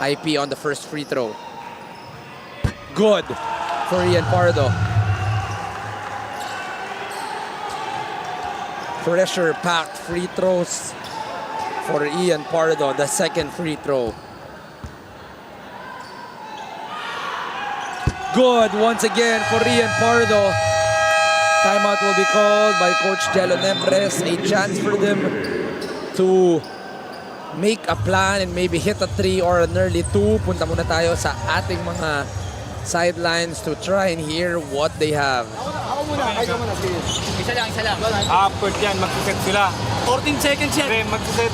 [SPEAKER 2] IP on the first free throw. Good for Ian Pardo. Pressure-packed free throws for Ian Pardo, the second free throw. Good once again for Ian Pardo. Timeout will be called by Coach Jello Nembres. A chance for them to make a plan and maybe hit a 3 or an early 2. Punta muna tayo sa ating mga sidelines to try and hear what they have.
[SPEAKER 11] Isa lang. Upward yan, magsiset sila. 14 seconds yan. Then, magsiset.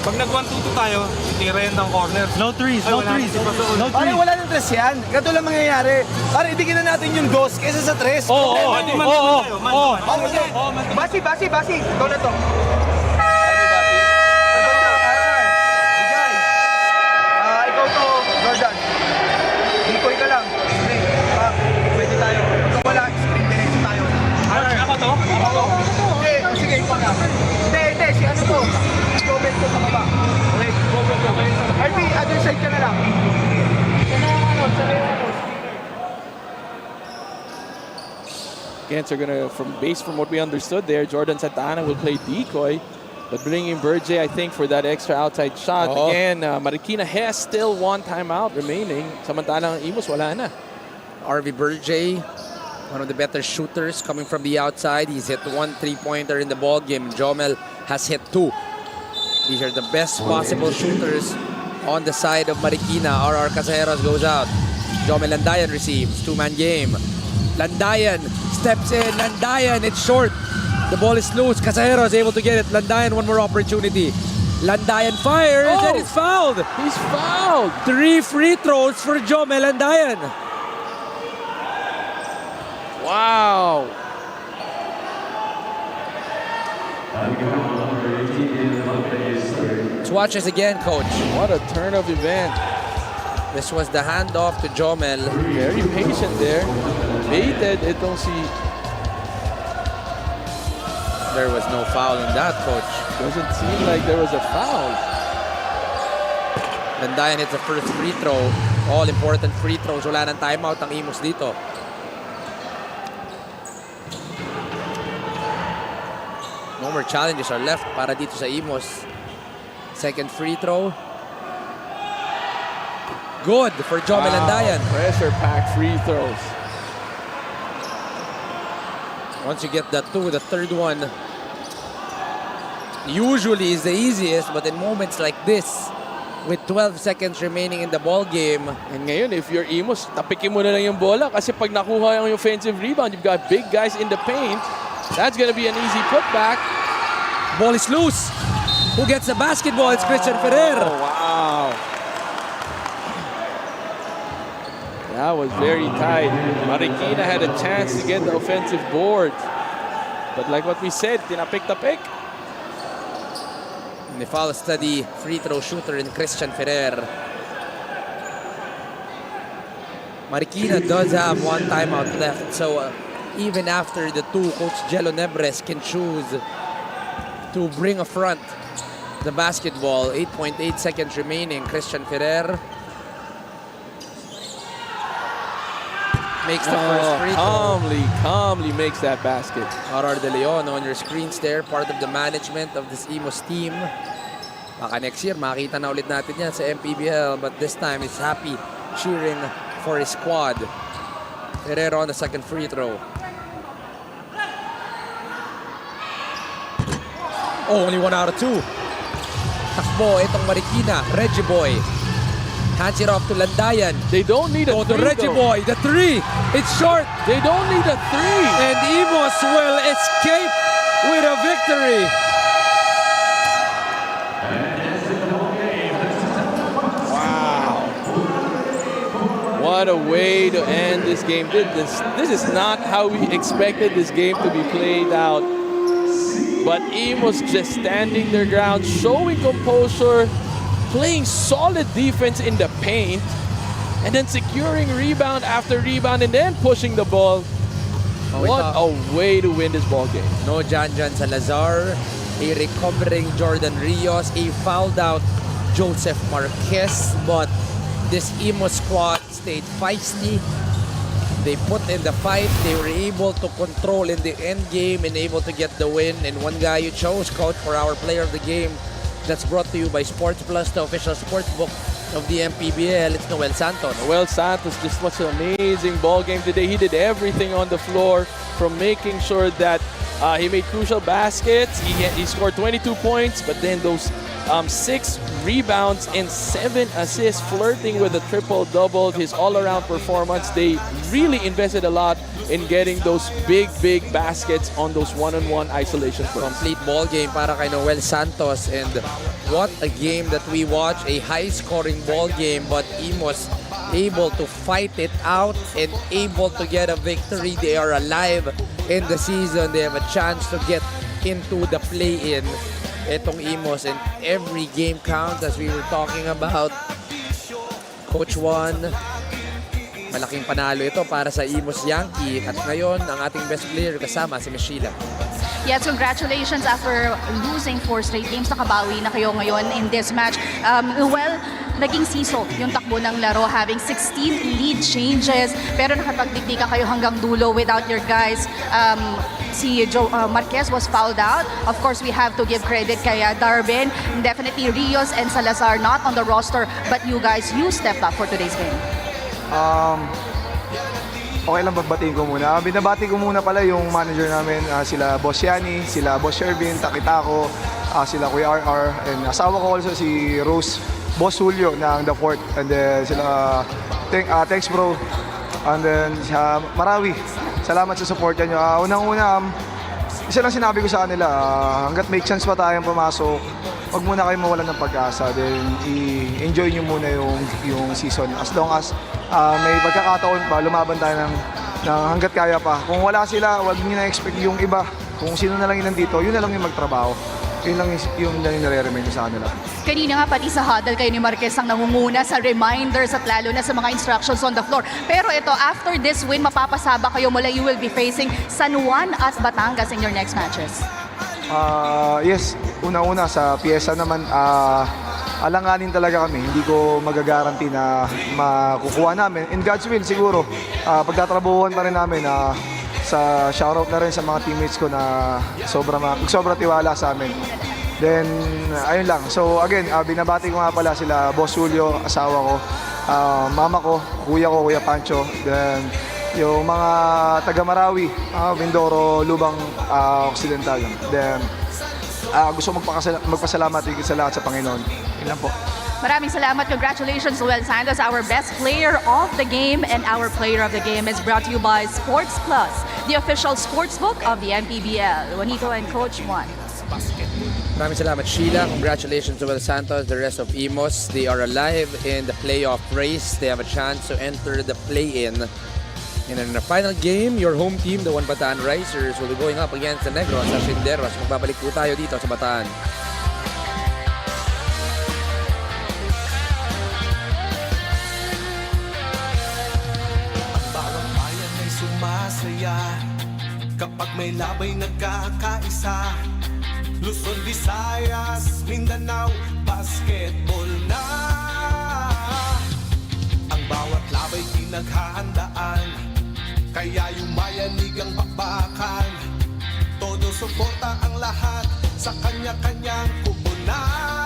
[SPEAKER 11] Pag nag-1-2-2 tayo, itirayan ng corner. No threes.
[SPEAKER 6] Pare, wala nang tres yan. Ganito lang mangyayari. Pare, ibigin na natin yung dos kaysa sa tres. Basi. Ikaw na to. Ikaw to, Jordan. Hikoy ka lang. Pwede tayo. Pag wala, screen diretso tayo.
[SPEAKER 11] Ako to? side ko sa baba. Okay, go. RP, other side ka na lang. Sana yung ano.
[SPEAKER 3] Again, so from what we understood there, Jordan Santana will play decoy, but bringing Berge, I think, for that extra outside shot.
[SPEAKER 2] Oo.
[SPEAKER 3] Again, Marikina has still one timeout remaining. Samantalang Imus, wala na.
[SPEAKER 2] RV Berge, one of the better shooters coming from the outside. He's hit 1 3-pointer in the ball game. Jomel has hit 2. These are the best possible shooters on the side of Marikina. RR Casajeros goes out. Jomel Landayan receives. 2-man game. Landayan steps in. Landayan, it's short. The ball is loose. Casajeros able to get it. Landayan, one more opportunity. Landayan fires and it's fouled.
[SPEAKER 3] He's fouled.
[SPEAKER 2] 3 free throws for Jomel Landayan.
[SPEAKER 3] Wow.
[SPEAKER 2] Let's watch this again, coach.
[SPEAKER 3] What a turn of event.
[SPEAKER 2] This was the handoff to Jomel.
[SPEAKER 3] Very patient there. Baited itong si...
[SPEAKER 2] There was no foul in that, coach.
[SPEAKER 3] Doesn't seem like there was a foul.
[SPEAKER 2] Landayan hits the first free throw. All important free throws. Wala ng timeout ang Imus dito. No more challenges are left para dito sa Imus. Second free throw. Good for Jomel Landayan.
[SPEAKER 3] Pressure-packed free throws.
[SPEAKER 2] Once you get that 2, the third one usually is the easiest, but in moments like this, with 12 seconds remaining in the ball game,
[SPEAKER 3] And ngayon, if you're Imus, tapikin mo na lang yung bola kasi pag nakuha yung offensive rebound, you've got big guys in the paint. That's gonna be an easy putback.
[SPEAKER 2] ball is loose. Who gets the basketball? It's Christian Ferrer.
[SPEAKER 3] Oh, wow. That was very tight. Marikina had a chance to get the offensive board. But like what we said, tinapik-tapik.
[SPEAKER 2] And they foul a steady free throw shooter in Christian Ferrer. Marikina does have one timeout left. So even after the 2, Coach Jello Nebres can choose to bring a front the basketball. 8.8 seconds remaining. Christian Ferrer makes the first free throw.
[SPEAKER 3] Calmly makes that basket.
[SPEAKER 2] RR De Leon on your screens there, part of the management of this Imus team. Baka next year, makita na ulit natin yan sa MPBL, but this time it's happy cheering for his squad. Ferrero on the second free throw. Oh, only 1 out of 2. Takbo itong Marikina. Reggie Boy hands it off to Landayan.
[SPEAKER 3] They don't need a
[SPEAKER 2] Go to
[SPEAKER 3] three,
[SPEAKER 2] Reggie
[SPEAKER 3] though.
[SPEAKER 2] Boy. The 3. It's short.
[SPEAKER 3] They don't need a 3.
[SPEAKER 2] And Imus will escape with a victory.
[SPEAKER 3] Wow. What a way to end this game. This is not how we expected this game to be played out. But Imus just standing their ground, showing composure, playing solid defense in the paint, and then securing rebound after rebound and then pushing the ball. What a way to win this ball game.
[SPEAKER 2] No Janjan Salazar, a recovering Jordan Rios, a fouled out Joseph Marquez, but this Imus squad stayed feisty. They put in the fight. They were able to control in the end game and able to get the win. And one guy you chose, coach, for our player of the game, that's brought to you by Sports Plus, the official sports book of the MPBL. It's Noel Santos.
[SPEAKER 3] Noel Santos just was an amazing ball game today. He did everything on the floor, from making sure that he made crucial baskets. He scored 22 points, but then those 6 rebounds and 7 assists, flirting with a triple-double. His all-around performance, they really invested a lot in getting those big baskets on those one-on-one isolation plays.
[SPEAKER 2] Complete ball game para kay Noel Santos, and what a game that we watched. A high-scoring ball game, but Imus able to fight it out and able to get a victory. They are alive in the season. They have a chance to get into the play-in. Etong Imus, and every game counts, as we were talking about. Coach Juan, malaking panalo ito para sa Imus Yankee. At ngayon, ang ating best player kasama si Michila.
[SPEAKER 7] Yes, congratulations after losing 4 straight games. Nakabawi na kayo ngayon in this match. Well, naging siso yung takbo ng laro, having 16 lead changes. Pero nakapagdikdikan kayo hanggang dulo without your guys. Si Marquez was fouled out. Of course, we have to give credit kay Darvin. Definitely Rios and Salazar not on the roster, but you guys, you stepped up for today's game.
[SPEAKER 12] Okay lang babatiin ko muna. Binabati ko muna pala yung manager namin, sila Boss Yani, sila Boss Shervin, Takitako, sila Kuya RR, and asawa ko also si Rose, Boss Julio ng The Fort, and then sila thanks bro, and then Marawi. Salamat sa support nyo. Unang-una, isa lang sinabi ko sa kanila, hanggat may chance pa tayong pumasok, wag muna kayo mawalan ng pag-asa. Then, i-enjoy nyo muna yung season. As long as may pagkakataon pa, lumaban tayo ng hanggat kaya pa. Kung wala sila, wag nyo na-expect yung iba. Kung sino na lang yun nandito, yun na lang yung magtrabaho. Yun lang yung nare-remind sa kanila.
[SPEAKER 7] Kanina nga pati sa huddle kayo ni Marquez ang nangunguna sa reminders at lalo na sa mga instructions on the floor. Pero ito, after this win, mapapasaba kayo mula. You will be facing San Juan at Batangas in your next matches.
[SPEAKER 12] Yes, una-una sa pyesa naman, alanganin talaga kami. Hindi ko magagaranti na makukuha namin. In God's will siguro, pagtatrabuhan pa rin namin sa shoutout na rin sa mga teammates ko na sobra tiwala sa amin. Then, ayun lang. So again, binabati ko nga pala sila Boss Julio, asawa ko, mama ko, Kuya Pancho, then yung mga taga Marawi, Mindoro, Lubang Occidental. Then, gusto magpasalamat sa lahat sa Panginoon. Yun lang po.
[SPEAKER 7] Maraming salamat. Congratulations, Joel Santos, our best player of the game. And our player of the game is brought to you by Sports Plus, the official sportsbook of the MPBL. Juanito and Coach Juan.
[SPEAKER 2] Maraming salamat, Sheila. Congratulations to Joel Santos, the rest of Imus. They are alive in the playoff race. They have a chance to enter the play-in. And in the final game, your home team, the One Bataan Risers, will be going up against the Negros sa Sinderos. Magbabalik po tayo dito sa Bataan.
[SPEAKER 6] Ang bawat bayan ay sumasaya kapag may labay nagkakaisa. Luzon, Visayas, Mindanao, basketball na. Ang bawat labay pinaghahandaan, kaya yumayanig ang bakbakan. Todo suporta ang lahat sa kanya-kanyang kupunan.